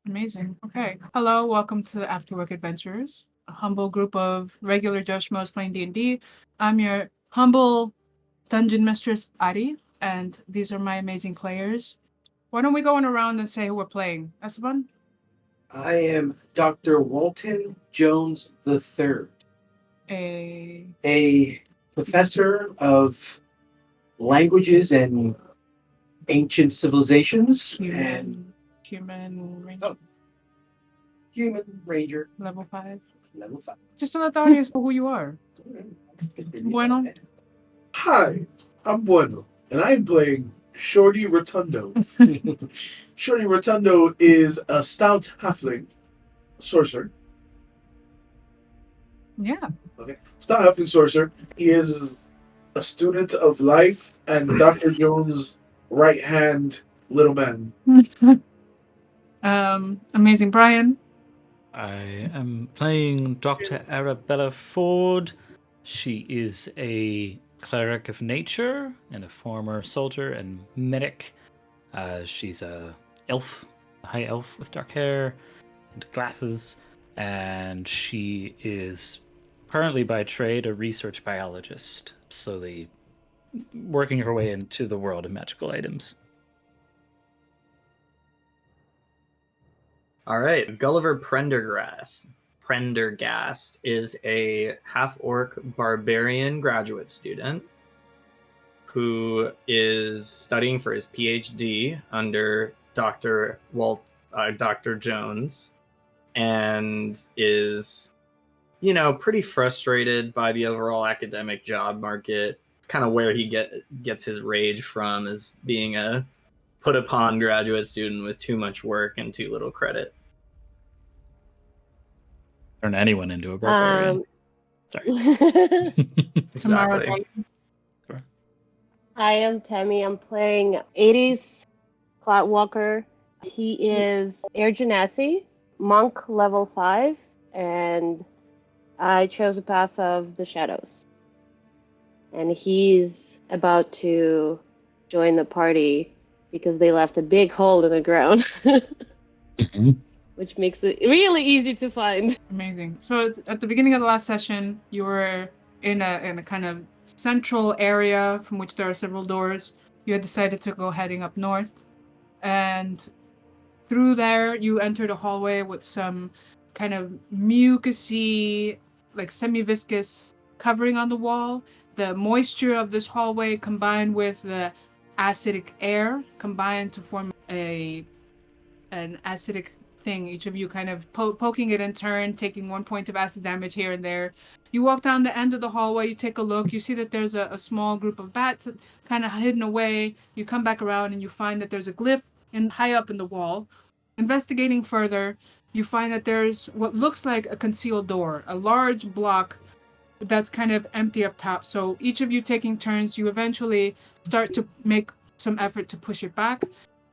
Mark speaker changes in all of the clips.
Speaker 1: Amazing. Okay. Hello, welcome to the After Work Adventures, a humble group of regular Joe Schmoes playing D&D. I'm your humble dungeon mistress, Ari, and these are my amazing players. Why don't we go on around and say who we're playing? Esteban?
Speaker 2: I am Dr. Walton Jones III, a professor of languages and ancient civilizations and
Speaker 1: Human range.
Speaker 2: human ranger
Speaker 1: Level 5.
Speaker 2: level 5.
Speaker 1: Just to let the audience know who you are. Bueno?
Speaker 3: Hi, I'm Bueno, and I'm playing Shorty Rotundo. Shorty Rotundo is a stout halfling sorcerer.
Speaker 1: Yeah.
Speaker 3: Okay, stout halfling sorcerer. He is a student of life and Dr. Jones' right hand little man.
Speaker 1: Amazing Bryan.
Speaker 4: I am playing Dr. Arabella Ford. She is a cleric of nature and a former soldier and medic. She's a elf, a high elf with dark hair and glasses, and she is currently by trade a research biologist, slowly working her way into the world of magical items.
Speaker 5: All right, Gulliver Prendergast is a half-orc barbarian graduate student who is studying for his PhD under Dr. Jones, and is, pretty frustrated by the overall academic job market. It's kind of where he gets his rage from, is being a put upon graduate student with too much work and too little credit.
Speaker 4: Turn anyone into a barbarian.
Speaker 5: Sorry.
Speaker 1: Exactly.
Speaker 6: Hi, I'm Tami. I'm playing Aeris, Cloudwalker. He is Genasi, monk level 5, and I chose a path of the shadows. And he's about to join the party because they left a big hole in the ground, which makes it really easy to find.
Speaker 1: Amazing. So at the beginning of the last session, you were in a kind of central area from which there are several doors. You had decided to go heading up north, and through there you entered a hallway with some kind of mucusy, like semi-viscous covering on the wall. The moisture of this hallway combined with the acidic air combined to form an acidic thing. Each of you kind of poking it in turn, taking 1 point of acid damage here and there. You walk down the end of the hallway, you take a look, you see that there's a small group of bats kind of hidden away. You come back around and you find that there's a glyph high up in the wall. Investigating further, you find that there's what looks like a concealed door, a large block that's kind of empty up top. So each of you taking turns, you eventually start to make some effort to push it back.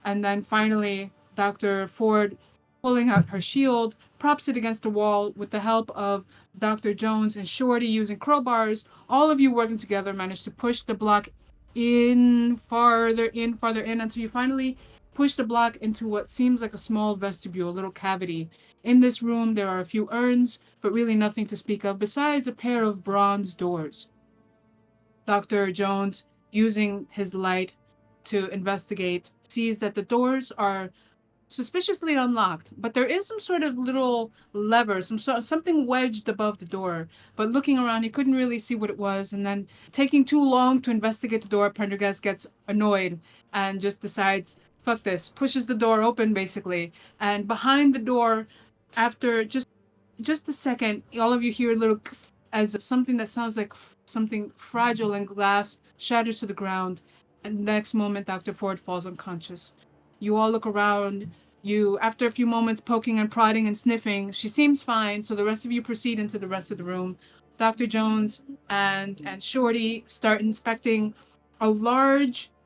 Speaker 1: And then finally, Dr. Ford, pulling out her shield, props it against the wall with the help of Dr. Jones and Shorty using crowbars. All of you working together manage to push the block farther in, until you finally push the block into what seems like a small vestibule, a little cavity. In this room, there are a few urns, but really nothing to speak of besides a pair of bronze doors. Dr. Jones, using his light to investigate, sees that the doors are suspiciously unlocked, but there is some sort of little lever, something wedged above the door. But looking around, he couldn't really see what it was, and then taking too long to investigate the door, Prendergast gets annoyed and just decides, fuck this, pushes the door open basically, and behind the door, after just a second, all of you hear a little as something that sounds like something fragile and glass shatters to the ground, and the next moment Dr. Ford falls unconscious. You all look around. After a few moments poking and prodding and sniffing, she seems fine, so the rest of you proceed into the rest of the room. Dr. Jones and Shorty start inspecting a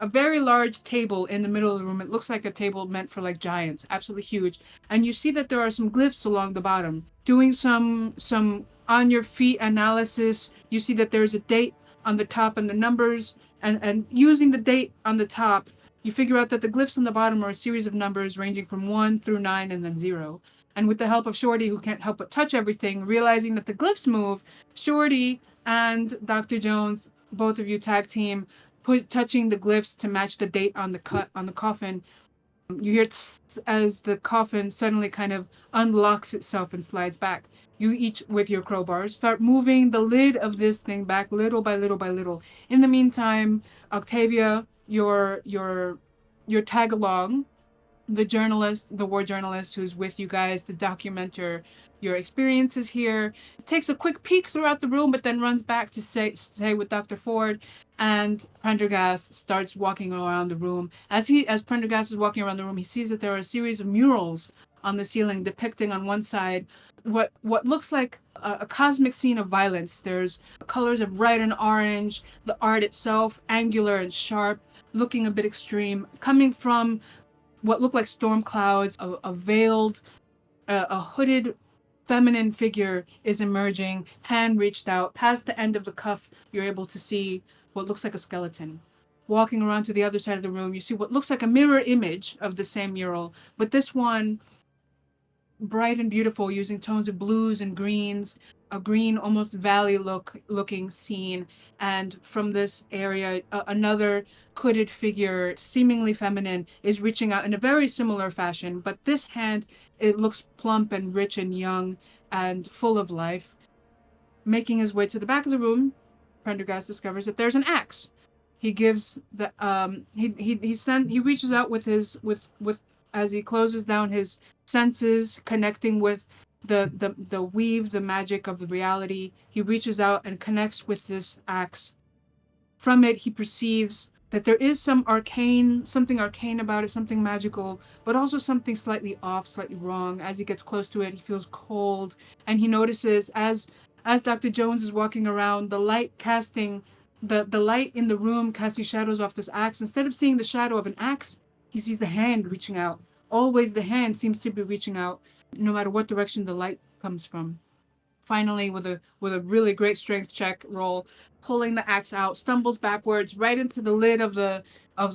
Speaker 1: very large table in the middle of the room. It looks like a table meant for like giants, absolutely huge. And you see that there are some glyphs along the bottom. Doing some on your feet analysis, you see that there's a date on the top and the numbers, and using the date on the top, You figure out that the glyphs on the bottom are a series of numbers ranging from 1 through 9 and then 0. And with the help of Shorty, who can't help but touch everything, realizing that the glyphs move, Shorty and Dr. Jones, both of you tag team, touching the glyphs to match the date on the coffin. You hear tss as the coffin suddenly kind of unlocks itself and slides back. You each, with your crowbars, start moving the lid of this thing back little by little by little. In the meantime, Octavia, your tag along, the journalist, the war journalist who's with you guys to document your experiences here, takes a quick peek throughout the room, but then runs back to say with Dr. Ford, and Prendergast starts walking around the room. As Prendergast is walking around the room, he sees that there are a series of murals on the ceiling depicting on one side what looks like a cosmic scene of violence. There's colors of red and orange, the art itself angular and sharp, looking a bit extreme, coming from what look like storm clouds. A veiled, a hooded feminine figure is emerging, hand reached out. Past the end of the cuff, you're able to see what looks like a skeleton. Walking around to the other side of the room, you see what looks like a mirror image of the same mural, but this one bright and beautiful, using tones of blues and greens, a green, almost valley looking scene. And from this area, another hooded figure, seemingly feminine, is reaching out in a very similar fashion. But this hand, it looks plump and rich and young and full of life. Making his way to the back of the room, Prendergast discovers that there's an axe. He gives the he reaches out with his with as he closes down his senses, connecting with the weave, the magic of the reality. He reaches out and connects with this axe. From it, he perceives that there is something arcane about it, something magical, but also something slightly off, slightly wrong. As he gets close to it, he feels cold, and he notices as Dr. Jones is walking around, the light in the room casting shadows off this axe. Instead of seeing the shadow of an axe, he sees a hand reaching out. Always the hand seems to be reaching out, no matter what direction the light comes from. Finally, with a really great strength check roll, pulling the axe out, stumbles backwards right into the lid of the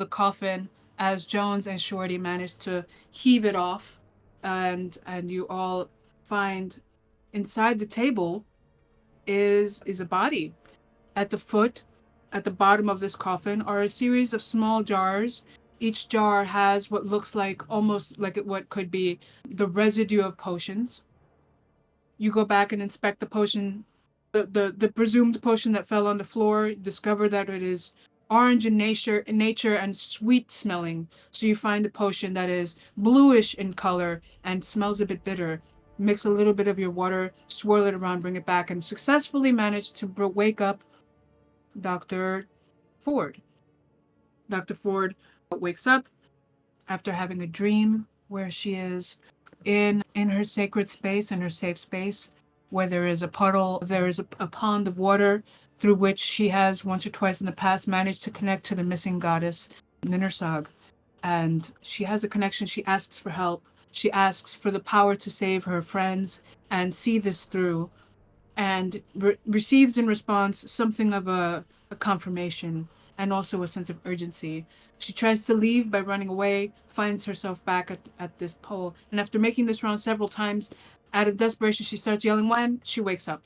Speaker 1: coffin as Jones and Shorty manage to heave it off, and you all find inside the table is a body. At the bottom of this coffin are a series of small jars. Each jar has what looks like almost like what could be the residue of potions. You go back and inspect the potion, the presumed potion that fell on the floor, discover that it is orange in nature and sweet smelling. So you find a potion that is bluish in color and smells a bit bitter. Mix a little bit of your water, swirl it around, bring it back, and successfully manage to wake up Dr. Ford. Dr. Ford wakes up after having a dream where she is in her sacred space, in her safe space, where there is a puddle, there is a pond of water through which she has once or twice in the past managed to connect to the missing goddess, Ninersag. And she has a connection. She asks for help. She asks for the power to save her friends and see this through, and receives in response something of a confirmation and also a sense of urgency. She tries to leave by running away, finds herself back at this pole, and after making this round several times, out of desperation, she starts yelling when she wakes up.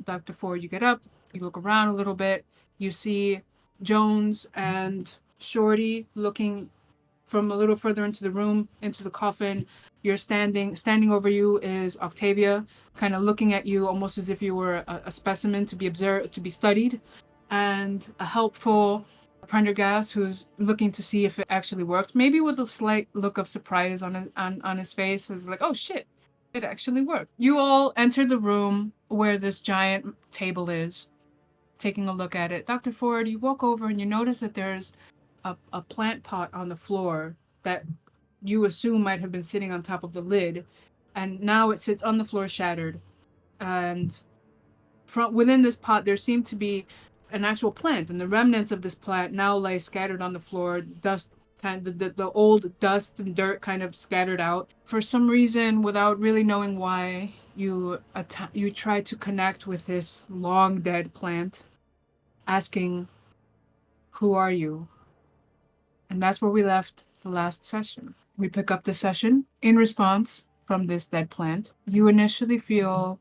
Speaker 1: Dr. Ford, you get up, you look around a little bit, you see Jones and Shorty looking from a little further into the room, into the coffin. You're standing over you is Octavia, kind of looking at you almost as if you were a specimen to be observed, to be studied, and a helpful Prendergast who's looking to see if it actually worked, maybe with a slight look of surprise on his face, as like, oh shit, it actually worked. You all enter the room where this giant table is, taking a look at it. Dr. Ford, you walk over and you notice that there's a plant pot on the floor that you assume might have been sitting on top of the lid, and now it sits on the floor shattered. And within this pot there seemed to be an actual plant, and the remnants of this plant now lay scattered on the floor, dust, kind of the old dust and dirt kind of scattered out. For some reason, without really knowing why, you try to connect with this long dead plant, asking, "Who are you?" And that's where we left the last session. We pick up the session. In response from this dead plant, you initially feel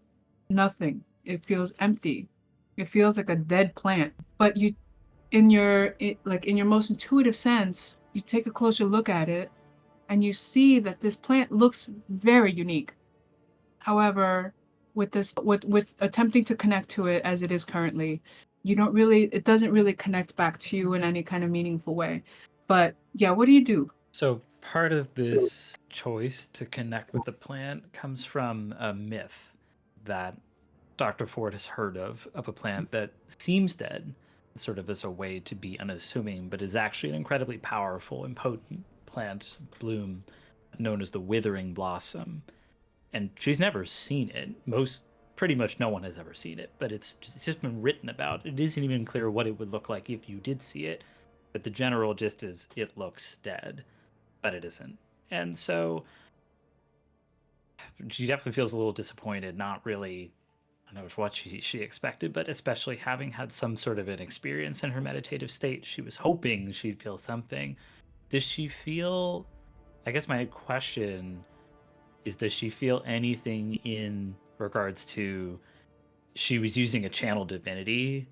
Speaker 1: nothing. It feels empty. It feels like a dead plant. But you, in your most intuitive sense, you take a closer look at it, and you see that this plant looks very unique. However, with attempting to connect to it as it is currently, it doesn't really connect back to you in any kind of meaningful way. But yeah, what do you do?
Speaker 4: So part of this choice to connect with the plant comes from a myth that Dr. Ford has heard of a plant that seems dead, sort of as a way to be unassuming, but is actually an incredibly powerful and potent plant bloom known as the Withering Blossom. And she's never seen it. Pretty much no one has ever seen it, but it's just been written about. It isn't even clear what it would look like if you did see it, but the general gist is it looks dead, but it isn't. And so she definitely feels a little disappointed, not really, I don't know what she expected, but especially having had some sort of an experience in her meditative state, she was hoping she'd feel something. Does she feel, I guess my question is, does she feel anything in regards to, she was using a channel divinity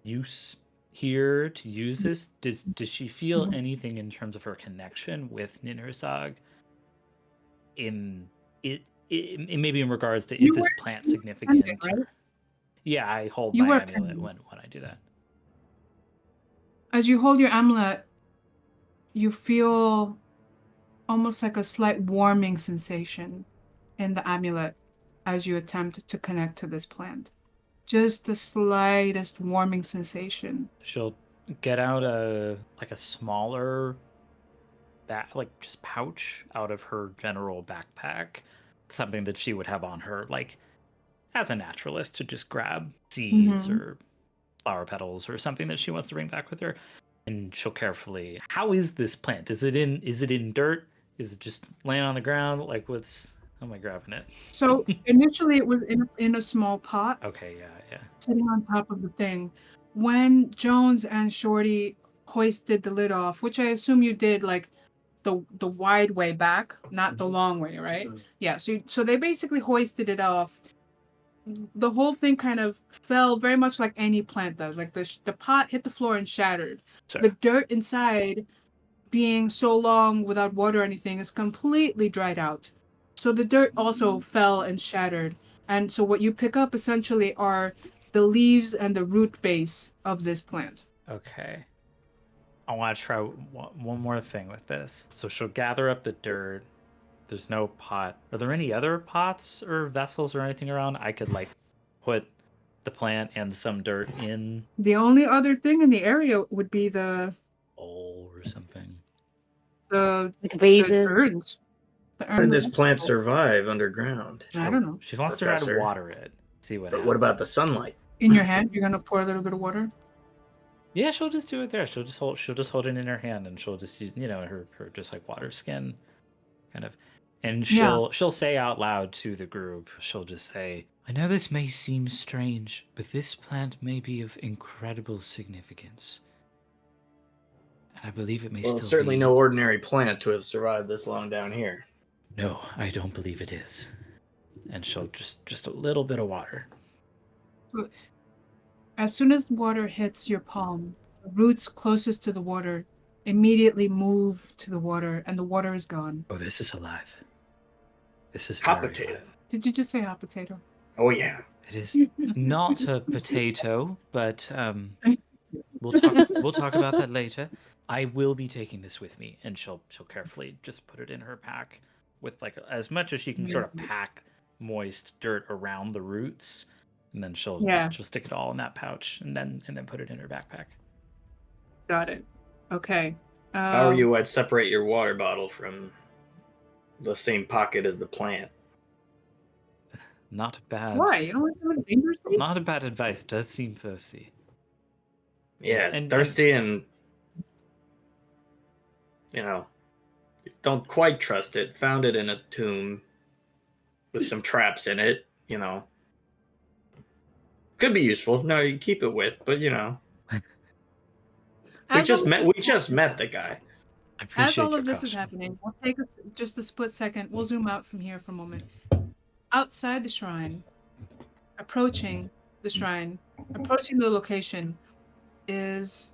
Speaker 4: use here to use this? Does she feel anything in terms of her connection with Ninhursag in it maybe in regards to, is this plant significant?
Speaker 1: Right?
Speaker 4: Yeah, I hold
Speaker 1: You
Speaker 4: my
Speaker 1: were
Speaker 4: amulet when I do that.
Speaker 1: As you hold your amulet, you feel almost like a slight warming sensation in the amulet as you attempt to connect to this plant. Just the slightest warming sensation.
Speaker 4: She'll get out a smaller just pouch out of her general backpack, something that she would have on her as a naturalist to just grab seeds or flower petals or something that she wants to bring back with her. And she'll carefully, how is this plant? Is it in dirt? Is it just laying on the ground? How am I grabbing it?
Speaker 1: So initially it was in a small pot.
Speaker 4: Okay, yeah.
Speaker 1: Sitting on top of the thing. When Jones and Shorty hoisted the lid off, which I assume you did the wide way back, not the long way, right? Yeah, so they basically hoisted it off. The whole thing kind of fell very much like any plant does. Like the pot hit the floor and shattered.
Speaker 4: Sorry.
Speaker 1: The dirt inside, being so long without water or anything, is completely dried out. So the dirt also fell and shattered. And so what you pick up essentially are the leaves and the root base of this plant.
Speaker 4: Okay. I want to try one more thing with this. So she'll gather up the dirt. There's no pot. Are there any other pots or vessels or anything around? I could put the plant and some dirt in.
Speaker 1: The only other thing in the area would be the
Speaker 4: bowl or something.
Speaker 1: The
Speaker 6: vases.
Speaker 1: urns.
Speaker 5: How did this plant survive underground?
Speaker 1: I don't know.
Speaker 4: She wants to try to water it. See what
Speaker 5: But
Speaker 4: happens.
Speaker 5: what about the sunlight?
Speaker 1: In your hand, you're gonna pour a little bit of water.
Speaker 4: Yeah, she'll just do it there. She'll just hold it in her hand, and she'll just use her just water skin, kind of. And she'll say out loud to the group. She'll just say, "I know this may seem strange, but this plant may be of incredible significance, and I believe it may still
Speaker 5: It's certainly
Speaker 4: be."
Speaker 5: no ordinary plant to have survived this long down here.
Speaker 4: No, I don't believe it is. And she'll just a little bit of water.
Speaker 1: As soon as water hits your palm, the roots closest to the water immediately move to the water, and the water is gone.
Speaker 4: Oh, this is alive. This is
Speaker 5: Hot
Speaker 4: very
Speaker 5: potato.
Speaker 4: alive.
Speaker 1: Did you just say hot potato?
Speaker 5: Oh yeah.
Speaker 4: It is not a potato, but we'll talk about that later. I will be taking this with me, and she'll carefully just put it in her pack with as much as she can sort of pack moist dirt around the roots, and then she'll stick it all in that pouch and then put it in her backpack.
Speaker 1: Got it. Okay.
Speaker 5: If I were you, I'd separate your water bottle from the same pocket as the plant.
Speaker 4: Not bad.
Speaker 1: Why? You don't want to have dangerous thing?
Speaker 4: Not a bad advice. Does seem thirsty.
Speaker 5: Yeah, thirsty and don't quite trust it. Found it in a tomb with some traps in it, Could be useful. No, you keep it with, but We
Speaker 1: As
Speaker 5: just
Speaker 1: all-
Speaker 5: met. We just met the guy.
Speaker 4: I
Speaker 1: As
Speaker 4: appreciate
Speaker 1: all
Speaker 4: your
Speaker 1: of this is
Speaker 4: caution.
Speaker 1: happening, we'll take just a split second. We'll zoom out from here for a moment. Outside the shrine, approaching the location, is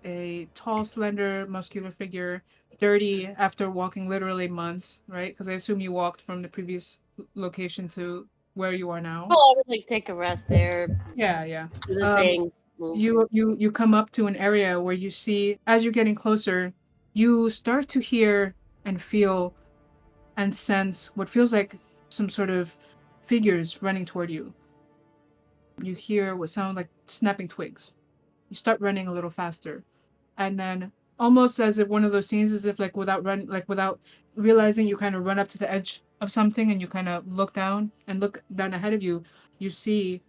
Speaker 1: a tall, slender, muscular figure, dirty after walking literally months, right? Because I assume you walked from the previous location to where you are now.
Speaker 6: Oh, I would like take a rest there.
Speaker 1: Yeah.
Speaker 6: Do the thing. Move.
Speaker 1: You come up to an area where you see, as you're getting closer, you start to hear and feel and sense what feels like some sort of figures running toward you. You hear what sound like snapping twigs. You start running a little faster, and then almost as if one of those scenes, as if without realizing, you kind of run up to the edge of something and you kind of look down ahead of you. You see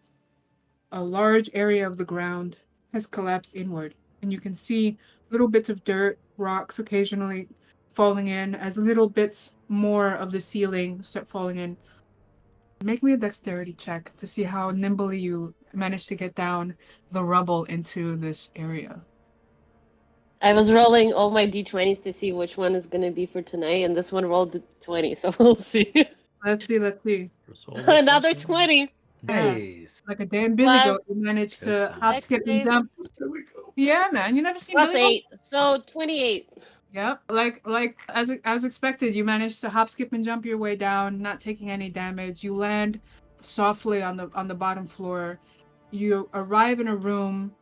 Speaker 1: a large area of the ground has collapsed inward, and you can see little bits of dirt, rocks occasionally falling in as little bits more of the ceiling start falling in. Make me a dexterity check to see how nimbly you manage to get down the rubble into this area.
Speaker 6: I was rolling all my d20s to see which one is going to be for tonight, and this one rolled 20, so we'll see.
Speaker 1: Let's see.
Speaker 6: Another 20.
Speaker 4: Nice.
Speaker 1: Like a damn billy
Speaker 6: Plus-
Speaker 1: goat, you managed to
Speaker 4: Good
Speaker 1: hop, skip, and
Speaker 6: save.
Speaker 1: jump.
Speaker 3: There we go.
Speaker 1: Yeah, man, you never seen
Speaker 6: Plus
Speaker 1: billy goat?
Speaker 6: 8, so 28.
Speaker 1: Yep. Like as expected, you managed to hop, skip, and jump your way down, not taking any damage. You land softly on the bottom floor. You arrive in a room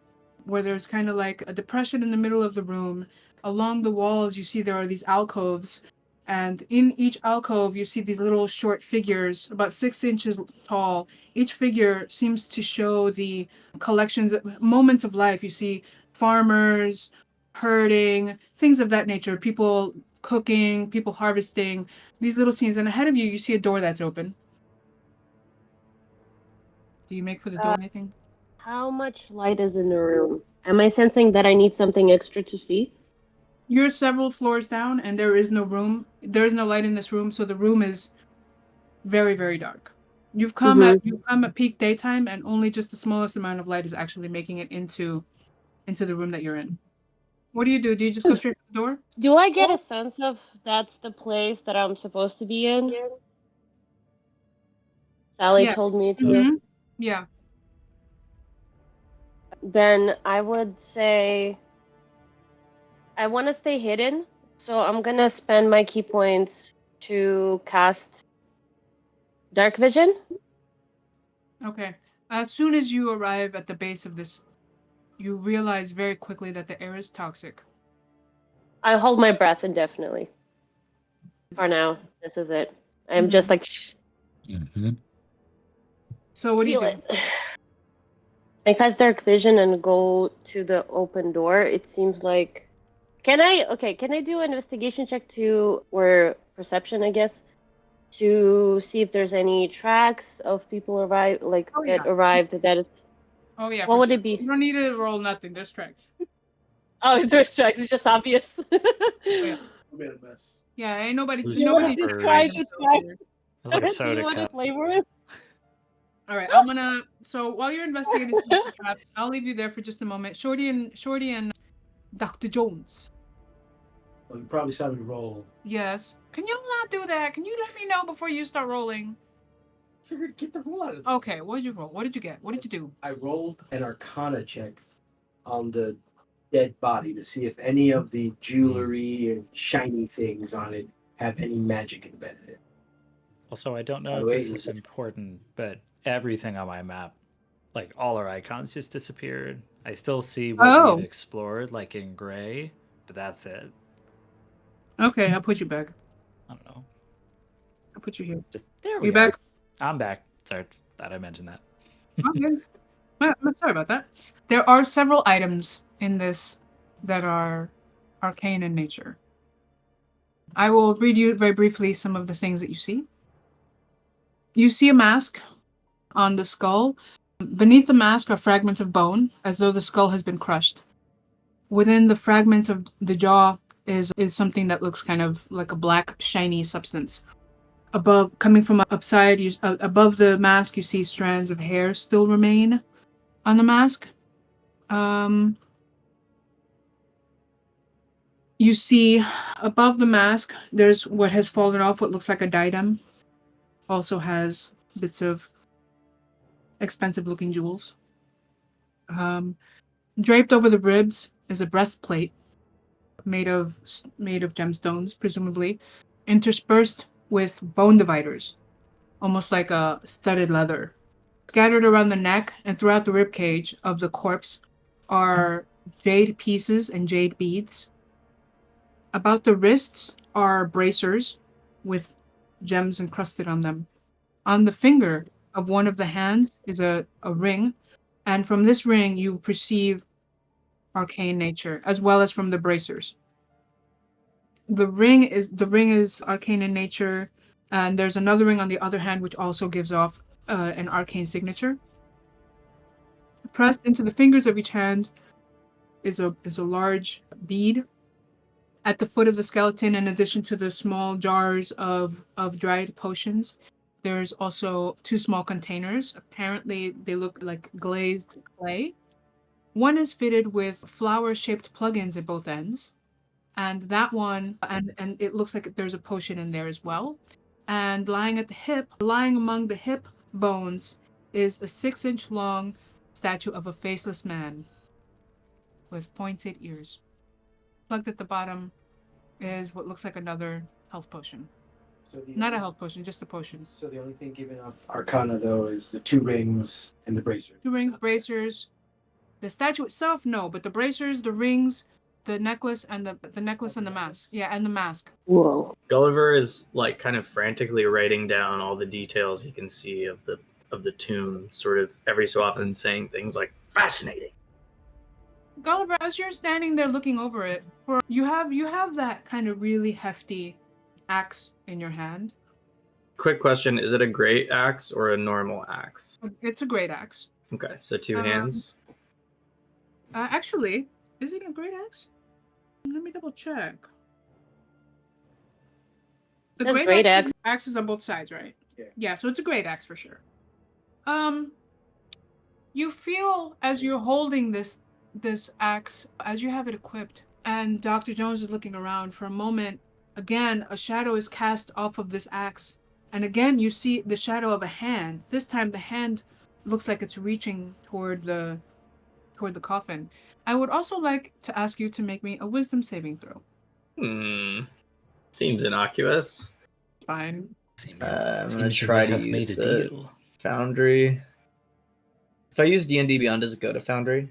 Speaker 1: where there's kind of like a depression in the middle of the room. Along the walls, you see there are these alcoves, and in each alcove, you see these little short figures, about 6 inches tall. Each figure seems to show the collections, moments of life. You see farmers, herding, things of that nature, people cooking, people harvesting, these little scenes. And ahead of you, you see a door that's open. Do you make for the door anything?
Speaker 6: How much light is in the room? Am I sensing that I need something extra to see?
Speaker 1: You're several floors down, and there is no room. There is no light in this room, so the room is very, very dark. You've come at peak daytime, and only just the smallest amount of light is actually making it into the room that you're in. What do you do? Do you just go straight to the door?
Speaker 6: Do I get a sense of that's the place that I'm supposed to be in? Sally
Speaker 1: Yeah.
Speaker 6: told me to.
Speaker 1: Mhm. Yeah.
Speaker 6: Then I would say I want to stay hidden, so I'm gonna spend my key points to cast Dark Vision.
Speaker 1: Okay. As soon as you arrive at the base of this, you realize very quickly that the air is toxic.
Speaker 6: I hold my breath indefinitely. For now, this is it. I'm just like, shh.
Speaker 4: Mm-hmm.
Speaker 1: So what do you
Speaker 6: Feel
Speaker 1: do?
Speaker 6: it. I cast Dark Vision and go to the open door. It seems like. Can I do an investigation check or perception, I guess, to see if there's any tracks of people arrived that it's.
Speaker 1: Oh yeah.
Speaker 6: What
Speaker 1: for
Speaker 6: would
Speaker 1: sure.
Speaker 6: it be?
Speaker 1: You don't need to roll nothing. There's tracks.
Speaker 6: Oh, if there's tracks, it's just obvious.
Speaker 1: yeah.
Speaker 3: We made a mess.
Speaker 1: Yeah, ain't nobody.
Speaker 4: Who's
Speaker 1: Nobody
Speaker 4: first?
Speaker 6: Describe the tracks.
Speaker 4: It's like a
Speaker 6: Do
Speaker 4: soda
Speaker 6: you want to
Speaker 4: cup.
Speaker 6: flavor it?
Speaker 1: All right, I'm gonna. So while you're investigating the traps, I'll leave you there for just a moment. Shorty and Dr. Jones.
Speaker 2: Well, you probably saw me roll.
Speaker 1: Yes. Can you not do that? Can you let me know before you start rolling?
Speaker 2: Figured get the roll out of it.
Speaker 1: Okay. What did you roll? What did you get? What did you do?
Speaker 2: I rolled an Arcana check on the dead body to see if any of the jewelry and shiny things on it have any magic embedded in it.
Speaker 4: Also, I don't
Speaker 2: By
Speaker 4: know
Speaker 2: the
Speaker 4: if
Speaker 2: way,
Speaker 4: this is important, but everything on my map, like all our icons, just disappeared. I still see what we've explored, like in gray, but that's it.
Speaker 1: Okay, I'll put you back.
Speaker 4: I don't know.
Speaker 1: I'll put you here.
Speaker 4: Just there we
Speaker 1: You
Speaker 4: go.
Speaker 1: back?
Speaker 4: I'm back. Sorry that I mentioned that.
Speaker 1: Okay. I'm sorry about that. There are several items in this that are arcane in nature. I will read you very briefly some of the things that you see. You see a mask on the skull. Beneath the mask are fragments of bone, as though the skull has been crushed. Within the fragments of the jaw is something that looks kind of like a black, shiny substance. Above, coming from upside, above the mask, you see strands of hair still remain on the mask. You see above the mask, there's what has fallen off, what looks like a diadem. Also has bits of expensive looking jewels. Draped over the ribs is a breastplate made of gemstones, presumably, interspersed with bone dividers, almost like a studded leather. Scattered around the neck and throughout the rib cage of the corpse are jade pieces and jade beads. About the wrists are bracers with gems encrusted on them. On the finger of one of the hands is a ring, and from this ring you perceive arcane nature, as well as from the bracers. The ring is arcane in nature, and there's another ring on the other hand which also gives off an arcane signature. Pressed into the fingers of each hand is a large bead. At the foot of the skeleton, in addition to the small jars of dried potions, there's also 2 small containers. Apparently, they look like glazed clay. One is fitted with flower-shaped plugins at both ends, and that one, and it looks like there's a potion in there as well. And lying among the hip bones, is a 6-inch long statue of a faceless man with pointed ears. Plugged at the bottom is what looks like another health potion.
Speaker 2: So
Speaker 1: Not a health potion, just a potion.
Speaker 2: So the only thing giving off Arcana, though, is the 2 rings and the bracer.
Speaker 1: 2 rings, bracers. The statue itself, no, but the bracers, the rings, the necklace, and the necklace and the mask. Yeah, and the mask.
Speaker 6: Whoa.
Speaker 5: Gulliver is like kind of frantically writing down all the details he can see of the tomb, sort of every so often saying things like fascinating.
Speaker 1: Gulliver, as you're standing there looking over it, you have that kind of really hefty axe in your hand.
Speaker 5: Quick question, is it a great axe or a normal axe?
Speaker 1: It's a great axe.
Speaker 5: Okay, so 2 hands.
Speaker 1: Actually, is it a great axe? Let me double check. The
Speaker 6: Says great axe.
Speaker 1: Axes on both sides, right? Yeah, so it's a great axe for sure. You feel as you're holding this axe, as you have it equipped, and Dr. Jones is looking around for a moment. Again, a shadow is cast off of this axe, and again you see the shadow of a hand. This time the hand looks like it's reaching toward the coffin. I would also like to ask you to make me a wisdom saving throw.
Speaker 5: Seems innocuous.
Speaker 1: Fine.
Speaker 5: I'm gonna try to use the Foundry. If I use D&D Beyond, does it go to Foundry?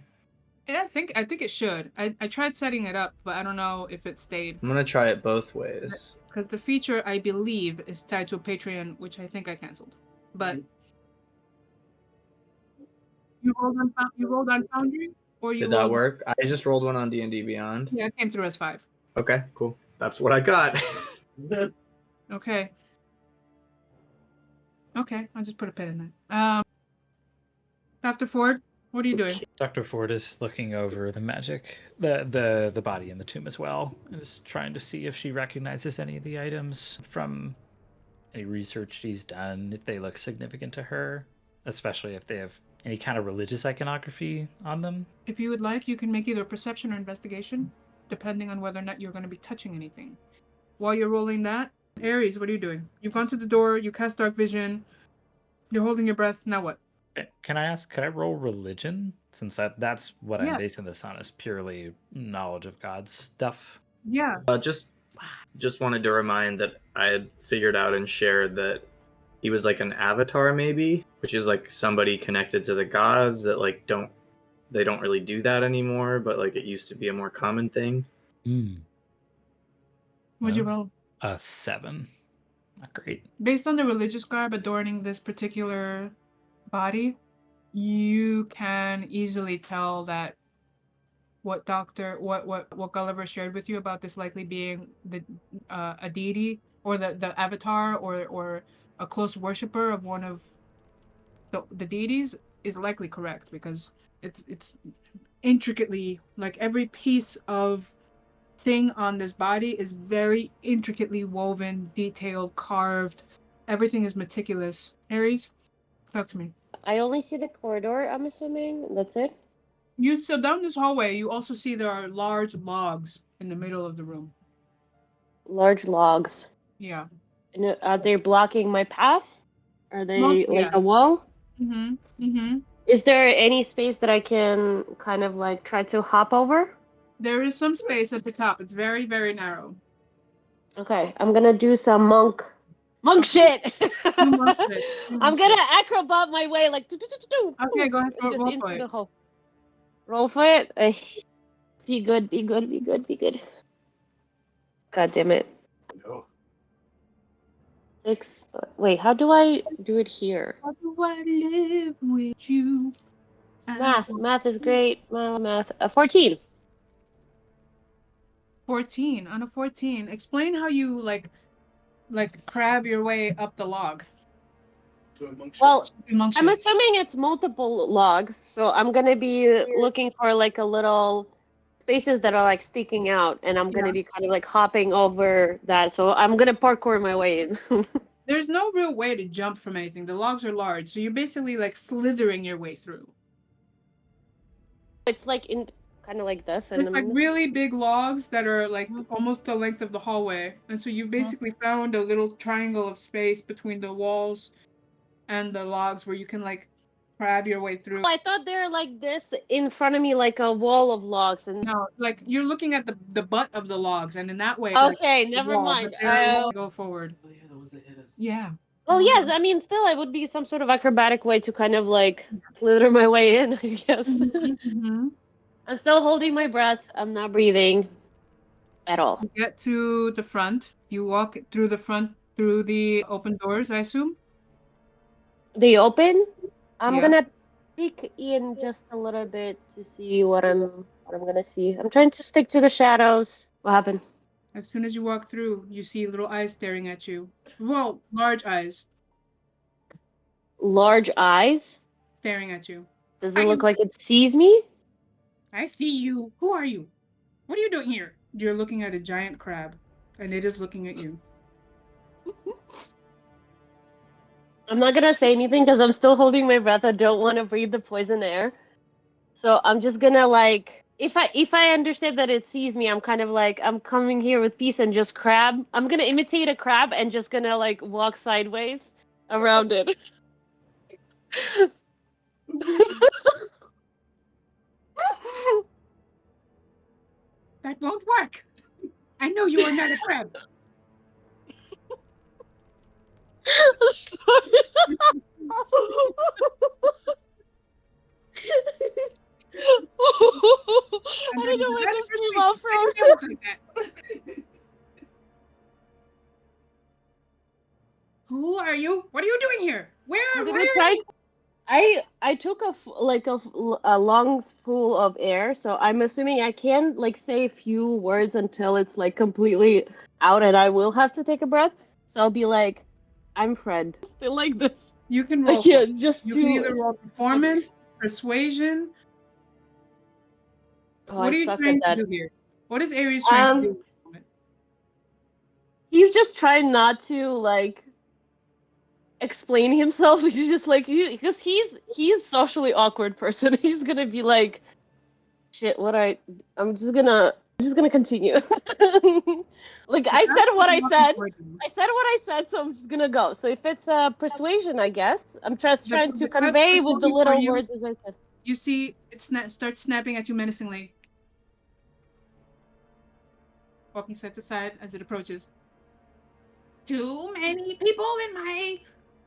Speaker 1: Yeah, I think it should. I tried setting it up, but I don't know if it stayed.
Speaker 5: I'm gonna try it both ways.
Speaker 1: Because the feature, I believe, is tied to a Patreon, which I think I canceled. But you rolled on Foundry, or you
Speaker 5: Did that work? I just rolled one on D&D Beyond.
Speaker 1: Yeah, it came through as 5.
Speaker 5: Okay, cool. That's what I got.
Speaker 1: Okay. Okay, I'll just put a pin in that. Dr. Ford, what are you doing?
Speaker 4: Dr. Ford is looking over the magic, the body in the tomb as well, and is trying to see if she recognizes any of the items from any research she's done, if they look significant to her, especially if they have any kind of religious iconography on them.
Speaker 1: If you would like, you can make either perception or investigation, depending on whether or not you're going to be touching anything. While you're rolling that, Aeris, what are you doing? You've gone to the door, you cast Dark Vision, you're holding your breath, now what?
Speaker 4: Can I ask, could I roll religion? Since that's what I'm basing this on, is purely knowledge of God's stuff.
Speaker 1: Yeah.
Speaker 5: Just wanted to remind that I had figured out and shared that he was like an avatar, maybe, which is like somebody connected to the gods that like they don't really do that anymore, but like it used to be a more common thing.
Speaker 1: What'd you roll?
Speaker 4: 7. Not great.
Speaker 1: Based on the religious garb adorning this particular body, you can easily tell that what Gulliver shared with you about this likely being a deity or the avatar or a close worshiper of one of the deities is likely correct, because it's intricately, like every piece of thing on this body is very intricately woven, detailed, carved. Everything is meticulous. Aeris, talk to me.
Speaker 6: I only see the corridor, I'm assuming. That's it?
Speaker 1: So down this hallway, you also see there are large logs in the middle of the room.
Speaker 6: Large logs.
Speaker 1: Yeah.
Speaker 6: And are they blocking my path? Are they
Speaker 1: Mostly,
Speaker 6: like
Speaker 1: yeah.
Speaker 6: a wall?
Speaker 1: Mm-hmm. Mm-hmm.
Speaker 6: Is there any space that I can kind of like try to hop over?
Speaker 1: There is some space at the top. It's very, very narrow.
Speaker 6: Okay, I'm gonna do some monk shit.
Speaker 1: Do monk shit. Do
Speaker 6: I'm
Speaker 1: monk
Speaker 6: gonna
Speaker 1: shit.
Speaker 6: acrobat my way like
Speaker 1: Okay, go ahead.
Speaker 6: just
Speaker 1: Roll
Speaker 6: into
Speaker 1: for
Speaker 6: the
Speaker 1: it.
Speaker 6: hole. Roll for it. Be good, be good, be good, be good. God damn it.
Speaker 2: No.
Speaker 6: 6. Wait, how do I do it here?
Speaker 1: How do I live with you?
Speaker 6: Math is great. Math. 14.
Speaker 1: 14. On a 14. Explain how you like crab your way up the log.
Speaker 3: To a monk
Speaker 6: Well,
Speaker 1: Monk
Speaker 6: I'm
Speaker 1: shit.
Speaker 6: assuming it's multiple logs, so I'm gonna be looking for like a little spaces that are like sticking out, and I'm gonna
Speaker 1: Yeah.
Speaker 6: be kind of like hopping over that. So I'm gonna parkour my way in.
Speaker 1: There's no real way to jump from anything. The logs are large, so you're basically like slithering your way through.
Speaker 6: It's like in kind of like this, and
Speaker 1: There's like really big logs that are like almost the length of the hallway, and so you basically found a little triangle of space between the walls and the logs where you can like crab your way through.
Speaker 6: I thought they're like this in front of me, like a wall of logs, and
Speaker 1: No, like you're looking at the butt of the logs, and in that way.
Speaker 6: okay,
Speaker 1: Like,
Speaker 6: never
Speaker 1: wall,
Speaker 6: mind.
Speaker 1: but they're go forward.
Speaker 2: Oh yeah, the ones that hit us.
Speaker 1: Yeah.
Speaker 6: Well, yes, I mean, still, it would be some sort of acrobatic way to kind of like slither my way in, I guess.
Speaker 1: Mm-hmm.
Speaker 6: I'm still holding my breath. I'm not breathing at all.
Speaker 1: You get to the front. You walk through the front through the open doors, I assume.
Speaker 6: They open. I'm
Speaker 1: Yeah.
Speaker 6: gonna peek in just a little bit to see what I'm gonna see. I'm trying to stick to the shadows. What happened?
Speaker 1: As soon as you walk through, you see little eyes staring at you. Well, large eyes
Speaker 6: Large eyes.
Speaker 1: staring at you.
Speaker 6: Does it look like it sees me?
Speaker 1: I see you. Who are you? What are you doing here? You're looking at a giant crab, and it is looking at you.
Speaker 6: I'm not gonna say anything because I'm still holding my breath. I don't want to breathe the poison air. So I'm just gonna like, if I understand that it sees me, I'm kind of like, I'm coming here with peace and just crab. I'm gonna imitate a crab and just gonna like walk sideways around it.
Speaker 1: That won't work. I know you are not a crab.
Speaker 6: Sorry. I don't know why this came out from.
Speaker 1: Like that. Who are you? What are you doing here? Where are you?
Speaker 6: I took a long full of air, so I'm assuming I can like say a few words until it's like completely out, and I will have to take a breath. So I'll be like, "I'm Fred." Still like this.
Speaker 1: You can roll.
Speaker 6: Yeah, it's just
Speaker 1: you
Speaker 6: too.
Speaker 1: can either roll performance, persuasion.
Speaker 6: Oh,
Speaker 1: What are you trying to do here? What is Aeris trying to do?
Speaker 6: He's just trying not to like explain himself. He's just like because he's a socially awkward person. He's gonna be like, shit. I'm just gonna continue. Like I said what I said. I said what I said, so I'm just gonna go. So if it's persuasion, I guess I'm just trying to convey with the little words as I said.
Speaker 1: You see, it starts snapping at you menacingly. Walking side to side as it approaches. Too many people in my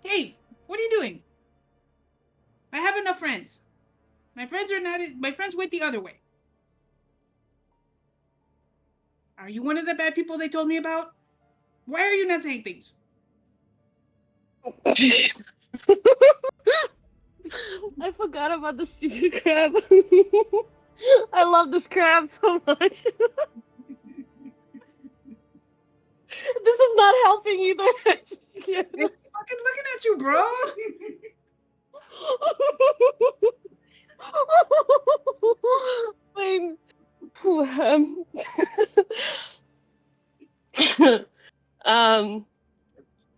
Speaker 1: cave. What are you doing? I have enough friends. My friends went the other way. Are you one of the bad people they told me about? Why are you not saying things?
Speaker 6: I forgot about the stupid crab. I love this crab so much. This is not helping either. I just can't.
Speaker 1: It's fucking looking at you, bro.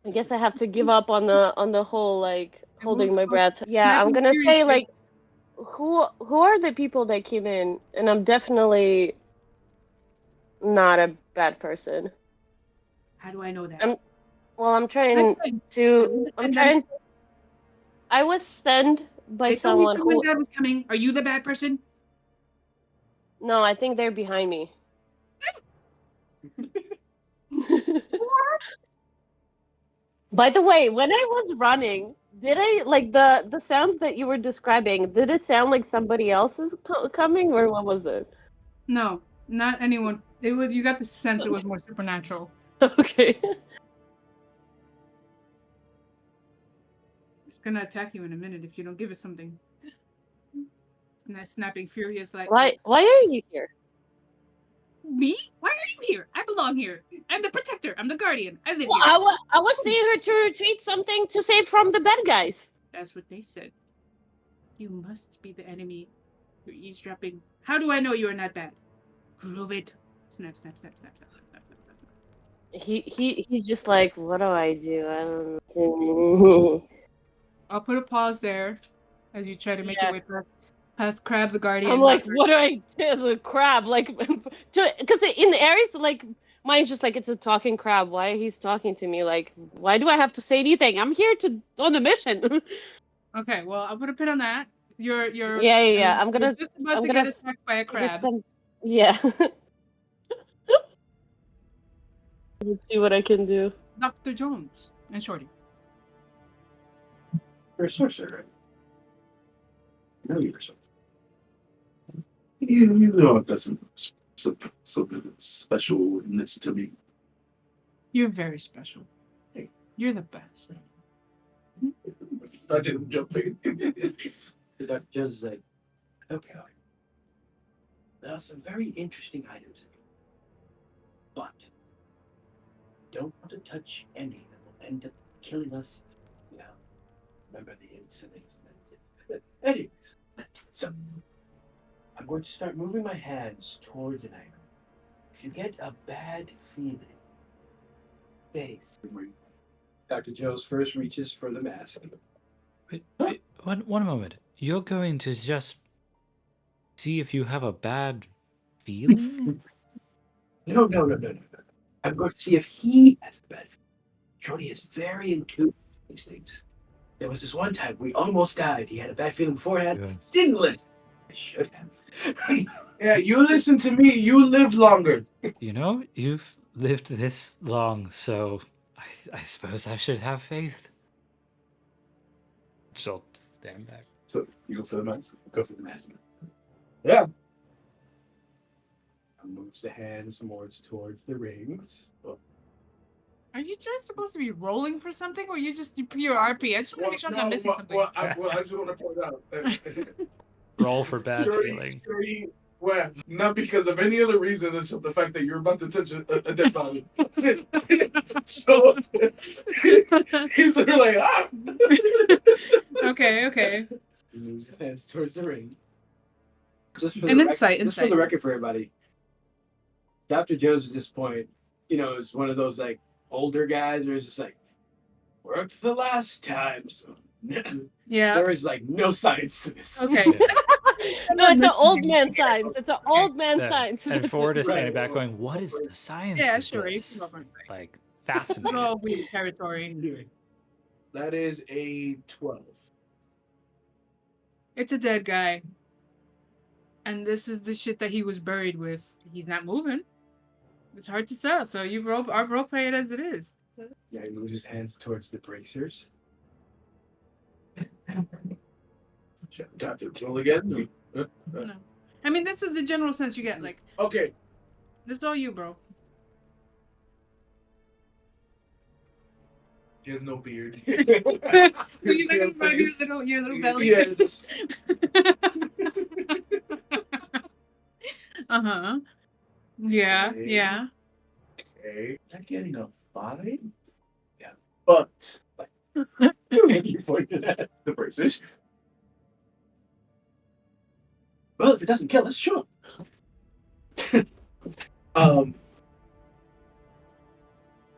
Speaker 6: I guess I have to give up on the whole like holding my breath. Yeah, I'm gonna say like who are the people that came in? And I'm definitely not a bad person.
Speaker 1: How do I know that?
Speaker 6: I'm trying to. I'm trying. I was sent by
Speaker 1: They told me
Speaker 6: someone
Speaker 1: someone
Speaker 6: who.
Speaker 1: bad was coming. Are you the bad person?
Speaker 6: No, I think they're behind me. By the way, when I was running, did I like the sounds that you were describing? Did it sound like somebody else is coming, or what was it?
Speaker 1: No, not anyone. It was. You got the sense it was more supernatural.
Speaker 6: Okay.
Speaker 1: It's gonna attack you in a minute if you don't give it something. Nice snapping, furious like.
Speaker 6: Why are you here?
Speaker 1: Me? Why are you here? I belong here. I'm the protector. I'm the guardian. I live
Speaker 6: Well,
Speaker 1: here.
Speaker 6: I was seeing her to retreat something to save from the bad guys.
Speaker 1: That's what they said. You must be the enemy. You're eavesdropping. How do I know you are not bad? Prove it. Snap, snap, snap, snap, snap, snap, snap, snap.
Speaker 6: He's just like, what do I do? I don't know.
Speaker 1: I'll put a pause there as you try to make your
Speaker 6: Yeah.
Speaker 1: way past Crab the Guardian.
Speaker 6: I'm like, what do I do as a crab? Like, because in Aeris, like, mine's just like, it's a talking crab. Why he's talking to me? Like, why do I have to say anything? I'm here on the mission.
Speaker 1: Okay, well, I'll put a pin on that. You're
Speaker 6: Yeah. I'm
Speaker 1: you're
Speaker 6: gonna
Speaker 1: just about
Speaker 6: I'm
Speaker 1: to
Speaker 6: gonna
Speaker 1: get attacked by a
Speaker 6: figure
Speaker 1: crab.
Speaker 6: Yeah. Let's see what I can do.
Speaker 1: Dr. Jones and Shorty.
Speaker 2: You're a sorcerer, right? No, you're a sorcerer.
Speaker 3: You know, it doesn't something specialness to me.
Speaker 1: You're very special. You're the best.
Speaker 3: I didn't jump in.
Speaker 2: Dr. Jones is like, okay, all right. There are some very interesting items in here. But you don't want to touch any that will end up killing us. You know, remember the incident. Anyways, so I'm going to start moving my hands towards an item. If you get a bad feeling, face. Dr. Jones first reaches for the mask.
Speaker 4: Wait, one moment. You're going to just see if you have a bad feeling?
Speaker 2: No. I'm going to see if he has a bad feeling. Shorty is very in tune with these things. There was this one time we almost died. He had a bad feeling beforehand.
Speaker 4: Yes.
Speaker 2: Didn't listen. I should have.
Speaker 3: Yeah, you listen to me. You live longer.
Speaker 4: You know, you've lived this long, so I suppose I should have faith. She'll stand back.
Speaker 3: So you go for the mask.
Speaker 2: Go for the mask.
Speaker 3: Yeah.
Speaker 2: Moves the hands more towards the rings. Oh,
Speaker 1: Are you just supposed to be rolling for something, or you just pure RP? I just want to make sure I'm not missing something.
Speaker 3: I just want to point out.
Speaker 4: Roll for bad feeling.
Speaker 3: Shorty, well, not because of any other reason except the fact that you're about to touch a dead body. So he's sort of like, ah.
Speaker 1: Okay.
Speaker 2: he moves his hands towards the ring. Just for
Speaker 1: An
Speaker 2: the
Speaker 1: insight.
Speaker 2: Just for the record for everybody, Dr. Jones at this point, you know, is one of those like older guys where it's just like, worked the last time, so
Speaker 1: Yeah.
Speaker 2: there is like no science to this.
Speaker 1: Okay.
Speaker 6: No, it's an old man science. It's an old man
Speaker 4: Yeah.
Speaker 6: science.
Speaker 4: And Ford is standing
Speaker 2: Right.
Speaker 4: back going, what is the science
Speaker 1: Yeah,
Speaker 4: of
Speaker 1: sure. You
Speaker 4: this?
Speaker 1: can go for insight.
Speaker 4: Like, fascinating.
Speaker 1: Oh, weird territory.
Speaker 3: That is a 12.
Speaker 1: It's a dead guy. And this is the shit that he was buried with. He's not moving. It's hard to tell, so I'll role play it as it is.
Speaker 2: Yeah, he moves his hands towards the bracers.
Speaker 3: Got to roll again?
Speaker 1: No. I mean, this is the general sense you get. Like,
Speaker 3: Okay.
Speaker 1: this is all you, bro.
Speaker 3: He has no beard.
Speaker 1: You're not gonna find your little belly.
Speaker 3: Yeah, just-
Speaker 1: Uh-huh. Yeah.
Speaker 3: Okay. Not getting a 5? Yeah. But
Speaker 2: You pointed at
Speaker 3: the bracers.
Speaker 2: well, if it doesn't kill us, sure.
Speaker 1: It's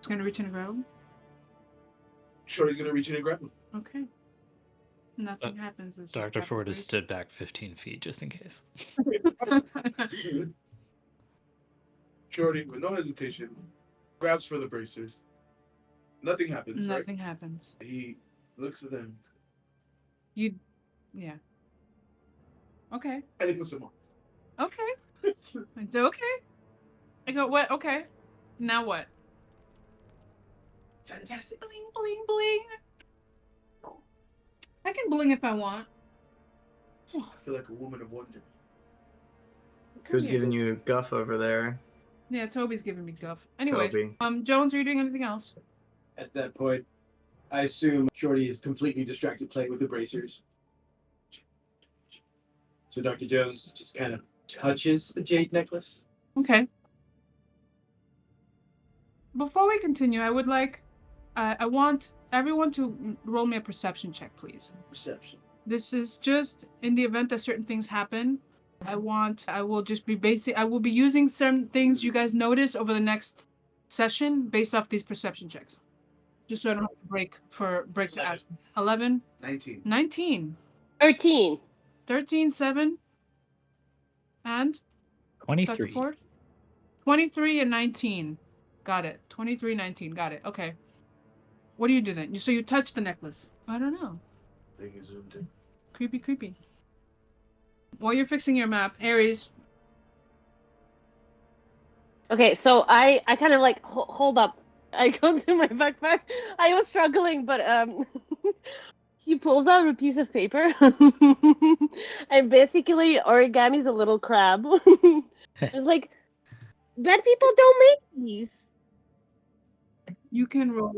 Speaker 1: gonna reach in and grab him.
Speaker 3: Shorty's gonna reach in and grab him.
Speaker 1: Okay. Nothing happens. As you
Speaker 4: Dr.
Speaker 1: grab the
Speaker 4: Ford has
Speaker 1: bracelet.
Speaker 4: stood back 15 feet just in case.
Speaker 3: Shorty, with no hesitation, grabs for the bracers. Nothing happens,
Speaker 1: Nothing happens.
Speaker 3: right? He looks at them
Speaker 1: Yeah. Okay.
Speaker 3: and he puts them on.
Speaker 1: Okay. It's okay. I go, what? Okay. Now what?
Speaker 2: Fantastic.
Speaker 1: Bling, bling, bling. I can bling if I want.
Speaker 3: I feel like a woman of wonder.
Speaker 5: Who's
Speaker 1: Yeah.
Speaker 5: giving you guff over there?
Speaker 1: Yeah, Toby's giving me guff. Anyway,
Speaker 5: Toby.
Speaker 1: Jones, are you doing anything else?
Speaker 2: At that point, I assume Shorty is completely distracted playing with the bracers. So Dr. Jones just kind of touches the jade necklace.
Speaker 1: Okay. Before we continue, I would like, I want everyone to roll me a perception check, please.
Speaker 2: Perception.
Speaker 1: This is just in the event that certain things happen. I will be using certain things you guys notice over the next session based off these perception checks. Just so I don't have to break to ask. 11,
Speaker 3: 19.
Speaker 1: 19,
Speaker 6: 13.
Speaker 1: 13, 7, and
Speaker 4: 23.
Speaker 1: Dr. Ford? 23 and 19. Got it. 23, 19. Got it. Okay. What do you do then? So you touch the necklace. I don't know.
Speaker 3: Thing is zoomed in.
Speaker 1: Creepy, creepy. While you're fixing your map, Aeris.
Speaker 6: Okay, so I kind of like hold up. I go to my backpack. I was struggling, but he pulls out a piece of paper and basically origami's a little crab. It's like, bad people don't make these.
Speaker 1: You can roll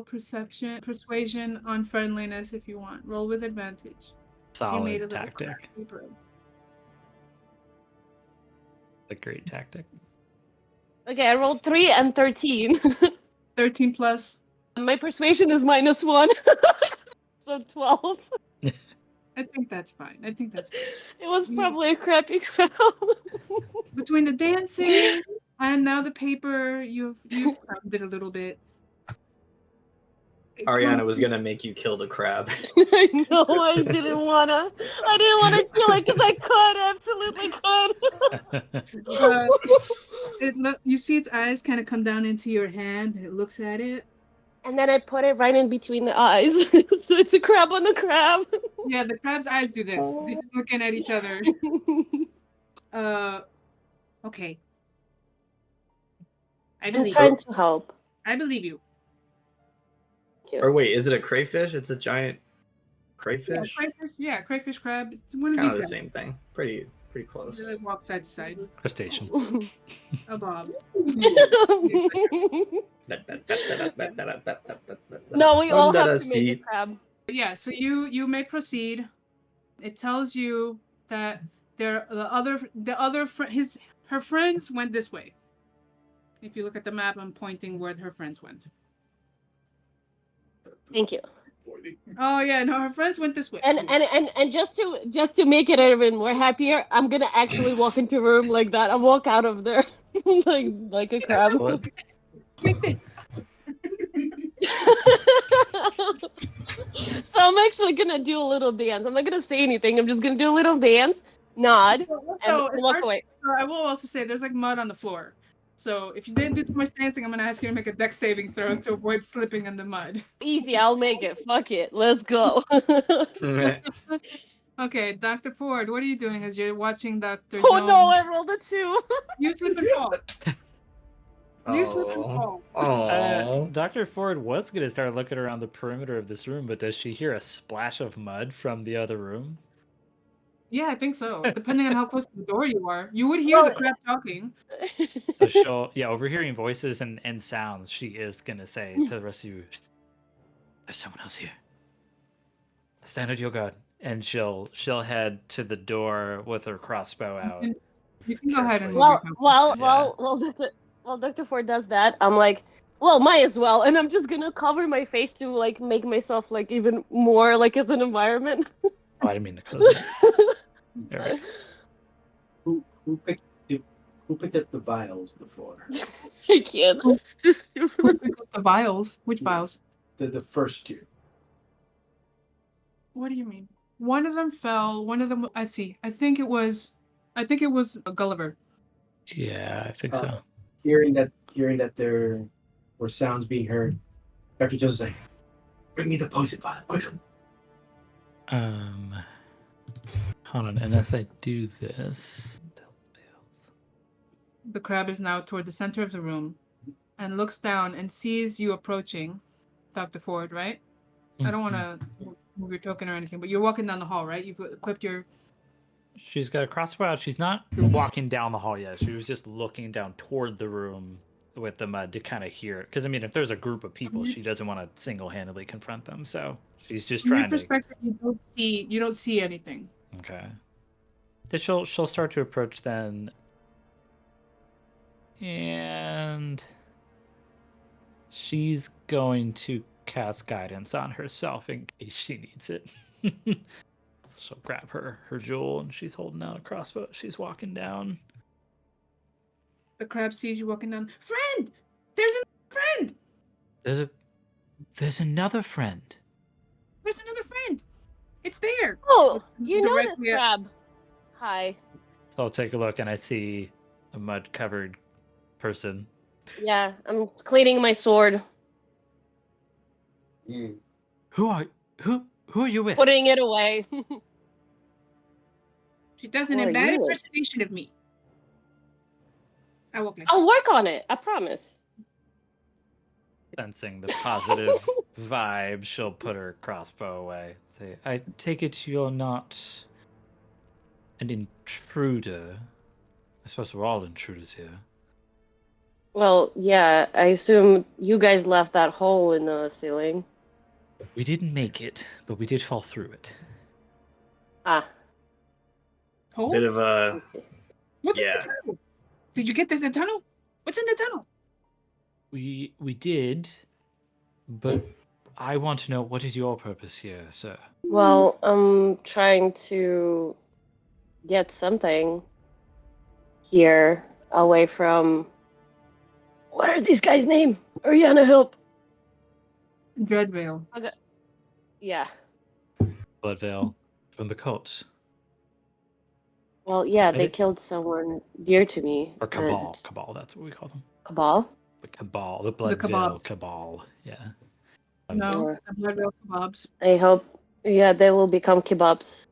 Speaker 1: persuasion on friendliness if you want. Roll with advantage. You made a
Speaker 4: Solid
Speaker 1: little
Speaker 4: tactic.
Speaker 1: crab paper.
Speaker 4: A great tactic.
Speaker 6: Okay, I rolled 3 and 13.
Speaker 1: 13 plus.
Speaker 6: My persuasion is -1. So 12.
Speaker 1: I think that's fine.
Speaker 6: It was probably a crappy crowd.
Speaker 1: Between the dancing and now the paper, you've crabbed it a little bit.
Speaker 5: Ariana was gonna make you kill the crab.
Speaker 6: I know, I didn't wanna kill it because I absolutely could.
Speaker 1: You see its eyes kind of come down into your hand, and it looks at it.
Speaker 6: And then I put it right in between the eyes. So it's a crab on the crab.
Speaker 1: Yeah, the crab's eyes do this. They're just looking at each other. Okay.
Speaker 6: I'm trying to help.
Speaker 1: I believe you.
Speaker 5: Or wait, is it a crayfish? It's a giant crayfish?
Speaker 1: Crayfish, crab. It's one of
Speaker 5: Kind
Speaker 1: these
Speaker 5: of the
Speaker 1: guys.
Speaker 5: same thing. Pretty close.
Speaker 1: They walk side to side.
Speaker 4: Crustacean.
Speaker 1: A bob.
Speaker 6: No, we all have
Speaker 5: Under
Speaker 6: to
Speaker 5: the
Speaker 6: make
Speaker 5: sea.
Speaker 6: a crab.
Speaker 1: Yeah, so you may proceed. It tells you that her friends went this way. If you look at the map, I'm pointing where her friends went.
Speaker 6: Thank you.
Speaker 1: Oh yeah, no, her friends went this way.
Speaker 6: And just to make it even more happier, I'm gonna actually walk into a room like that. I'll walk out of there like a crab.
Speaker 4: Excellent.
Speaker 1: Like this.
Speaker 6: So I'm actually gonna do a little dance. I'm not gonna say anything. I'm just gonna do a little dance, nod,
Speaker 1: So
Speaker 6: and walk away.
Speaker 1: I will also say there's like mud on the floor. So if you didn't do too much dancing, I'm gonna ask you to make a dex saving throw to avoid slipping in the mud.
Speaker 6: Easy, I'll make it. Fuck it. Let's go.
Speaker 1: Okay, Dr. Ford, what are you doing as you're watching Dr.
Speaker 6: Oh
Speaker 1: Jones?
Speaker 6: no, I rolled a 2.
Speaker 1: You slip and fall. You slip and fall.
Speaker 5: Oh.
Speaker 4: Dr. Ford was going to start looking around the perimeter of this room, but does she hear a splash of mud from the other room?
Speaker 1: Yeah, I think so. Depending on how close to the door you are, you would hear the crab talking.
Speaker 4: So she'll, overhearing voices and sounds, she is going to say to the rest of you, there's someone else here. Stand at your guard. And she'll head to the door with her crossbow out.
Speaker 1: You can go ahead and
Speaker 6: While Dr. Ford does that, I'm like, well, might as well, and I'm just gonna cover my face to like make myself like even more like as an environment.
Speaker 4: Oh, I didn't mean to close it. All right.
Speaker 2: Who picked up the vials before?
Speaker 6: I can't.
Speaker 1: Who picked up the vials? Which vials?
Speaker 2: The first two.
Speaker 1: What do you mean? One of them fell. One of them. I see. I think it was Gulliver.
Speaker 4: Yeah, I think so.
Speaker 2: Hearing that there were sounds being heard, Dr. Jones is like, "Bring me the poison vial, quickly."
Speaker 4: Hold on, and as I do this,
Speaker 1: The crab is now toward the center of the room, and looks down and sees you approaching, Dr. Ford. Right? I don't want to move your token or anything, but you're walking down the hall, right? You've equipped your.
Speaker 4: She's got a crossbow out. She's not walking down the hall yet. She was just looking down toward the room with the mud to kind of hear it. Because I mean, if there's a group of people, she doesn't want to single-handedly confront them. So she's just
Speaker 1: From your
Speaker 4: trying to.
Speaker 1: perspective, you don't see anything.
Speaker 4: Okay. Then she'll start to approach then, and she's going to cast guidance on herself in case she needs it. She'll grab her jewel, and she's holding out a crossbow. She's walking down.
Speaker 1: The crab sees you walking down. Friend, there's a friend.
Speaker 4: There's another friend.
Speaker 1: There's another friend. It's there.
Speaker 6: Oh, you know this
Speaker 1: Directly at-
Speaker 6: crab. Hi.
Speaker 4: So I'll take a look, and I see a mud-covered person.
Speaker 6: Yeah, I'm cleaning my sword,
Speaker 4: Who are you with?
Speaker 6: putting it away.
Speaker 1: She does an
Speaker 6: Who are
Speaker 1: bad
Speaker 6: you?
Speaker 1: impersonation of me. I walk like
Speaker 6: I'll work on it. I promise.
Speaker 4: Sensing the positive vibe, she'll put her crossbow away. Say, I take it you're not an intruder. I suppose we're all intruders here.
Speaker 6: Well, yeah, I assume you guys left that hole in the ceiling.
Speaker 4: We didn't make it, but we did fall through it.
Speaker 6: Ah,
Speaker 1: hole.
Speaker 5: Bit of a
Speaker 1: What's in
Speaker 5: yeah.
Speaker 1: the tunnel? Did you get to the tunnel? What's in the tunnel?
Speaker 4: We did, but I want to know, what is your purpose here, sir?
Speaker 6: well, I'm trying to get something here away from. What are these guys' name? Ariana, help!
Speaker 1: Dreadvale.
Speaker 6: Yeah.
Speaker 4: Bloodvale from the cult.
Speaker 6: Well, yeah, they
Speaker 4: Right.
Speaker 6: killed someone dear to me.
Speaker 4: Or Cabal.
Speaker 6: and-
Speaker 4: Cabal, that's what we call them.
Speaker 6: Cabal?
Speaker 4: The Cabal. The Bloodvale
Speaker 1: kebabs.
Speaker 4: Cabal. Yeah.
Speaker 1: No,
Speaker 6: Yeah.
Speaker 1: the Dreadvale kebabs.
Speaker 6: I hope. Yeah, they will become kebabs.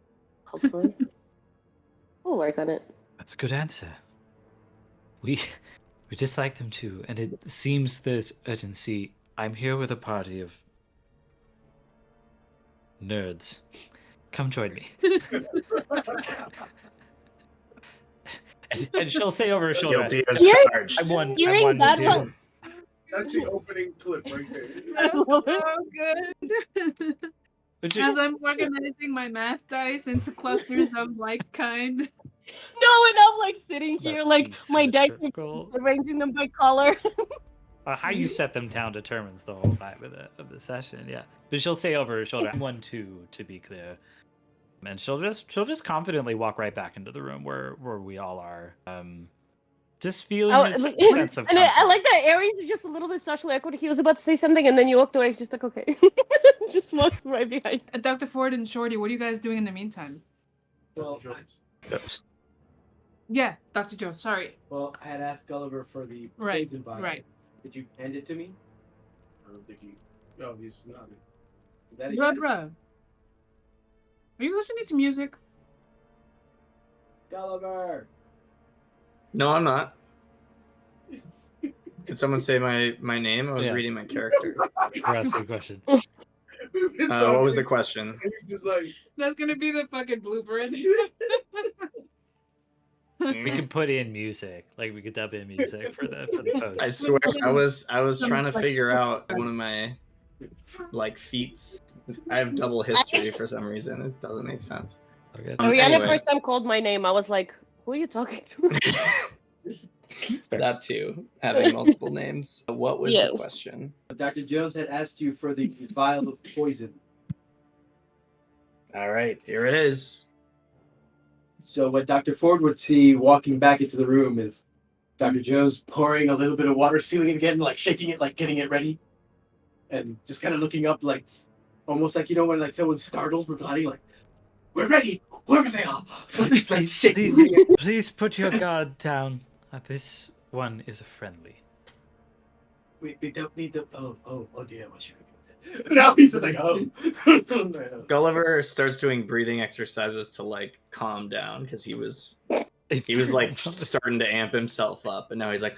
Speaker 6: Hopefully. We'll work on it.
Speaker 4: That's a good answer. We just like them too, and it seems there's urgency. I'm here with a party of nerds. Come join me. and she'll say over her shoulder,
Speaker 5: Guilty as
Speaker 6: You're-
Speaker 5: charged.
Speaker 4: I'm one
Speaker 6: Hearing that
Speaker 4: too.
Speaker 6: one-
Speaker 3: That's the opening clip right there.
Speaker 1: That's so good.
Speaker 4: Would you-
Speaker 1: As I'm organizing my math dice into clusters of like kind.
Speaker 6: No, and I'm like sitting here,
Speaker 4: That's
Speaker 6: like my dice are
Speaker 4: asymmetrical.
Speaker 6: arranging them by color.
Speaker 4: How you set them down determines the whole vibe of the session, yeah. But she'll say over her shoulder, I'm 1-2, to be clear. And she'll just confidently walk right back into the room where we all are. Just feeling
Speaker 6: Oh,
Speaker 4: this
Speaker 6: like-
Speaker 4: sense of
Speaker 6: And I
Speaker 4: comfort.
Speaker 6: like that Aeris is just a little bit socially awkward. He was about to say something, and then you walked away. Just like, okay. Just walked right behind.
Speaker 1: Dr. Ford and Shorty, what are you guys doing in the meantime?
Speaker 2: Well,
Speaker 4: Yes.
Speaker 1: Yeah, Dr. Jones, sorry.
Speaker 2: Well, I had asked Gulliver for the
Speaker 1: Right,
Speaker 2: poison vial.
Speaker 1: right.
Speaker 2: Did you hand it to me?
Speaker 3: I don't think he. No, he's not.
Speaker 2: Is that a
Speaker 1: Bruh,
Speaker 2: yes?
Speaker 1: bruh. Are you listening to music?
Speaker 2: Gulliver!
Speaker 5: No, I'm not. Did someone say my name? I was
Speaker 4: Yeah.
Speaker 5: reading my character.
Speaker 4: We're asking a question.
Speaker 5: What was the question?
Speaker 3: And he's just like,
Speaker 1: That's gonna be the fucking blooper.
Speaker 4: We can put in music, like we could dub in music for the post.
Speaker 5: I swear, I was trying to figure out one of my like feats. I have double history for some reason. It doesn't make sense.
Speaker 4: Okay.
Speaker 6: Ariana
Speaker 5: Anyway.
Speaker 6: first time called my name. I was like, who are you talking to?
Speaker 4: It's fair.
Speaker 5: That too, having multiple names. What was
Speaker 6: Yeah.
Speaker 5: the question?
Speaker 2: Dr. Jones had asked you for the vial of poison.
Speaker 5: All right, here it is.
Speaker 2: So what Dr. Ford would see walking back into the room is Dr. Jones pouring a little bit of water, sealing it again, like shaking it, like getting it ready. And just kind of looking up, like almost like when like someone startles with plotting, like we're ready, whoever they are. Just like shaking.
Speaker 4: Please put your guard down. This one is a friendly.
Speaker 2: We don't need the. Oh dear, what should we do with it? Now he's just like, oh.
Speaker 5: Gulliver starts doing breathing exercises to like calm down because he was like starting to amp himself up, and now he's like.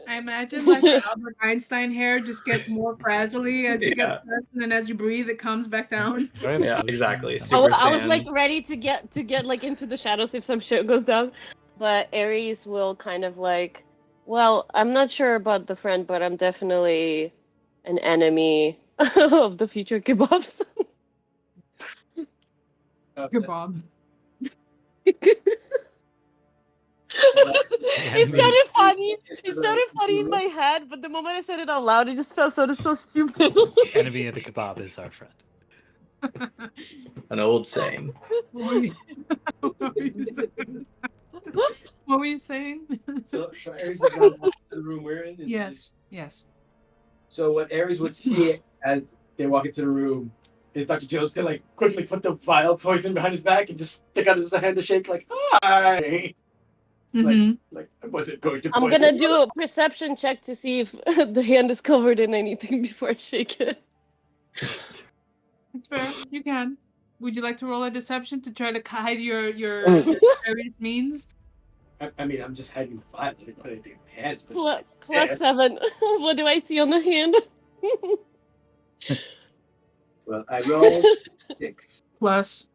Speaker 1: I imagine like the Albert Einstein hair just gets more frazzly as you get pressed, and then as you breathe, it comes back down.
Speaker 5: Yeah, exactly.
Speaker 6: I
Speaker 5: Super
Speaker 6: was
Speaker 5: Saiyan.
Speaker 6: like ready to get like into the shadows if some shit goes down, but Aeris will kind of like, well, I'm not sure about the friend, but I'm definitely an enemy of the future kebabs.
Speaker 1: Kebab.
Speaker 6: It sounded funny. It sounded funny in my head, but the moment I said it out loud, it just felt so stupid.
Speaker 4: Enemy of the kebab is our friend.
Speaker 5: An old saying.
Speaker 1: What were you saying?
Speaker 2: So Ares is now walking to the room we're in.
Speaker 1: Yes.
Speaker 2: So what Ares would see as they walk into the room is Dr. Joe's gonna like quickly put the vial of poison behind his back and just stick out his hand to shake like, hi. Like I wasn't going to
Speaker 6: I'm
Speaker 2: poison
Speaker 6: gonna
Speaker 2: you.
Speaker 6: do a perception check to see if the hand is covered in anything before I shake it.
Speaker 1: It's fair. You can. Would you like to roll a deception to try to hide your various means?
Speaker 2: I mean, I'm just hiding the vial. I didn't put anything in my hands. But
Speaker 6: Plus 7. What do I see on the hand?
Speaker 2: well, I rolled 6.
Speaker 1: Plus.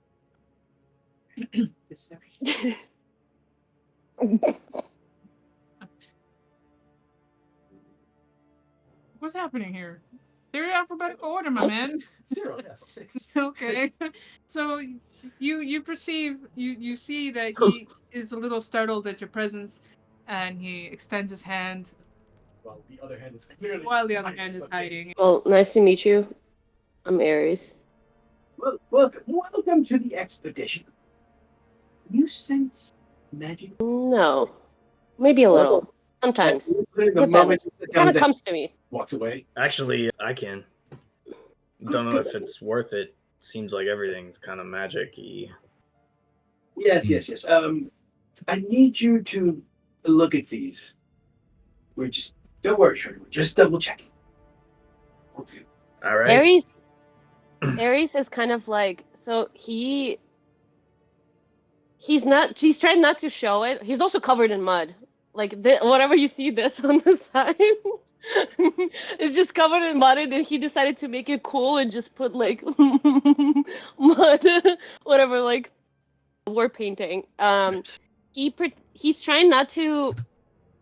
Speaker 1: What's happening here? They're in alphabetical order, my man.
Speaker 2: 0. Yeah, so 6.
Speaker 1: Okay. So you perceive you see that he is a little startled at your presence, and he extends his hand
Speaker 2: While the other hand is clearly.
Speaker 1: while the other hand is hiding.
Speaker 6: Well, nice to meet you. I'm Aries.
Speaker 2: Well, welcome to the expedition. You sense magic?
Speaker 6: No. Maybe a little. Sometimes.
Speaker 2: The moment
Speaker 6: It kind of comes to me.
Speaker 2: walks away.
Speaker 5: Actually, I can. Don't know if it's worth it. Seems like everything's kind of magic-y.
Speaker 2: Yes. I need you to look at these. Don't worry, Shorty. We're just double checking. Okay.
Speaker 5: All right.
Speaker 6: Aries is kind of like, so he's trying not to show it. He's also covered in mud. Like whatever you see this on the side is just covered in mud, and he decided to make it cool and just put like mud, whatever, like war painting. He's trying not to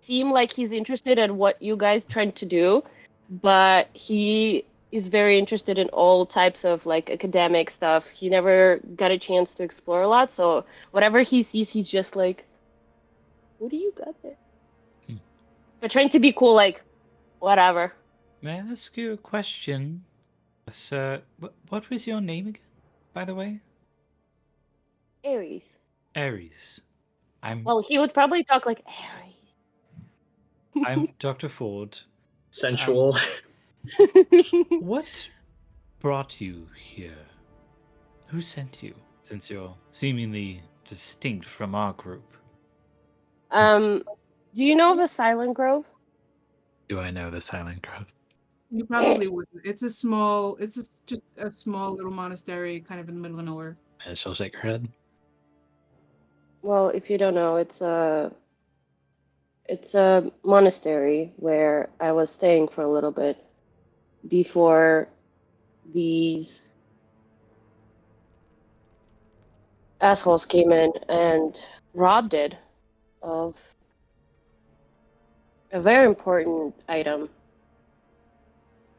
Speaker 6: seem like he's interested in what you guys trying to do, but he is very interested in all types of like academic stuff. He never got a chance to explore a lot, so whatever he sees, he's just like, what do you got there? But trying to be cool, like, whatever.
Speaker 4: May I ask you a question? Sir, what was your name again, by the way?
Speaker 6: Aries.
Speaker 4: Aries.
Speaker 6: Well, he would probably talk like Aries.
Speaker 4: I'm Dr. Ford.
Speaker 5: Sensual.
Speaker 4: What brought you here? Who sent you? Since you're seemingly distinct from our group.
Speaker 6: Do you know of a Silent Grove?
Speaker 4: Do I know the Silent Grove?
Speaker 1: You probably wouldn't. It's just a small little monastery kind of in the middle of nowhere.
Speaker 4: It's so sacred.
Speaker 6: Well, if you don't know, it's a monastery where I was staying for a little bit before these assholes came in and robbed it of a very important item.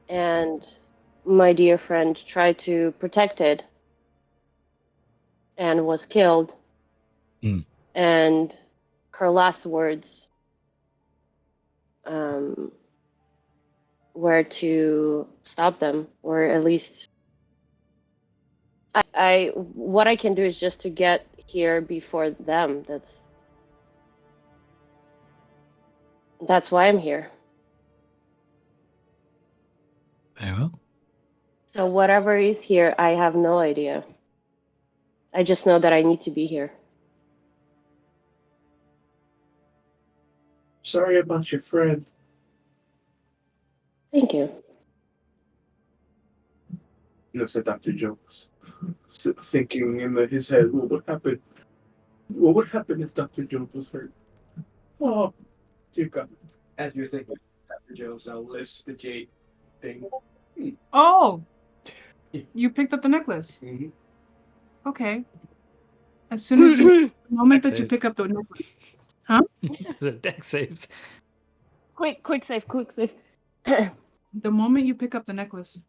Speaker 6: And my dear friend tried to protect it and was killed. And her last words were to stop them, or at least what I can do is just to get here before them. That's why I'm here.
Speaker 4: Very well.
Speaker 6: So whatever is here, I have no idea. I just know that I need to be here.
Speaker 3: Sorry about your friend.
Speaker 6: Thank you.
Speaker 3: He looks at Dr. Jones, thinking in his head, what would happen? What would happen if Dr. Jones was hurt? Oh, dear God.
Speaker 2: As you're thinking, Dr. Jones now lifts the jade thing.
Speaker 1: Oh, you picked up the necklace.
Speaker 2: Mm-hmm.
Speaker 1: Okay. As soon as the moment
Speaker 4: Dex
Speaker 1: that you
Speaker 4: saves.
Speaker 1: pick up the necklace,
Speaker 4: The deck saves.
Speaker 6: quick save.
Speaker 1: the moment you pick up the necklace,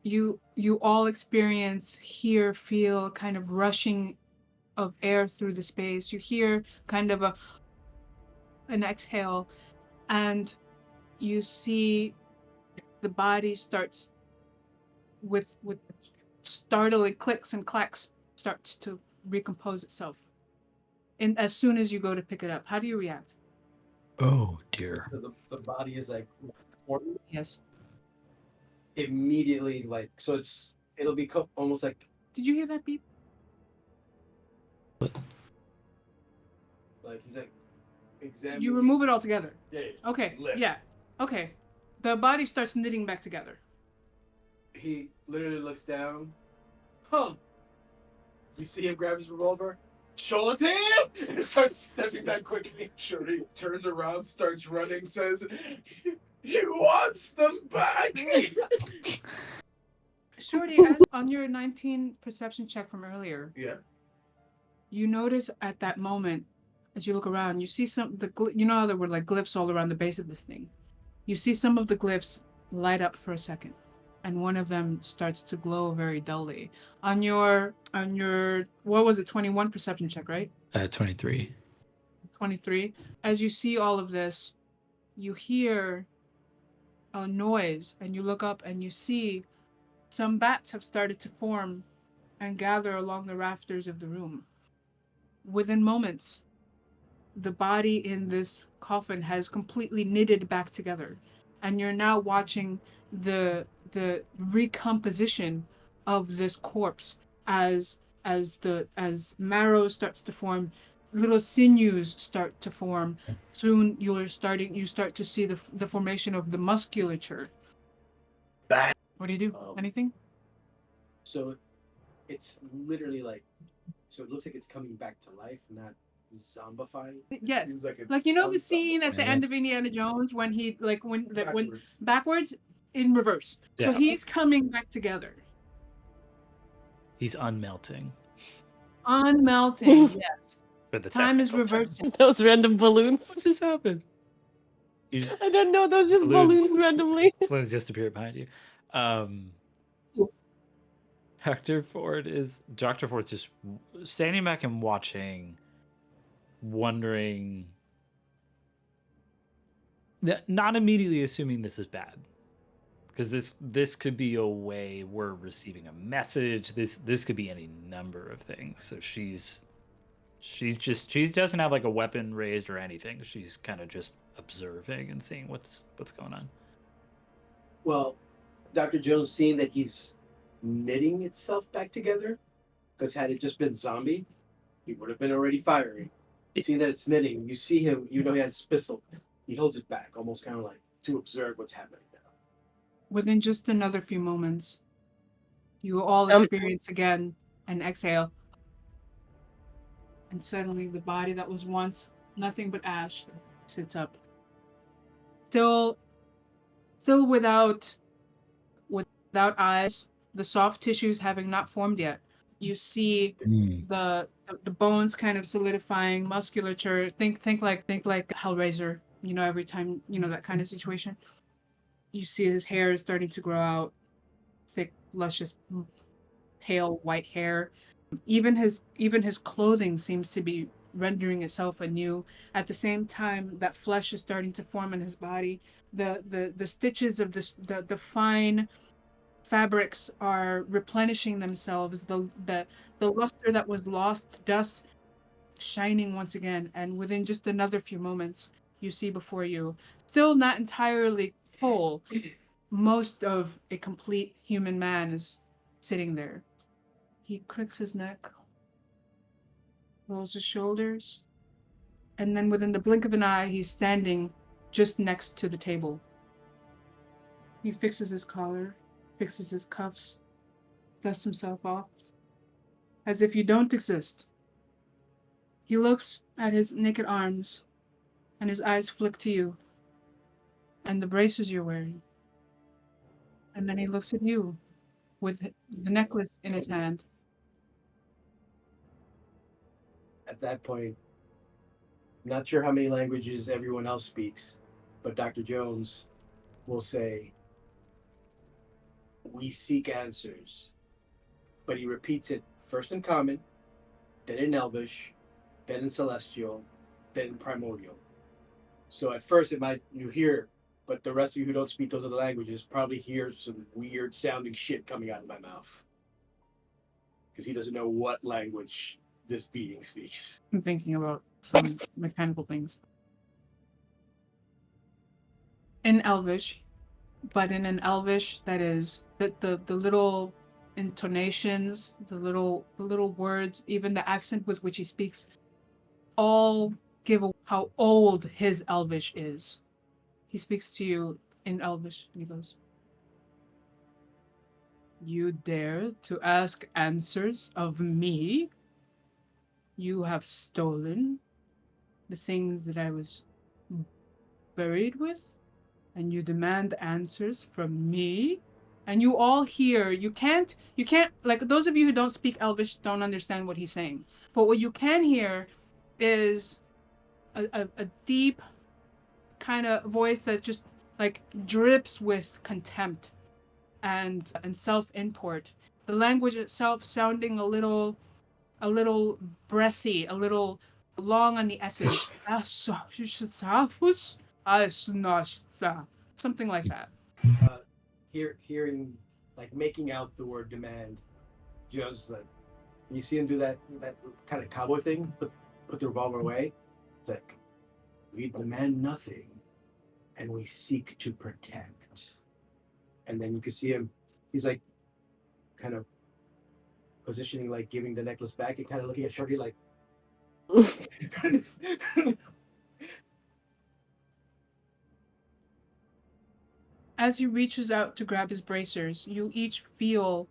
Speaker 1: you all experience, hear, feel kind of rushing of air through the space. You hear kind of an exhale, and you see the body starts with startling clicks and clacks starts to recompose itself. And as soon as you go to pick it up, how do you react?
Speaker 4: Oh dear.
Speaker 2: So the body is like forming
Speaker 1: Yes.
Speaker 2: immediately, like so it'll be almost like
Speaker 1: Did you hear that beep?
Speaker 2: he's like examining.
Speaker 1: You remove it altogether.
Speaker 2: Yeah.
Speaker 1: Okay.
Speaker 2: Lift.
Speaker 1: Yeah. Okay. The body starts knitting back together.
Speaker 2: He literally looks down. Huh. You see him grab his revolver. Shorty! And starts stepping back quickly.
Speaker 3: Shorty turns around, starts running, says, he wants them back!
Speaker 1: Shorty, as on your 19 perception check from earlier,
Speaker 3: Yeah.
Speaker 1: you notice at that moment, as you look around, you see you know how there were like glyphs all around the base of this thing. You see some of the glyphs light up for a second, and one of them starts to glow very dully. On your what was it, 21 perception check, right?
Speaker 4: 23.
Speaker 1: 23. As you see all of this, you hear a noise, and you look up and you see some bats have started to form and gather along the rafters of the room. Within moments, the body in this coffin has completely knitted back together, and you're now watching the recomposition of this corpse as marrow starts to form, little sinews start to form. Soon you start to see the formation of the musculature.
Speaker 5: Bat.
Speaker 1: What do you do? Anything?
Speaker 2: So it's literally like, so it looks like it's coming back to life, not zombified.
Speaker 1: Yes.
Speaker 3: Seems like,
Speaker 1: Like, you know the scene at the
Speaker 4: Yes.
Speaker 1: end of Indiana Jones when he when
Speaker 3: backwards.
Speaker 1: backwards in reverse. So
Speaker 4: Yeah.
Speaker 1: he's coming back together.
Speaker 4: He's unmelting.
Speaker 1: Unmelting, yes.
Speaker 4: For the
Speaker 1: Time is
Speaker 4: technical term.
Speaker 1: reversing.
Speaker 6: Those random balloons.
Speaker 4: What just happened? You just,
Speaker 6: I don't know. Those just
Speaker 4: Balloons.
Speaker 6: balloons randomly.
Speaker 4: balloons just appeared behind you. Dr. Ford's just standing back and watching, wondering, not immediately assuming this is bad, because this could be a way we're receiving a message. This could be any number of things. So she doesn't have like a weapon raised or anything. She's kind of just observing and seeing what's going on.
Speaker 2: Well, Dr. Jones, seeing that he's knitting itself back together, because had it just been zombie, he would have been already firing. Seeing that it's knitting, you see him, even though he has his pistol, he holds it back, almost kind of like to observe what's happening now.
Speaker 1: Within just another few moments, you all experience again an exhale. And suddenly the body that was once nothing but ash sits up. Still without eyes, the soft tissues having not formed yet. You see the bones kind of solidifying, musculature. Think like Hellraiser, every time, that kind of situation. You see his hair is starting to grow out, thick, luscious, pale white hair. Even his clothing seems to be rendering itself anew. At the same time, that flesh is starting to form in his body. The stitches of the fine fabrics are replenishing themselves. The luster that was lost, dust shining once again. And within just another few moments, you see before you, still not entirely whole, most of a complete human man is sitting there. He cricks his neck, rolls his shoulders, and then within the blink of an eye, he's standing just next to the table. He fixes his collar, fixes his cuffs, dusts himself off, as if you don't exist. He looks at his naked arms, and his eyes flick to you, and the braces you're wearing. And then he looks at you, with the necklace in his hand.
Speaker 2: At that point, not sure how many languages everyone else speaks, but Dr. Jones will say, "We seek answers." But he repeats it first in Common, then in Elvish, then in Celestial, then in Primordial. So at first you hear, but the rest of you who don't speak those other languages probably hear some weird sounding shit coming out of my mouth. Because he doesn't know what language this being speaks.
Speaker 1: I'm thinking about some mechanical things. In Elvish, but in an Elvish that is the little intonations, the little words, even the accent with which he speaks, all give how old his Elvish is. He speaks to you in Elvish, and he goes, "You dare to ask answers of me? You have stolen the things that I was buried with, and you demand answers from me?" And you all hear, you can't, like, those of you who don't speak Elvish don't understand what he's saying. But what you can hear is a deep kind of voice that just, like, drips with contempt and self-import. The language itself sounding a little breathy, a little long on the S's. Something like that.
Speaker 2: Hearing, like, making out the word demand, just like, you see him do that kind of cowboy thing, put the revolver away. It's like, "We demand nothing, and we seek to protect." And then you can see him, he's like, kind of positioning, like giving the necklace back and kind of looking at Shorty like,
Speaker 1: As he reaches out to grab his bracers, you each feel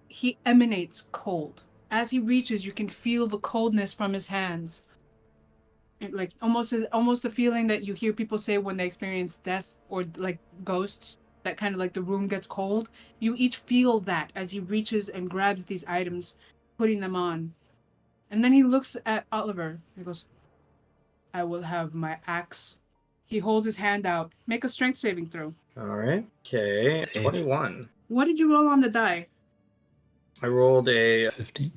Speaker 1: he emanates cold. As he reaches, you can feel the coldness from his hands. Like almost the feeling that you hear people say when they experience death or like ghosts, that kind of like the room gets cold. You each feel that as he reaches and grabs these items, putting them on. And then he looks at Oliver. He goes, "I will have my axe." He holds his hand out. Make a strength saving throw.
Speaker 5: All right. Okay. 21.
Speaker 1: What did you roll on the die?
Speaker 5: I rolled a
Speaker 4: 15.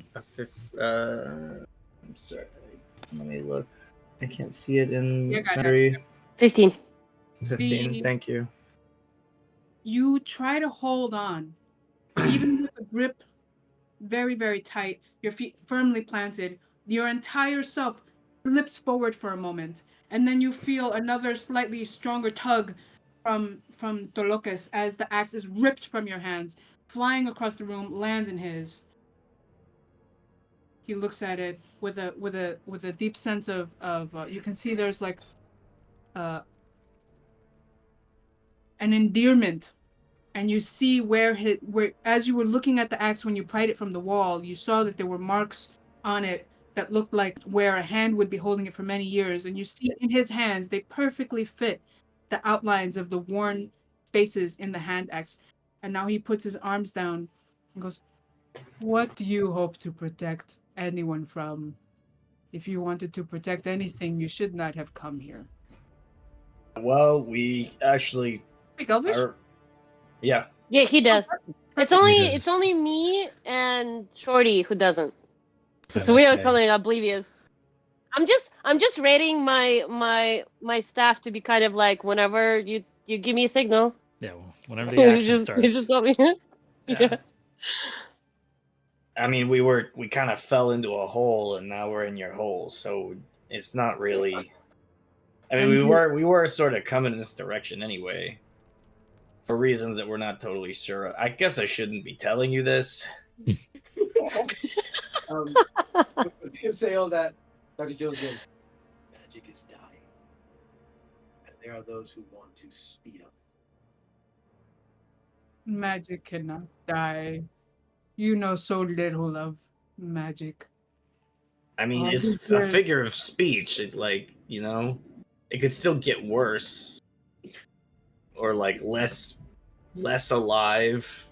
Speaker 5: I'm sorry. Let me look. I can't see it in
Speaker 1: Yeah, got it.
Speaker 5: Foundry.
Speaker 6: 15.
Speaker 5: 15. Thank you.
Speaker 1: You try to hold on, even with a grip very, very tight, your feet firmly planted. Your entire self slips forward for a moment, and then you feel another slightly stronger tug from Tloques as the axe is ripped from your hands, flying across the room, lands in his. He looks at it with a deep sense of you can see there's like an endearment, and you see where as you were looking at the axe when you pried it from the wall, you saw that there were marks on it that looked like where a hand would be holding it for many years, and you see in his hands they perfectly fit the outlines of the worn spaces in the hand axe. And now he puts his arms down and goes, "What do you hope to protect anyone from? If you wanted to protect anything, you should not have come here."
Speaker 5: Well, we actually
Speaker 1: Hey, Elvish?
Speaker 5: are. Yeah.
Speaker 6: Yeah, he does.
Speaker 1: Perfect.
Speaker 6: It's only me and Shorty who doesn't.
Speaker 4: That's
Speaker 6: So we are
Speaker 4: okay.
Speaker 6: calling oblivious. I'm just rating my staff to be kind of like whenever you give me a signal.
Speaker 4: Yeah, well, whenever the
Speaker 6: you
Speaker 4: action
Speaker 6: just
Speaker 4: starts.
Speaker 6: tell me. Yeah.
Speaker 5: I mean, we kind of fell into a hole, and now we're in your hole. So it's not really. I mean, we were sort of coming in this direction anyway. for reasons that we're not totally sure of. I guess I shouldn't be telling you this.
Speaker 2: With him say all that, Dr. Jones goes, magic is dying. And there are those who want to speed up.
Speaker 1: Magic cannot die. You know so little of magic.
Speaker 5: I mean,
Speaker 1: Oh,
Speaker 5: it's a figure of speech. It, like, you know, it could still get worse. Or, like, less alive.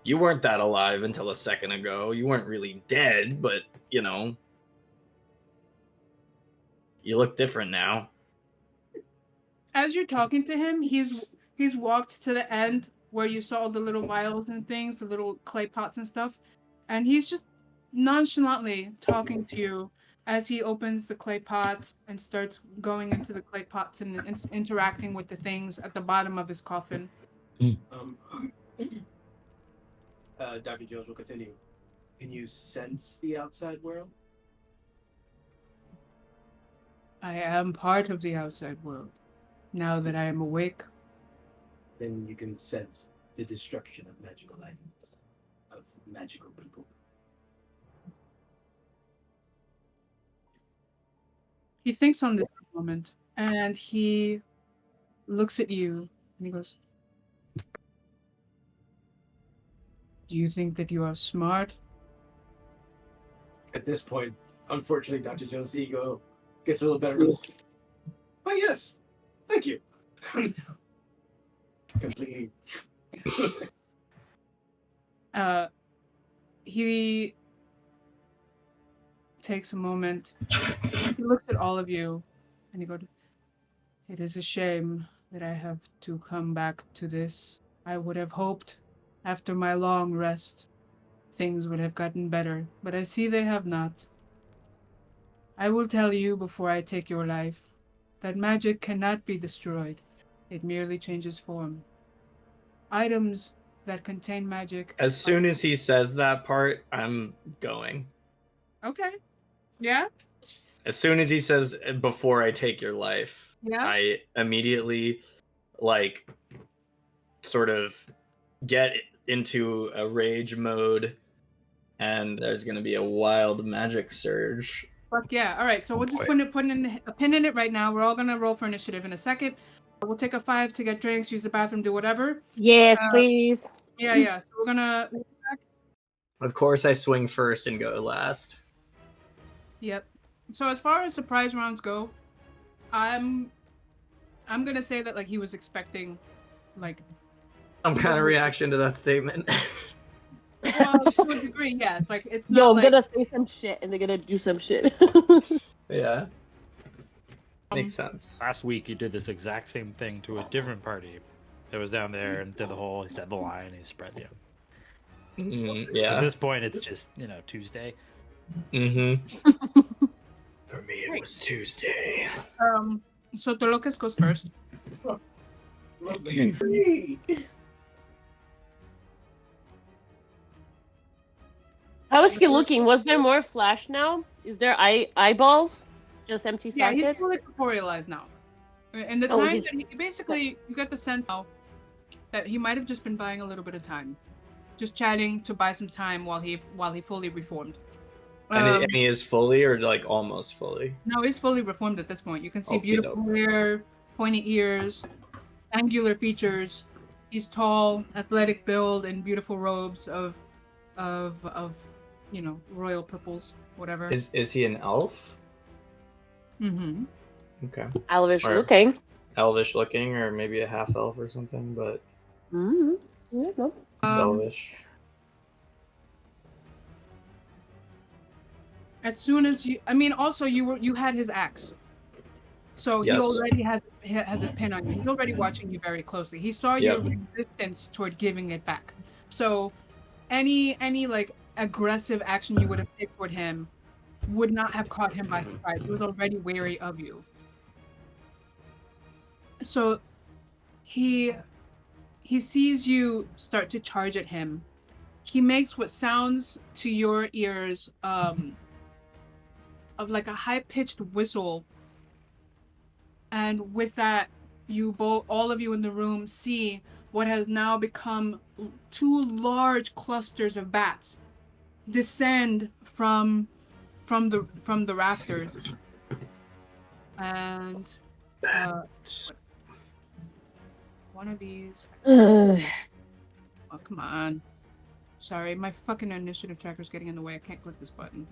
Speaker 5: You weren't that alive until a second ago. You weren't really dead, but, you know, you look different now.
Speaker 1: As you're talking to him, he's walked to the end where you saw all the little vials and things, the little clay pots and stuff, and he's just nonchalantly talking to you as he opens the clay pots and starts going into the clay pots and interacting with the things at the bottom of his coffin.
Speaker 2: Dr. Jones will continue. Can you sense the outside world?
Speaker 1: I am part of the outside world. Now that I am awake,
Speaker 2: Then you can sense the destruction of magical items, of magical people.
Speaker 1: he thinks on this for a moment, and he looks at you, and he goes, "Do you think that you are smart?"
Speaker 2: At this point, unfortunately, Dr. Jones' ego gets a little better. Oh, yes. Thank you. Completely.
Speaker 1: He takes a moment. He looks at all of you, and he goes, "It is a shame that I have to come back to this. I would have hoped, after my long rest, things would have gotten better, but I see they have not. I will tell you before I take your life that magic cannot be destroyed. It merely changes form. Items that contain magic..."
Speaker 5: As soon as he says that part, I'm going.
Speaker 1: Okay. Yeah?
Speaker 5: As soon as he says, before I take your life,
Speaker 1: Yeah?
Speaker 5: I immediately, like, sort of get into a rage mode, and there's going to be a wild magic surge.
Speaker 1: Fuck yeah. All right, so we'll just put a pin in it right now. We're all going to roll for initiative in a second. We'll take a 5 to get drinks, use the bathroom, do whatever.
Speaker 6: Yes, please.
Speaker 1: Yeah. So we're going to...
Speaker 5: Of course, I swing first and go last.
Speaker 1: Yep. So as far as surprise rounds go, I'm going to say that, like, he was expecting, like...
Speaker 5: Some kind of reaction to that statement.
Speaker 1: Well, to a degree, yes. Like, it's not
Speaker 6: Yo, I'm
Speaker 1: like...
Speaker 6: gonna say some shit and they're gonna do some shit.
Speaker 5: Yeah. Makes sense.
Speaker 4: Last week, you did this exact same thing to a different party that was down there and did the whole, he said the line, he spread the...
Speaker 5: Yeah.
Speaker 4: At this point, it's just, Tuesday.
Speaker 5: Mm-hmm. For me, it was Tuesday.
Speaker 1: So Tloques goes first.
Speaker 2: Lovely.
Speaker 6: How is he looking? Was there more flash now? Is there eyeballs? Just empty
Speaker 1: Yeah,
Speaker 6: sockets?
Speaker 1: he's fully corporealized now. And the
Speaker 6: Oh,
Speaker 1: time
Speaker 6: he's-
Speaker 1: that he basically, you get the sense now that he might have just been buying a little bit of time, just chatting to buy some time while he fully reformed.
Speaker 5: And he is fully or like almost fully?
Speaker 1: No, he's fully reformed at this point. You can see
Speaker 5: Okey
Speaker 1: beautiful
Speaker 5: doke.
Speaker 1: hair, pointy ears, angular features. He's tall, athletic build, and beautiful robes of royal purples, whatever.
Speaker 5: Is he an elf?
Speaker 1: Mm-hmm.
Speaker 5: Okay.
Speaker 6: Elvish
Speaker 5: Or-
Speaker 6: looking.
Speaker 5: Elvish looking, or maybe a half elf or something, but
Speaker 6: Mm-hmm. Yeah, no.
Speaker 5: it's
Speaker 1: Um,
Speaker 5: elvish.
Speaker 1: As soon as you had his axe, so
Speaker 5: Yes.
Speaker 1: he already has a pin on you. He's already watching you very closely. He saw your resistance toward giving it back. So, any like aggressive action you would have taken toward him would not have caught him by surprise. He was already wary of you. So, he sees you start to charge at him. He makes what sounds to your ears of like a high-pitched whistle, and with that all of you in the room see what has now become 2 large clusters of bats descend from the rafters. And one of these. Oh, come on. Sorry, my fucking initiative tracker's getting in the way. I can't click this button.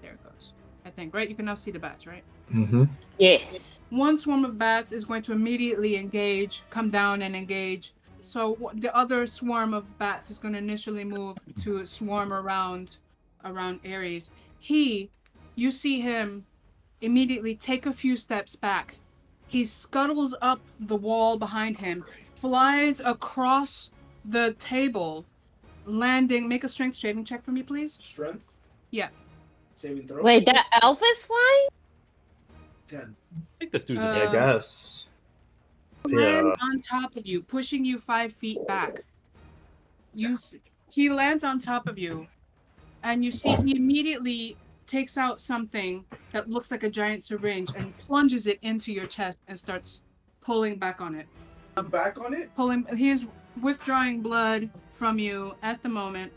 Speaker 1: There it goes. I think, right? You can now see the bats, right?
Speaker 5: Mm-hmm.
Speaker 6: Yes.
Speaker 1: One swarm of bats is going to immediately come down and engage. So the other swarm of bats is going to initially move to swarm around Aeris. You see him immediately take a few steps back. He scuttles up the wall behind him, flies across the table, landing. Make a strength saving check for me, please.
Speaker 3: Strength?
Speaker 1: Yeah.
Speaker 3: Saving throw?
Speaker 6: Wait, that elf is flying?
Speaker 3: 10.
Speaker 4: I think this dude's a
Speaker 5: I guess.
Speaker 1: Lands on top of you, pushing you 5 feet back. He lands on top of you, and you see he immediately takes out something that looks like a giant syringe and plunges it into your chest and starts pulling back on it.
Speaker 3: Back on it?
Speaker 1: He's withdrawing blood from you at the moment.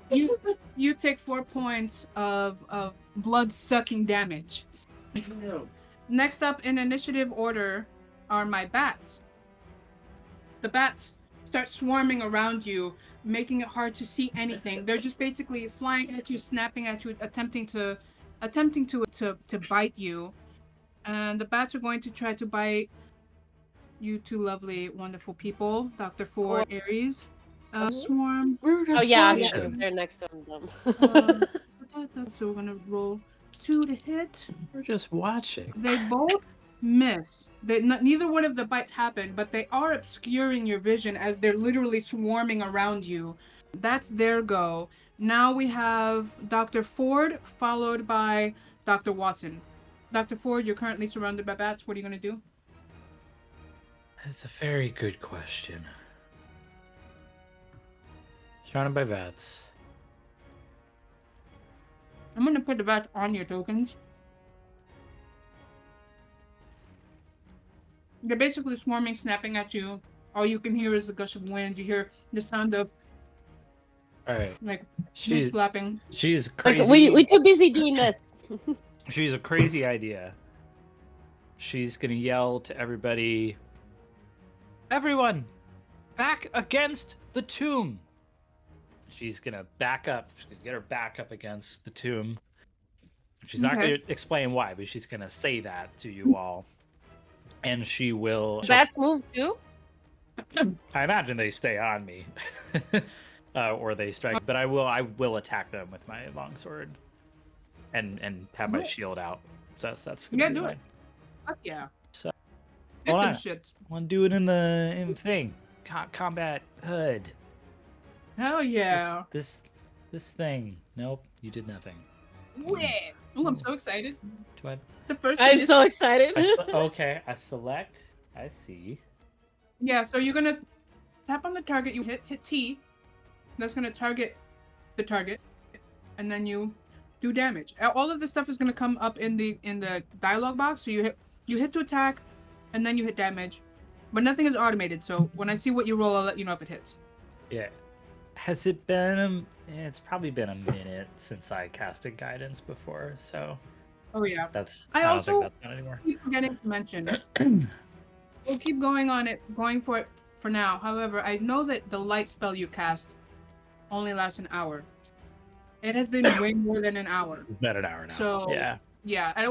Speaker 1: You take 4 points of blood-sucking damage.
Speaker 3: No.
Speaker 1: Next up in initiative order are my bats. The bats start swarming around you, making it hard to see anything. They're just basically flying at you, snapping at you, attempting to bite you. And the bats are going to try to bite you 2 lovely, wonderful people, Dr. Ford, Aeris. Swarm.
Speaker 6: Oh yeah, they're next to them.
Speaker 1: So we're gonna roll 2 to hit.
Speaker 4: We're just watching.
Speaker 1: They both miss. Neither one of the bites happen, but they are obscuring your vision as they're literally swarming around you. That's their go. Now we have Dr. Ford, followed by Dr. Watson. Dr. Ford, you're currently surrounded by bats. What are you gonna do?
Speaker 4: That's a very good question. Surrounded by bats.
Speaker 1: I'm gonna put the bats on your tokens. They're basically swarming, snapping at you. All you can hear is the gush of wind. You hear the sound of
Speaker 4: Alright.
Speaker 1: like
Speaker 4: She's
Speaker 1: flapping.
Speaker 4: She's crazy.
Speaker 6: Like, we too busy doing this.
Speaker 4: She's a crazy idea. She's gonna yell to everybody, everyone, back against the tomb. She's gonna back up. She's gonna get her back up against the tomb. She's not gonna explain why, but she's gonna say that to you all. And she will.
Speaker 6: Bats move too?
Speaker 4: I imagine they stay on me, or they strike. But I will attack them with my longsword, and have my shield out. So that's gonna be
Speaker 1: do
Speaker 4: mine.
Speaker 1: it. Fuck yeah.
Speaker 4: So,
Speaker 1: Get
Speaker 4: hold
Speaker 1: them
Speaker 4: on.
Speaker 1: shits.
Speaker 4: I want to do it in the thing. Combat HUD.
Speaker 1: Hell yeah.
Speaker 4: This thing. Nope, you did nothing.
Speaker 1: Yeah. Oh, I'm so excited.
Speaker 4: Do I?
Speaker 1: The first
Speaker 6: I'm
Speaker 1: thing
Speaker 6: so excited.
Speaker 4: Okay, I select. I see.
Speaker 1: Yeah, so you're gonna tap on the target, you hit T. That's gonna target the target, and then you do damage. All of this stuff is gonna come up in the dialogue box. So you hit to attack, and then you hit damage, but nothing is automated. So when I see what you roll, I'll let you know if it hits.
Speaker 4: Yeah. Has it been? It's probably been a minute since I casted guidance before, so.
Speaker 1: Oh yeah.
Speaker 4: I don't
Speaker 1: also
Speaker 4: think that's not anymore.
Speaker 1: keep forgetting to mention. We'll keep going for it for now. However, I know that the light spell you cast only lasts an hour. It has been way more than an hour.
Speaker 4: It's been an hour now.
Speaker 1: So
Speaker 4: yeah.
Speaker 1: I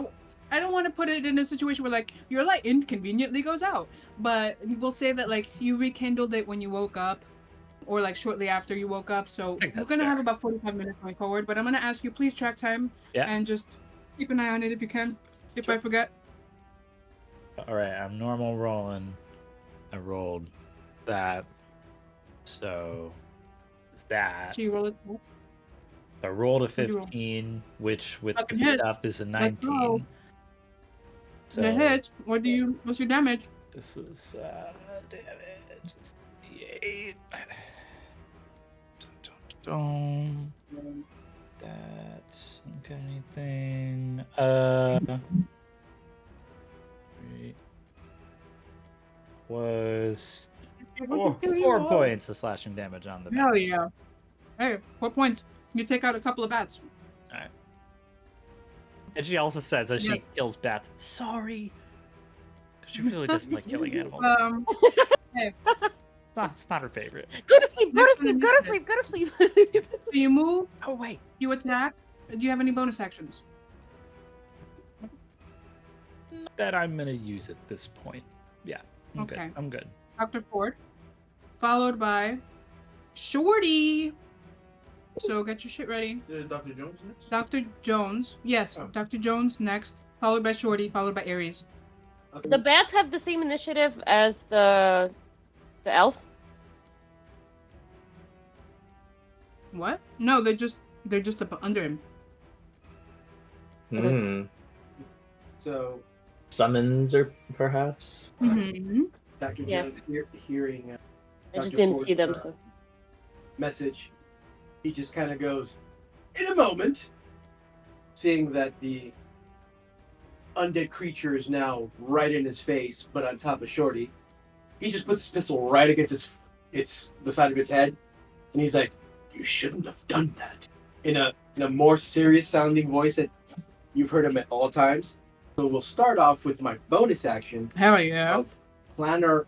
Speaker 1: don't want to put it in a situation where like your light inconveniently goes out. But we'll say that like you rekindled it when you woke up, or like shortly after you woke up. So we're gonna have about 45 minutes going forward. But I'm gonna ask you, please track time and just keep an eye on it if you can. If I forget.
Speaker 4: All right, I'm normal rolling. I rolled that, so it's that.
Speaker 1: So you roll it.
Speaker 4: I rolled a 15, which with the stuff is a 19. So
Speaker 1: the hit. What's your damage?
Speaker 4: This is damage. 8. Don't. That's not got anything. was 4 points of slashing damage on the bat.
Speaker 1: Hell yeah. Hey, 4 points. You take out a couple of bats.
Speaker 4: And she also says as
Speaker 1: Yeah.
Speaker 4: she kills bats, sorry. Because she really doesn't like killing animals. It's not her favorite.
Speaker 6: Go to sleep. Go
Speaker 1: Next
Speaker 6: to sleep.
Speaker 1: one
Speaker 6: Go
Speaker 1: is
Speaker 6: to sleep. Go to sleep.
Speaker 1: So you move,
Speaker 4: Oh, wait.
Speaker 1: you attack. Do you have any bonus actions?
Speaker 4: That I'm going to use at this point. Yeah. I'm
Speaker 1: Okay.
Speaker 4: good. I'm good.
Speaker 1: Dr. Ford, followed by Shorty. So get your shit ready.
Speaker 3: Dr. Jones next?
Speaker 1: Dr. Jones. Yes,
Speaker 3: Oh.
Speaker 1: Dr. Jones next, followed by Shorty, followed by Aeris.
Speaker 6: The bats have the same initiative as the elf.
Speaker 1: What? No, they're just up under him.
Speaker 5: Hmm.
Speaker 2: So,
Speaker 5: Summons, or perhaps?
Speaker 1: Mm-hmm.
Speaker 2: Dr.
Speaker 6: Yeah.
Speaker 2: Jones hearing
Speaker 6: I just
Speaker 2: Dr.
Speaker 6: didn't
Speaker 2: Ford's,
Speaker 6: see them. So.
Speaker 2: message, he just kind of goes, in a moment, seeing that the undead creature is now right in his face, but on top of Shorty. He just puts his pistol right against the side of its head, and he's like, "You shouldn't have done that." In a more serious sounding voice that you've heard him at all times. So we'll start off with my bonus action
Speaker 1: Hell yeah.
Speaker 2: of planar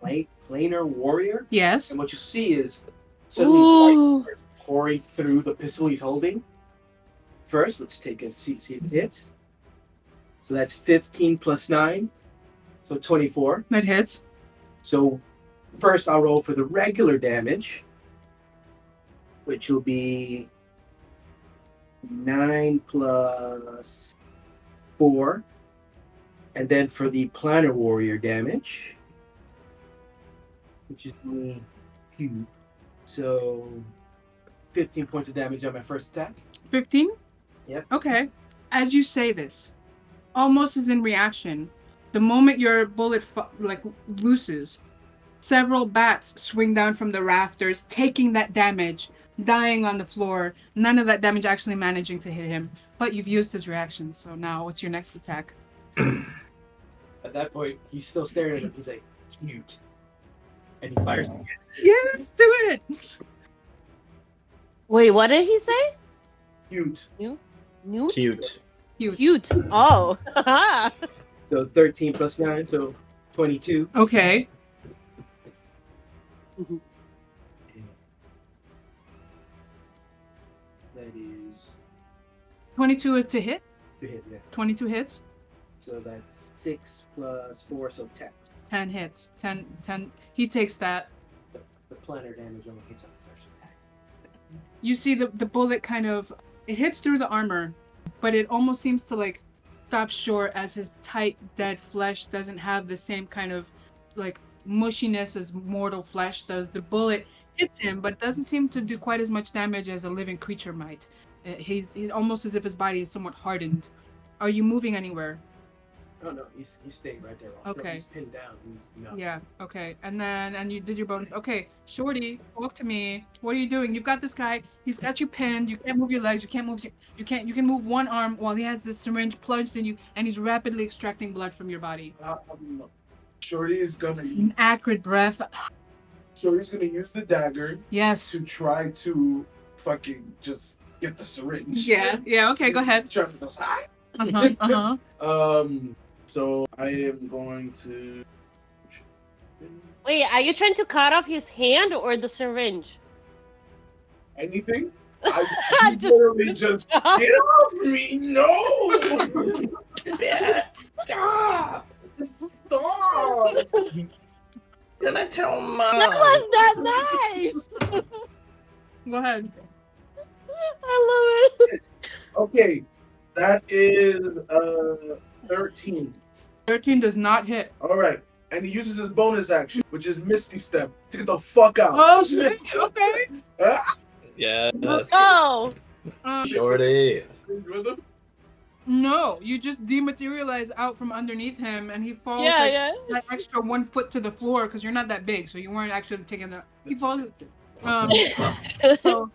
Speaker 2: warrior.
Speaker 1: Yes.
Speaker 2: And what you see is suddenly light
Speaker 6: Ooh.
Speaker 2: starts pouring through the pistol he's holding. First, let's take a see if it hits. So that's 15 plus 9, so 24.
Speaker 1: That hits.
Speaker 2: So first I'll roll for the regular damage, which will be 9 plus 4. And then for the planar warrior damage, which is only 2. So 15 points of damage on my first attack.
Speaker 1: 15?
Speaker 2: Yep.
Speaker 1: Okay. As you say this, almost as in reaction, the moment your bullet looses, several bats swing down from the rafters, taking that damage, dying on the floor. None of that damage actually managing to hit him. But you've used his reaction, so now what's your next attack?
Speaker 2: At that point, he's still staring at him. He's like, "Mute," and he fires again.
Speaker 1: Yes, do it!
Speaker 6: Wait, what did he say?
Speaker 3: Cute.
Speaker 6: Newt?
Speaker 5: Cute.
Speaker 6: Cute. Oh.
Speaker 2: So 13 plus 9, so 22.
Speaker 1: Okay.
Speaker 2: That is
Speaker 1: 22 to hit?
Speaker 2: to hit, yeah.
Speaker 1: 22 hits?
Speaker 2: So that's 6 plus 4, so 10.
Speaker 1: 10 hits. 10. He takes that.
Speaker 2: The planar damage only hits on the first attack.
Speaker 1: You see the bullet kind of, it hits through the armor, but it almost seems to like stop short as his tight, dead flesh doesn't have the same kind of like mushiness as mortal flesh does. The bullet hits him, but doesn't seem to do quite as much damage as a living creature might. He's almost as if his body is somewhat hardened. Are you moving anywhere?
Speaker 2: Oh no, he's staying right there.
Speaker 1: Okay.
Speaker 2: He's pinned down. He's not.
Speaker 1: Yeah, okay. And you did your bonus. Okay, Shorty, walk to me. What are you doing? You've got this guy. He's got you pinned. You can't move your legs. You can move one arm while he has this syringe plunged in you, and he's rapidly extracting blood from your body.
Speaker 3: Shorty's gonna
Speaker 1: It's an acrid breath.
Speaker 3: Shorty's gonna use the dagger
Speaker 1: Yes.
Speaker 3: to try to fucking just get the syringe.
Speaker 1: Yeah, okay, go ahead.
Speaker 3: Try to just, ah!
Speaker 1: Uh-huh.
Speaker 3: So I am going to.
Speaker 6: Wait, are you trying to cut off his hand or the syringe?
Speaker 3: Anything? I literally just get off me! No! Stop! Stop!
Speaker 5: Gonna tell
Speaker 6: That
Speaker 5: Mom.
Speaker 6: was that nice!
Speaker 1: Go ahead.
Speaker 6: I love it.
Speaker 3: Okay, that is 13.
Speaker 1: 13 does not hit.
Speaker 3: All right, and he uses his bonus action, which is Misty Step, to get the fuck out.
Speaker 1: Oh, shit. Okay.
Speaker 3: Ah!
Speaker 5: Yes.
Speaker 6: Oh!
Speaker 5: Shorty.
Speaker 3: Rhythm?
Speaker 1: No, you just dematerialize out from underneath him, and he falls
Speaker 6: Yeah,
Speaker 1: like,
Speaker 6: yeah.
Speaker 1: that extra 1 foot to the floor because you're not that big, so you weren't actually taking the. He falls. So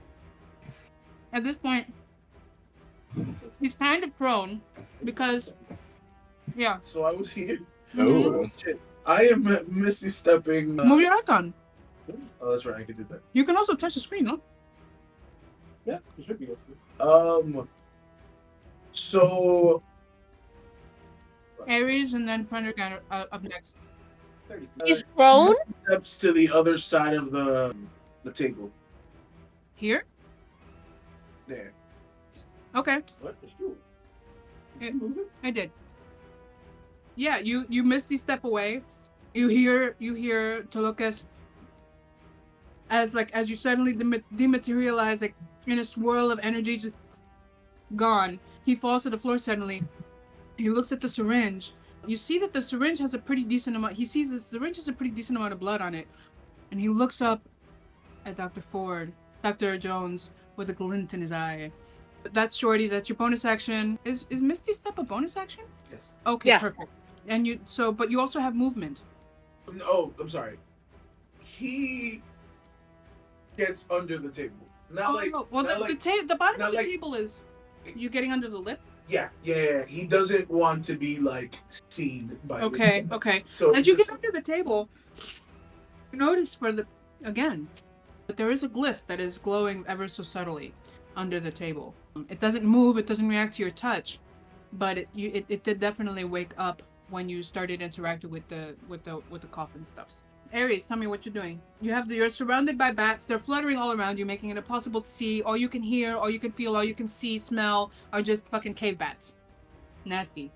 Speaker 1: at this point, he's kind of prone because, yeah.
Speaker 3: So I was here.
Speaker 5: Oh.
Speaker 3: Shit. I am Misty stepping.
Speaker 1: Move your icon.
Speaker 3: Oh, that's right. I can do that.
Speaker 1: You can also touch the screen, no?
Speaker 3: Yeah, it should be okay. So
Speaker 1: Aeris and then Prendergast up next.
Speaker 6: He's prone.
Speaker 3: steps to the other side of the table.
Speaker 1: Here?
Speaker 3: There.
Speaker 1: Okay,
Speaker 3: What? It's true.
Speaker 1: I did. Yeah, you misty step away. You hear Tloques as you suddenly dematerialize, like in a swirl of energy, just gone. He falls to the floor suddenly. He looks at the syringe. You see that the syringe has a pretty decent amount. He sees the syringe has a pretty decent amount of blood on it, and he looks up at Dr. Jones, with a glint in his eye. That's Shorty. That's your bonus action. Is Misty Step a bonus action?
Speaker 3: Yes.
Speaker 1: Okay,
Speaker 6: Yeah.
Speaker 1: perfect. And but you also have movement.
Speaker 3: Oh, I'm sorry. He gets under the table. Not like.
Speaker 1: no. Well,
Speaker 3: not
Speaker 1: the bottom
Speaker 3: not
Speaker 1: of the
Speaker 3: like-
Speaker 1: table is you getting under the lip.
Speaker 3: Yeah. He doesn't want to be like seen by.
Speaker 1: Okay,
Speaker 3: this.
Speaker 1: okay.
Speaker 3: So
Speaker 1: As
Speaker 3: it's
Speaker 1: you
Speaker 3: just-
Speaker 1: get under the table, you notice that there is a glyph that is glowing ever so subtly under the table. It doesn't move. It doesn't react to your touch, but it did definitely wake up when you started interacting with the coffin stuffs. Aeris, tell me what you're doing. You're surrounded by bats. They're fluttering all around you, making it impossible to see. All you can hear, all you can feel, all you can see, smell are just fucking cave bats. Nasty.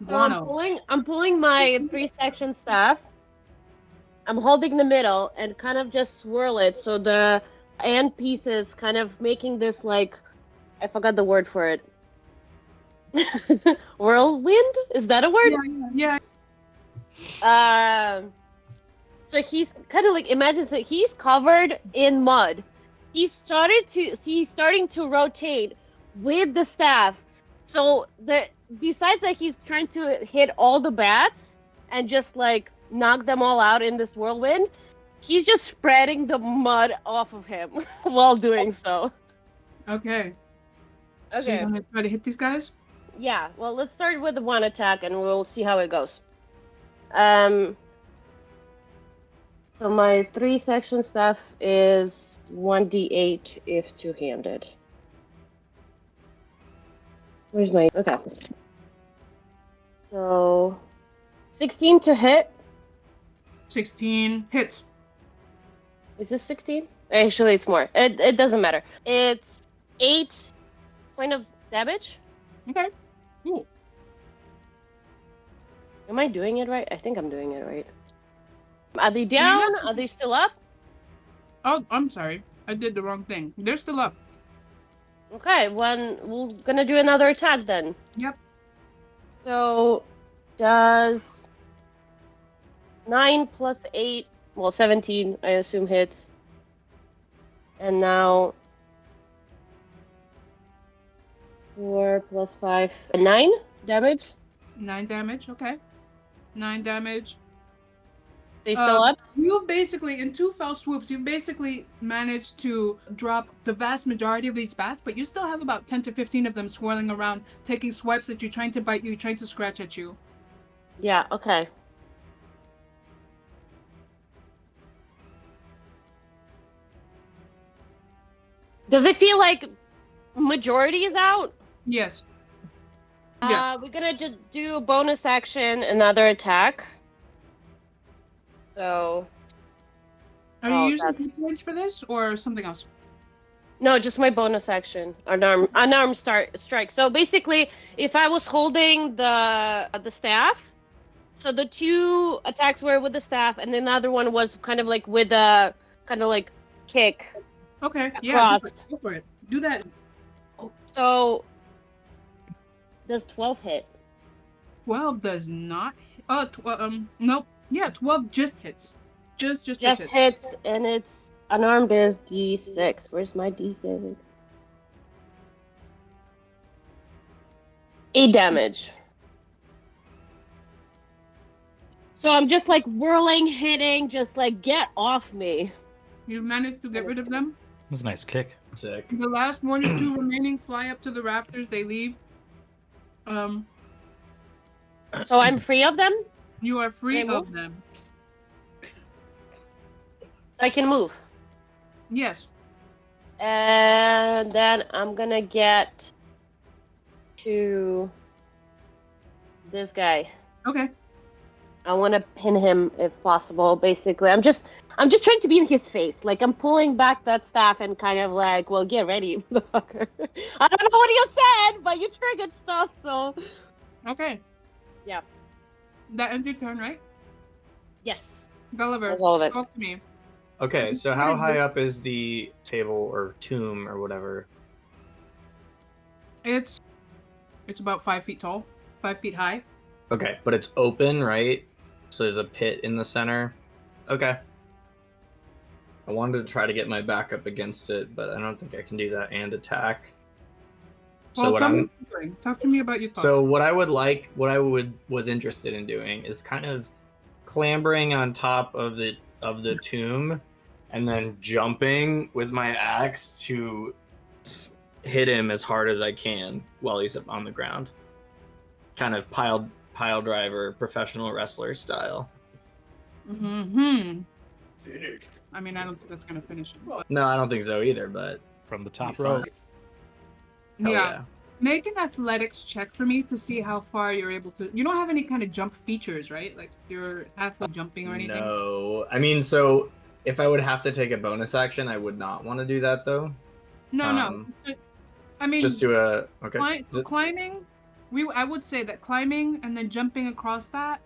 Speaker 6: So I'm
Speaker 1: Bueno.
Speaker 6: pulling my 3-section staff. I'm holding the middle and kind of just swirl it so the end pieces kind of making this like, I forgot the word for it. Whirlwind? Is that a word?
Speaker 1: Yeah.
Speaker 6: So he's kind of like, imagine that he's covered in mud. He's starting to rotate with the staff. So besides that, he's trying to hit all the bats and just like knock them all out in this whirlwind. He's just spreading the mud off of him while doing so.
Speaker 1: Okay. So you're
Speaker 6: Okay.
Speaker 1: gonna try to hit these guys?
Speaker 6: Yeah. Well, let's start with the one attack and we'll see how it goes. So my 3-section staff is 1d8 if two-handed. Where's my... Okay. So... 16 to hit.
Speaker 1: 16 hits.
Speaker 6: Is this 16? Actually, it's more. It doesn't matter. It's 8 point of damage.
Speaker 1: Okay. Cool.
Speaker 6: Am I doing it right? I think I'm doing it right. Are they down? Are they still up?
Speaker 1: Oh, I'm sorry. I did the wrong thing. They're still up.
Speaker 6: Okay, we're gonna do another attack then.
Speaker 1: Yep.
Speaker 6: So, does 9 plus 8, well, 17, I assume hits. And now 4 plus 5, 9 damage.
Speaker 1: 9 damage. Okay. 9 damage.
Speaker 6: They still up?
Speaker 1: You've basically, in 2 fell swoops, you've basically managed to drop the vast majority of these bats, but you still have about 10 to 15 of them swirling around, taking swipes at you, trying to bite you, trying to scratch at you.
Speaker 6: Yeah, okay. Does it feel like majority is out?
Speaker 1: Yes. Yeah.
Speaker 6: We're gonna just do a bonus action, another attack. So,
Speaker 1: Are you
Speaker 6: Oh,
Speaker 1: using
Speaker 6: that's-
Speaker 1: hit points for this or something else?
Speaker 6: no, just my bonus action, unarmed strike. So basically, if I was holding the staff, so the 2 attacks were with the staff, and then the other one was kind of like with a kind of like kick.
Speaker 1: Okay. Yeah.
Speaker 6: Crossed.
Speaker 1: Go for it. Do that.
Speaker 6: So, does 12 hit?
Speaker 1: 12 does not. Nope. Yeah, 12 just hits. Just
Speaker 6: Just
Speaker 1: hits.
Speaker 6: hits, and it's unarmed is D6. Where's my D6? 8 damage. So I'm just like whirling, hitting, just like get off me.
Speaker 1: You managed to get rid of them.
Speaker 4: That's a nice kick.
Speaker 5: Sick.
Speaker 1: The last 1 or 2 remaining fly up to the rafters. They leave.
Speaker 6: So I'm free of them?
Speaker 1: You are free
Speaker 6: Can I
Speaker 1: of
Speaker 6: move?
Speaker 1: them.
Speaker 6: I can move.
Speaker 1: Yes.
Speaker 6: And then I'm gonna get to this guy.
Speaker 1: Okay.
Speaker 6: I want to pin him if possible. Basically, I'm just trying to be in his face. Like I'm pulling back that staff and kind of like, well, get ready, motherfucker. I don't know what you said, but you triggered stuff, so
Speaker 1: Okay.
Speaker 6: yeah.
Speaker 1: That ends your turn, right?
Speaker 6: Yes,
Speaker 1: Gulliver,
Speaker 6: that's all of it.
Speaker 1: talk to me.
Speaker 5: Okay, so how high up is the table or tomb or whatever?
Speaker 1: It's about 5 feet tall, 5 feet high.
Speaker 5: Okay, but it's open, right? So there's a pit in the center. Okay. I wanted to try to get my back up against it, but I don't think I can do that and attack. So
Speaker 1: Well,
Speaker 5: what
Speaker 1: tell me
Speaker 5: I'm
Speaker 1: what you're doing. Talk to me about your thoughts.
Speaker 5: So what I was interested in doing is kind of clambering on top of the tomb and then jumping with my axe to hit him as hard as I can while he's up on the ground. Kind of pile driver, professional wrestler style.
Speaker 1: Mm-hmm.
Speaker 2: Finished.
Speaker 1: I mean, I don't think that's gonna finish him.
Speaker 5: No, I don't think so either, but
Speaker 4: From the top
Speaker 5: be
Speaker 4: row.
Speaker 5: fun. Hell
Speaker 1: Yeah. Make an athletics check for me to see how far you're able to. You don't have any kind of jump features, right? Like you're halfway jumping or anything.
Speaker 5: No. I mean, so if I would have to take a bonus action, I would not want to do that though.
Speaker 1: No. I mean,
Speaker 5: Just do a okay.
Speaker 1: climbing. I would say that climbing and then jumping across that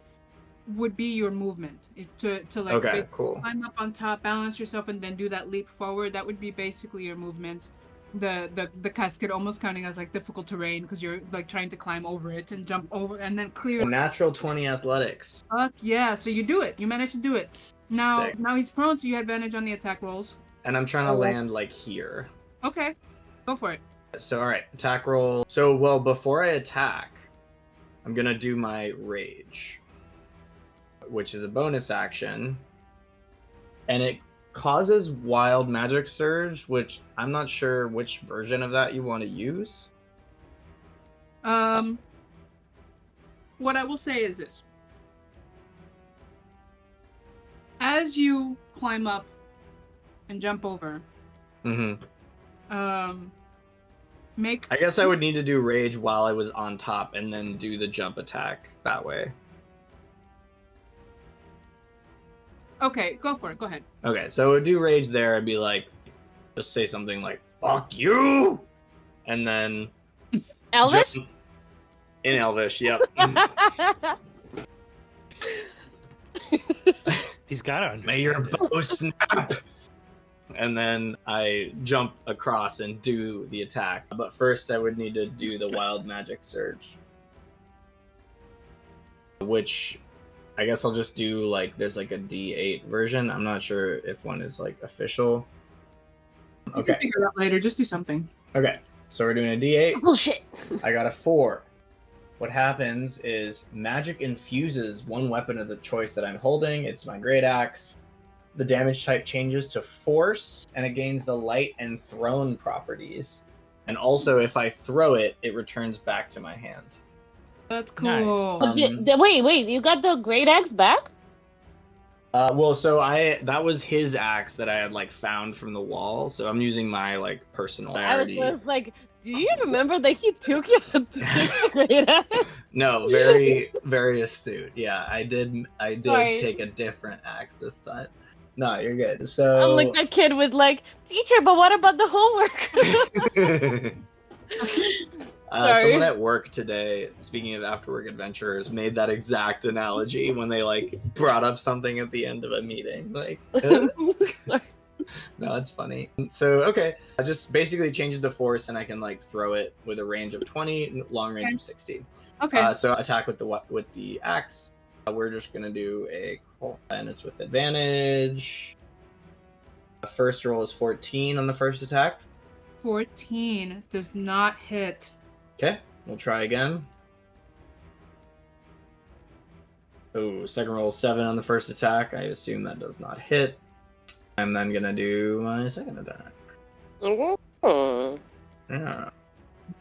Speaker 1: would be your movement. To like
Speaker 5: Okay,
Speaker 1: basically
Speaker 5: cool.
Speaker 1: climb up on top, balance yourself, and then do that leap forward. That would be basically your movement. The casket almost counting as like difficult terrain because you're like trying to climb over it and jump over and then clear.
Speaker 5: Natural 20 athletics.
Speaker 1: Fuck yeah! So you do it. You manage to do it. Now
Speaker 5: Sick.
Speaker 1: he's prone, so you have advantage on the attack rolls.
Speaker 5: And I'm trying to land like here.
Speaker 1: Okay, go for it.
Speaker 5: So all right, attack roll. So well, before I attack, I'm gonna do my rage, which is a bonus action, and it causes wild magic surge, which I'm not sure which version of that you want to use.
Speaker 1: What I will say is this. As you climb up and jump over, make...
Speaker 5: I guess I would need to do rage while I was on top and then do the jump attack that way.
Speaker 1: Okay, go for it. Go ahead.
Speaker 5: Okay, so I would do rage there. I'd be like, just say something like, fuck you! And then...
Speaker 6: Elvish?
Speaker 5: jump in Elvish, yep.
Speaker 4: He's got to understand.
Speaker 5: May your
Speaker 4: it.
Speaker 5: bow snap! And then I jump across and do the attack. But first I would need to do the wild magic surge. Which I guess I'll just do like, there's like a D8 version. I'm not sure if one is like official.
Speaker 1: You can
Speaker 5: Okay.
Speaker 1: figure it out later. Just do something.
Speaker 5: Okay. So we're doing a D8.
Speaker 6: Bullshit.
Speaker 5: I got a 4. What happens is magic infuses one weapon of the choice that I'm holding. It's my great axe. The damage type changes to force, and it gains the light and thrown properties. And also, if I throw it, it returns back to my hand.
Speaker 1: That's
Speaker 4: Nice.
Speaker 1: cool.
Speaker 6: Wait, you got the great axe back?
Speaker 5: Well, so that was his axe that I had like found from the wall. So I'm using my like personal.
Speaker 6: I was like, do you remember that he took you the great axe?
Speaker 5: No, very, very astute. Yeah, I did
Speaker 6: Sorry.
Speaker 5: take a different axe this time. No, you're good. So
Speaker 6: I'm like that kid with like, teacher, but what about the homework? Sorry.
Speaker 5: Someone at work today, speaking of after-work adventurers, made that exact analogy when they like brought up something at the end of a meeting. Like, no, it's funny. So okay, I just basically change it to force, and I can like throw it with a range of 20, long range of 60.
Speaker 1: Okay.
Speaker 5: So attack with the axe. We're just gonna do a call, and it's with advantage. The first roll is 14 on the first attack.
Speaker 1: 14 does not hit.
Speaker 5: Okay, we'll try again. Oh, second roll is 7 on the first attack. I assume that does not hit. I'm then gonna do my second attack.
Speaker 6: Mhm.
Speaker 5: Yeah.
Speaker 2: You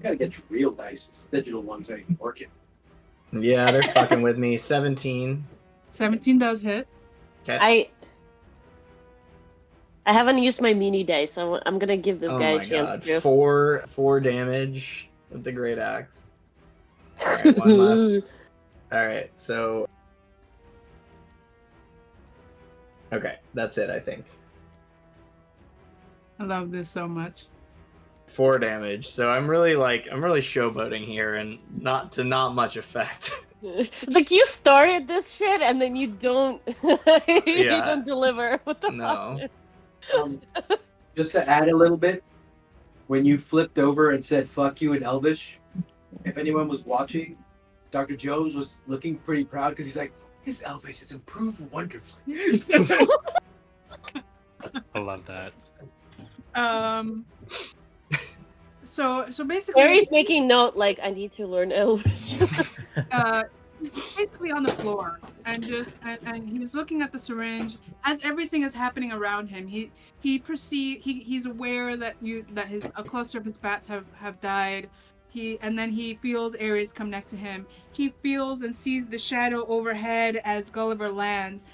Speaker 2: gotta get real dice. Digital ones ain't working.
Speaker 5: Yeah, they're fucking with me. 17.
Speaker 1: 17 does hit.
Speaker 5: Okay.
Speaker 6: I haven't used my mini dice, so I'm gonna give this
Speaker 5: Oh
Speaker 6: guy
Speaker 5: my
Speaker 6: a chance
Speaker 5: god.
Speaker 6: to.
Speaker 5: 4 damage with the great axe. Alright, one last. Alright, so. Okay, that's it, I think.
Speaker 1: I love this so much.
Speaker 5: 4 damage. So I'm really showboating here and not much effect.
Speaker 6: Like you started this shit and then you don't you
Speaker 5: Yeah.
Speaker 6: don't deliver. What the
Speaker 5: No.
Speaker 6: fuck?
Speaker 2: Just to add a little bit, when you flipped over and said "fuck you" in Elvish, if anyone was watching, Dr. Jones was looking pretty proud because he's like, his Elvish has improved wonderfully.
Speaker 4: I love that.
Speaker 1: So basically,
Speaker 6: Harry's making note like I need to learn Elvish.
Speaker 1: basically on the floor, and he's looking at the syringe as everything is happening around him. He's aware that a cluster of his bats have died. Then he feels Aeris come next to him. He feels and sees the shadow overhead as Gulliver lands,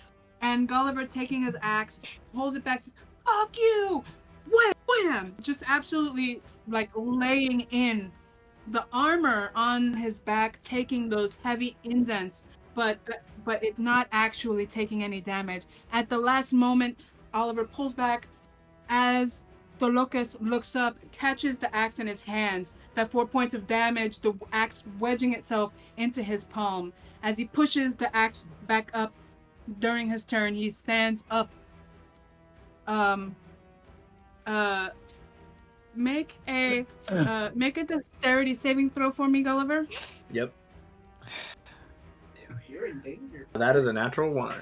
Speaker 1: and Gulliver, taking his axe, pulls it back, says, "Fuck you!" Wham! Wham! Just absolutely like laying in the armor on his back, taking those heavy indents, but it not actually taking any damage. At the last moment, Oliver pulls back as Tloques looks up, catches the axe in his hand. That 4 points of damage, the axe wedging itself into his palm. As he pushes the axe back up during his turn, he stands up. Make a dexterity saving throw for me, Gulliver.
Speaker 5: Yep.
Speaker 3: You're in danger.
Speaker 5: That is a natural 1.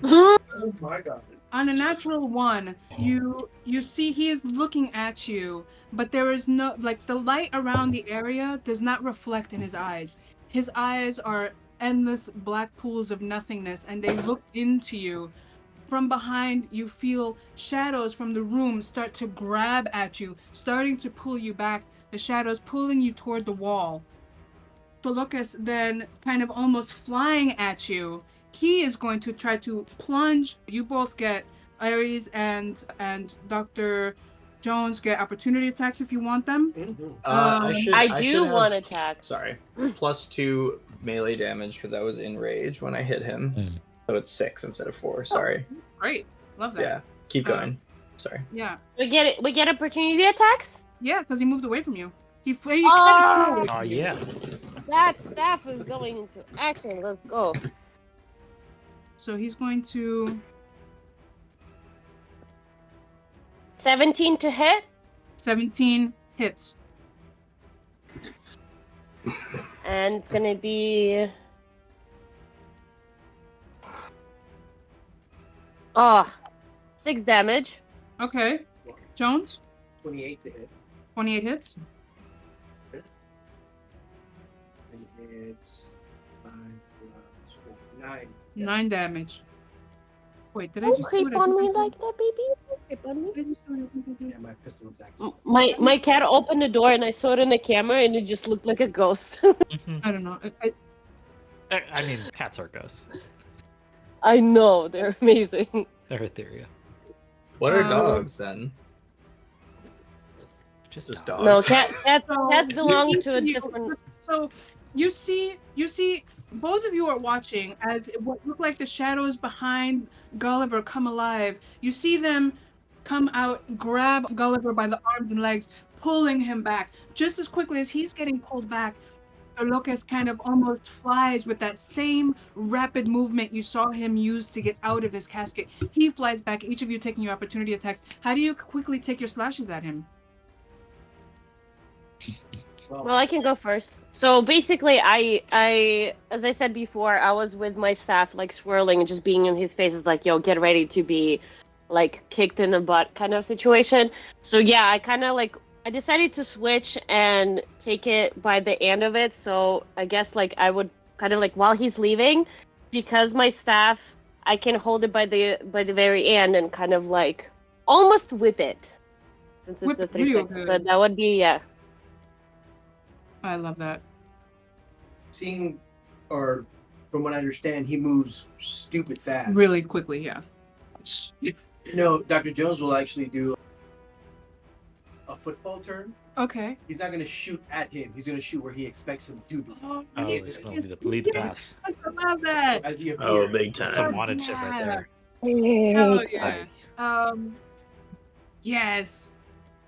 Speaker 3: Oh my god.
Speaker 1: On a natural 1, you see he is looking at you, but there is no, like, the light around the area does not reflect in his eyes. His eyes are endless black pools of nothingness, and they look into you. From behind, you feel shadows from the room start to grab at you, starting to pull you back, the shadows pulling you toward the wall. Tloques then kind of almost flying at you. He is going to try to plunge. You both get, Aeris and Dr. Jones get opportunity attacks if you want them.
Speaker 5: I
Speaker 6: I
Speaker 5: should have,
Speaker 6: want attack.
Speaker 5: Sorry. +2 melee damage because I was in rage when I hit him. So it's 6 instead of 4. Sorry.
Speaker 1: Great. Love that.
Speaker 5: Yeah. Keep going. Sorry.
Speaker 1: Yeah.
Speaker 6: We get opportunity attacks?
Speaker 1: Yeah, because he moved away from you. He
Speaker 6: Oh,
Speaker 1: kind of flew away
Speaker 4: Oh
Speaker 1: from you.
Speaker 4: yeah.
Speaker 6: that staff is going into action. Let's go.
Speaker 1: So he's going to
Speaker 6: 17 to hit.
Speaker 1: 17 hits.
Speaker 6: And it's gonna be 6 damage.
Speaker 1: Okay. Jones,
Speaker 2: 28 to hit.
Speaker 1: 28 hits.
Speaker 2: And it's 5 plus 4, 9.
Speaker 1: 9 damage. Wait, did I just do
Speaker 6: Creep
Speaker 1: what I
Speaker 6: on me
Speaker 1: think?
Speaker 6: like that, baby. Creep on me.
Speaker 1: Did I just do what I think I did?
Speaker 2: Yeah, my pistol was actually.
Speaker 6: My cat opened the door and I saw it in the camera and it just looked like a ghost.
Speaker 1: I don't know.
Speaker 4: I mean, cats are ghosts.
Speaker 6: I know, they're amazing.
Speaker 4: They're ethereal.
Speaker 5: What are dogs then? Just dogs.
Speaker 6: No, cats
Speaker 1: So,
Speaker 6: belong
Speaker 1: you-
Speaker 6: to a
Speaker 1: you-
Speaker 6: different.
Speaker 1: So you see, both of you are watching as what look like the shadows behind Gulliver come alive. You see them come out, grab Gulliver by the arms and legs, pulling him back. Just as quickly as he's getting pulled back, Tloques kind of almost flies with that same rapid movement you saw him use to get out of his casket. He flies back, each of you taking your opportunity attacks. How do you quickly take your slashes at him?
Speaker 6: Well, I can go first. So basically, I, as I said before, I was with my staff, like swirling and just being in his face is like, yo, get ready to be, like, kicked in the butt kind of situation. So yeah, I kind of like, I decided to switch and take it by the end of it. So I guess like I would kind of like while he's leaving, because my staff, I can hold it by the very end and kind of like almost whip it, since
Speaker 1: Whip
Speaker 6: it's a
Speaker 1: it real
Speaker 6: 3/6.
Speaker 1: good.
Speaker 6: So that would be
Speaker 1: I love that.
Speaker 2: Seeing or from what I understand, he moves stupid fast.
Speaker 1: Really quickly, yeah.
Speaker 2: You know, Dr. Jones will actually do a football turn.
Speaker 1: Okay.
Speaker 2: He's not going to shoot at him. He's going to shoot where he expects him to be.
Speaker 1: Oh,
Speaker 4: Oh,
Speaker 1: yes,
Speaker 4: he's going to
Speaker 1: yes,
Speaker 4: lead the
Speaker 1: yes,
Speaker 4: pass.
Speaker 1: I love that.
Speaker 2: As he
Speaker 5: Oh,
Speaker 2: appears.
Speaker 5: big
Speaker 4: That's some
Speaker 5: time.
Speaker 4: wanted shit right there.
Speaker 1: Hell yeah.
Speaker 4: Nice.
Speaker 1: Yes.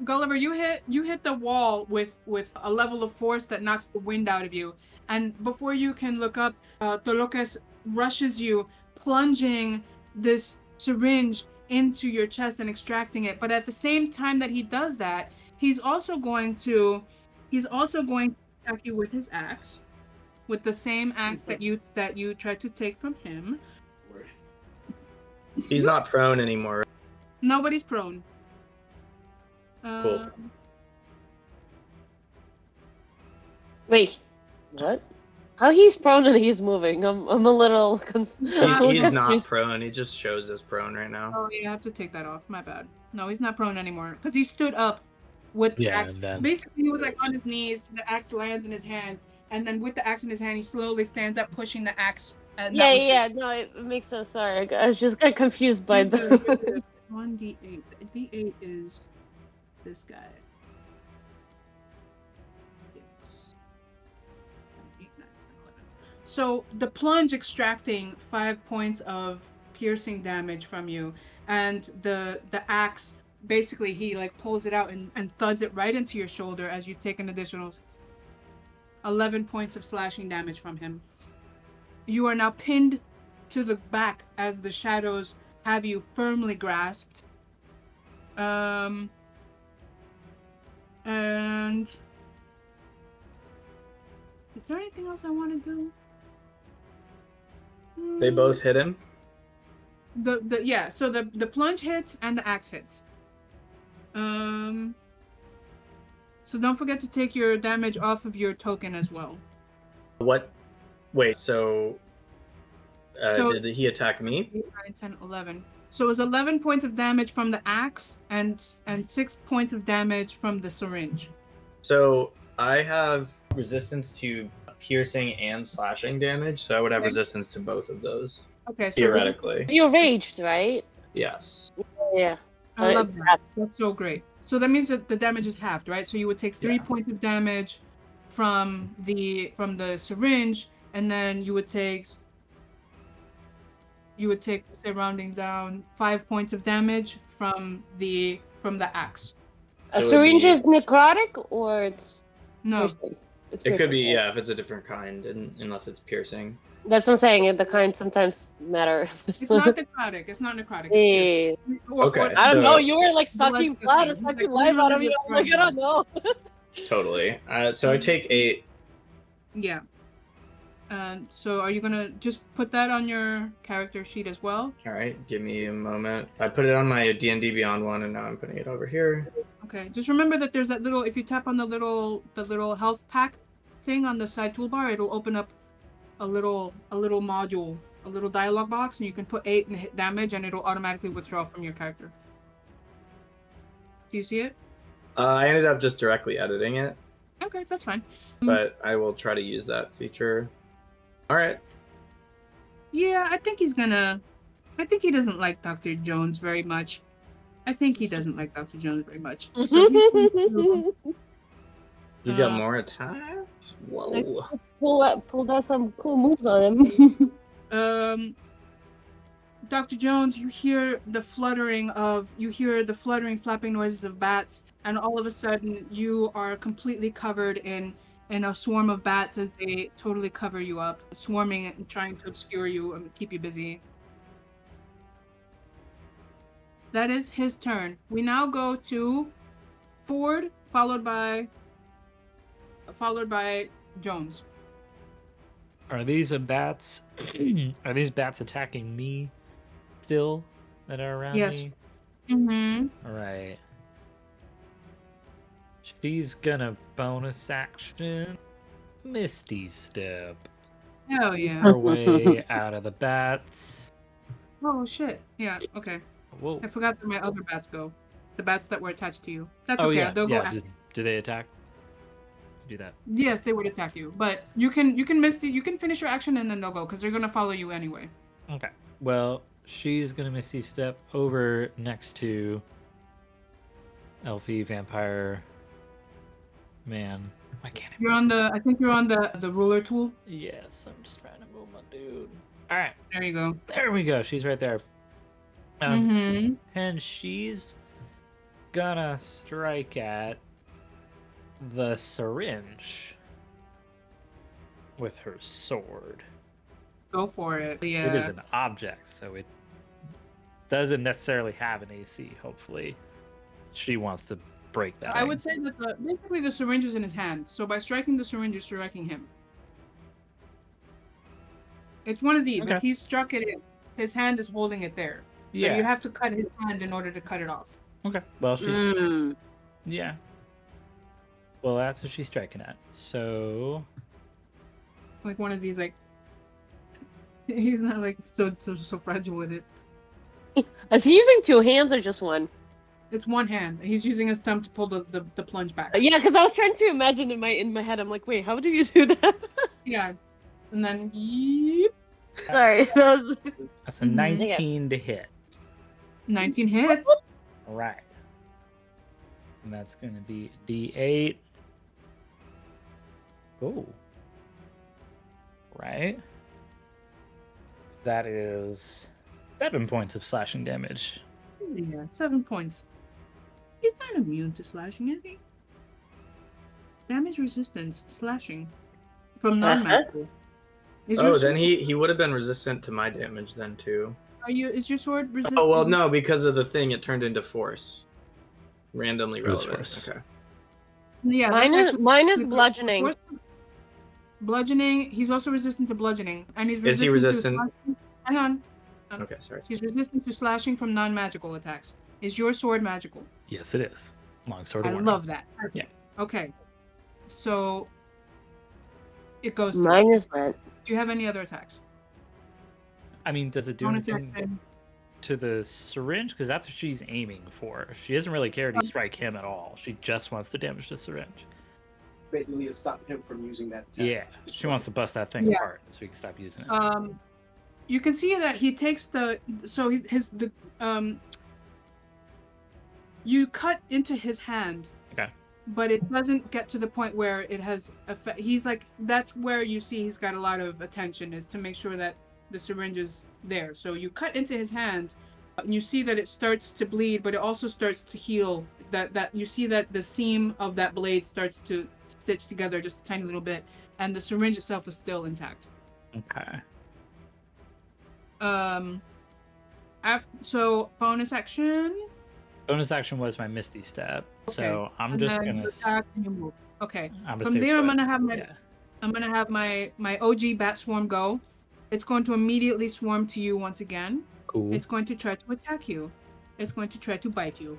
Speaker 1: Gulliver, you hit the wall with a level of force that knocks the wind out of you. And before you can look up, Tloques rushes you, plunging this syringe into your chest and extracting it. But at the same time that he does that, he's also going to attack you with his axe, with the same axe that you tried to take from him.
Speaker 5: He's not prone anymore.
Speaker 1: Nobody's prone.
Speaker 5: Cool.
Speaker 6: Wait, what? How he's prone and he's moving? I'm a little
Speaker 5: He's not prone. He just shows as prone right now.
Speaker 1: Oh, yeah, I have to take that off. My bad. No, he's not prone anymore because he stood up with the axe.
Speaker 4: and then
Speaker 1: Basically, he was like on his knees. The axe lands in his hand, and then with the axe in his hand, he slowly stands up, pushing the axe. And that was
Speaker 6: Yeah. No, it makes sense. Sorry, I was just got confused by the.
Speaker 1: 1d8. D8 is this guy. Yes. 8, 9, 10, 11. So the plunge extracting 5 points of piercing damage from you, and the axe basically he like pulls it out and thuds it right into your shoulder as you take an additional 11 points of slashing damage from him. You are now pinned to the back as the shadows have you firmly grasped. And is there anything else I want to do?
Speaker 5: They both hit him.
Speaker 1: So the plunge hits and the axe hits. So don't forget to take your damage off of your token as well.
Speaker 5: What? Wait, so
Speaker 1: So-
Speaker 5: did he attack me?
Speaker 1: 8, 9, 10, 11. So it was 11 points of damage from the axe and 6 points of damage from the syringe.
Speaker 5: So I have resistance to piercing and slashing damage, so I would have
Speaker 1: Okay.
Speaker 5: resistance to both of those.
Speaker 1: Okay, so
Speaker 5: Theoretically.
Speaker 6: You're raged, right?
Speaker 5: Yes.
Speaker 6: Yeah.
Speaker 1: I love
Speaker 6: it's
Speaker 1: that. That's so great. So that means that the damage is halved, right? So you would take 3
Speaker 5: Yeah.
Speaker 1: points of damage from the syringe, and then you would take, say, rounding down, 5 points of damage from the axe.
Speaker 5: So
Speaker 6: A
Speaker 5: it'd
Speaker 6: syringe
Speaker 5: be-
Speaker 6: is necrotic or it's
Speaker 1: No,
Speaker 6: piercing? It's
Speaker 5: It could be,
Speaker 6: piercing, right?
Speaker 5: yeah, if it's a different kind, unless it's piercing.
Speaker 6: That's what I'm saying. The kind sometimes matter.
Speaker 1: it's not necrotic. It's not necrotic. It's
Speaker 6: Hey,
Speaker 5: Okay,
Speaker 6: I don't
Speaker 5: so-
Speaker 6: know. You were like sucking
Speaker 1: Blood's
Speaker 6: blood or
Speaker 1: sucking.
Speaker 6: sucking
Speaker 1: Like,
Speaker 6: life out of me.
Speaker 1: literally
Speaker 6: I'm like, I don't know.
Speaker 5: Totally. So I take 8.
Speaker 1: Yeah. So are you gonna just put that on your character sheet as well?
Speaker 5: All right, give me a moment. I put it on my D&D Beyond one, and now I'm putting it over here.
Speaker 1: Okay. Just remember that there's that little. If you tap on the little health pack thing on the side toolbar, it'll open up a little module, a little dialogue box, and you can put 8 and hit damage, and it'll automatically withdraw from your character. Do you see it?
Speaker 5: I ended up just directly editing it,
Speaker 1: Okay, that's fine.
Speaker 5: but I will try to use that feature. All right.
Speaker 1: Yeah, I think he doesn't like Dr. Jones very much. I think he doesn't like Dr. Jones very much. So he's going to,
Speaker 5: He's got
Speaker 1: Uh,
Speaker 5: more attacks? Whoa.
Speaker 6: pulled out some cool moves on him.
Speaker 1: Dr. Jones, you hear the fluttering, flapping noises of bats, and all of a sudden you are completely covered in a swarm of bats as they totally cover you up, swarming and trying to obscure you and keep you busy. That is his turn. We now go to Ford, followed by Jones.
Speaker 4: Are these bats? Are these bats attacking me still that are around
Speaker 1: Yes.
Speaker 4: me?
Speaker 1: Mm-hmm.
Speaker 4: All right. She's gonna bonus action Misty Step
Speaker 1: Hell yeah.
Speaker 4: her way out of the bats.
Speaker 1: Oh shit. Yeah, okay.
Speaker 4: Whoa.
Speaker 1: I forgot where my other bats go. The bats that were attached to you. That's
Speaker 4: Oh
Speaker 1: okay.
Speaker 4: yeah.
Speaker 1: They'll go
Speaker 4: Yeah.
Speaker 1: after.
Speaker 4: Do they attack? do that.
Speaker 1: Yes, they would attack you, but you can you can finish your action and then they'll go because they're gonna follow you anyway.
Speaker 4: Okay. Well, she's gonna Misty Step over next to Elfie Vampire Man. Why can't I?
Speaker 1: You're on the. I think you're on the ruler tool.
Speaker 4: Yes, I'm just trying to move my dude. All right,
Speaker 1: There you go.
Speaker 4: there we go. She's right there. And she's gonna strike at the syringe with her sword.
Speaker 1: Go for it. Yeah.
Speaker 4: It is an object, so it doesn't necessarily have an AC. Hopefully, she wants to break that.
Speaker 1: I would say that basically the syringe is in his hand. So by striking the syringe, you're striking him. It's one of these.
Speaker 4: Okay.
Speaker 1: Like he struck it in. His hand is holding it there. So
Speaker 4: Yeah.
Speaker 1: you have to cut his hand in order to cut it off.
Speaker 4: Okay. Well, she's
Speaker 6: Mm.
Speaker 4: yeah. Well, that's what she's striking at. So
Speaker 1: Like one of these. Like he's not like so fragile with it.
Speaker 6: Is he using two hands or just one?
Speaker 1: It's one hand. He's using his thumb to pull the plunge back.
Speaker 6: Yeah, because I was trying to imagine in my head. I'm like, wait, how do you do that?
Speaker 1: Yeah. And then yeep,
Speaker 6: Sorry.
Speaker 4: that's a
Speaker 1: Mhm.
Speaker 4: 19 to hit.
Speaker 1: 19 hits.
Speaker 4: All right. And that's going to be D8. Oh. Right. That is 7 points of slashing damage.
Speaker 1: Yeah, 7 points. He's not immune to slashing, is he? Damage resistance, slashing. From non-magical. Is your
Speaker 5: Oh, then
Speaker 1: sword-
Speaker 5: he would have been resistant to my damage then too.
Speaker 1: is your sword resistant?
Speaker 5: Oh well, no, because of the thing, it turned into force. Randomly
Speaker 4: It was
Speaker 5: relevant.
Speaker 4: force.
Speaker 5: Okay.
Speaker 1: Yeah,
Speaker 6: mine
Speaker 1: that's
Speaker 6: is
Speaker 1: actually-
Speaker 6: mine is bludgeoning.
Speaker 1: Force- Bludgeoning. He's also resistant to bludgeoning, and he's
Speaker 5: Is he
Speaker 1: resistant
Speaker 5: resistant?
Speaker 1: to hang on.
Speaker 5: Okay, sorry.
Speaker 1: He's resistant to slashing from non-magical attacks. Is your sword magical?
Speaker 4: Yes, it is. Longsword
Speaker 1: I
Speaker 4: of Warning.
Speaker 1: love that.
Speaker 4: Yeah.
Speaker 1: Okay. So it goes through.
Speaker 6: Mine is not.
Speaker 1: Do you have any other attacks?
Speaker 4: I mean, does it do
Speaker 1: Bonus
Speaker 4: anything
Speaker 1: action.
Speaker 4: to the syringe? Because that's what she's aiming for. She doesn't really care to strike him at all. She just wants to damage the syringe.
Speaker 2: Basically, to stop him from using that. attack.
Speaker 4: Yeah, she wants to bust that thing
Speaker 1: Yeah.
Speaker 4: apart so we can stop using it.
Speaker 1: You can see that he takes you cut into his hand.
Speaker 4: Okay.
Speaker 1: But it doesn't get to the point where it has effect. He's like, that's where you see he's got a lot of attention, is to make sure that the syringe is there. So you cut into his hand and you see that it starts to bleed, but it also starts to heal. That you see that the seam of that blade starts to stitch together just a tiny little bit, and the syringe itself is still intact.
Speaker 4: Okay.
Speaker 1: So bonus action.
Speaker 4: Bonus action was my Misty Step, so I'm
Speaker 1: and
Speaker 4: just
Speaker 1: then
Speaker 4: gonna.
Speaker 1: you attack and you move. Okay.
Speaker 4: I'm
Speaker 1: From there, I'm gonna have my OG bat swarm go. It's going to immediately swarm to you once again.
Speaker 4: Cool.
Speaker 1: It's going to try to attack you. It's going to try to bite you.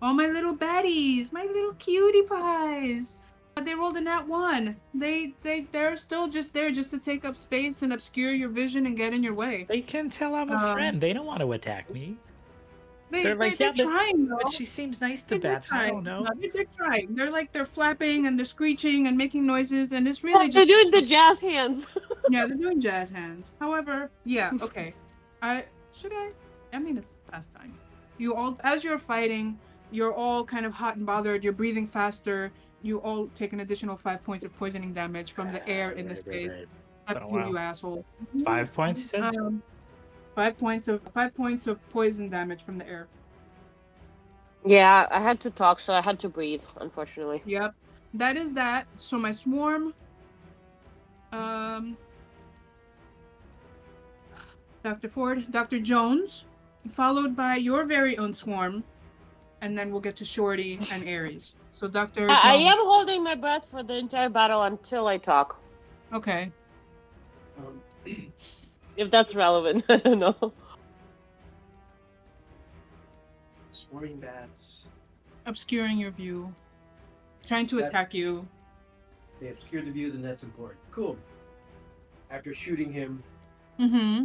Speaker 1: Oh, my little baddies, my little cutie pies. They rolled a nat 1. They're still just there just to take up space and obscure your vision and get in your way.
Speaker 4: They can tell I'm a friend. They don't want to attack me.
Speaker 1: They're
Speaker 4: like, yeah,
Speaker 1: trying though.
Speaker 4: But she seems nice to
Speaker 1: They're
Speaker 4: bats. I don't know.
Speaker 1: No, they're trying. They're flapping and they're screeching and making noises, and it's really
Speaker 6: They're
Speaker 1: just
Speaker 6: doing the jazz hands.
Speaker 1: yeah, they're doing jazz hands. However, yeah, okay. I mean, it's pastime. You all, as you're fighting, you're all kind of hot and bothered. You're breathing faster. You all take an additional 5 points of poisoning damage from the air in this case. Except
Speaker 4: Oh,
Speaker 1: you,
Speaker 4: wow.
Speaker 1: you asshole.
Speaker 4: 5 points, you said?
Speaker 1: 5 points of poison damage from the air.
Speaker 6: Yeah, I had to talk, so I had to breathe, unfortunately.
Speaker 1: Yep, that is that. So my swarm, Dr. Ford, Dr. Jones, followed by your very own swarm, and then we'll get to Shorty and Aeris. So Dr. Jones.
Speaker 6: I am holding my breath for the entire battle until I talk.
Speaker 1: Okay.
Speaker 6: If that's relevant, I don't know.
Speaker 2: Swarming bats.
Speaker 1: Obscuring your view. Trying to
Speaker 2: That-
Speaker 1: attack you.
Speaker 2: They obscure the view, then that's important. Cool. After shooting him,
Speaker 1: Mm-hmm.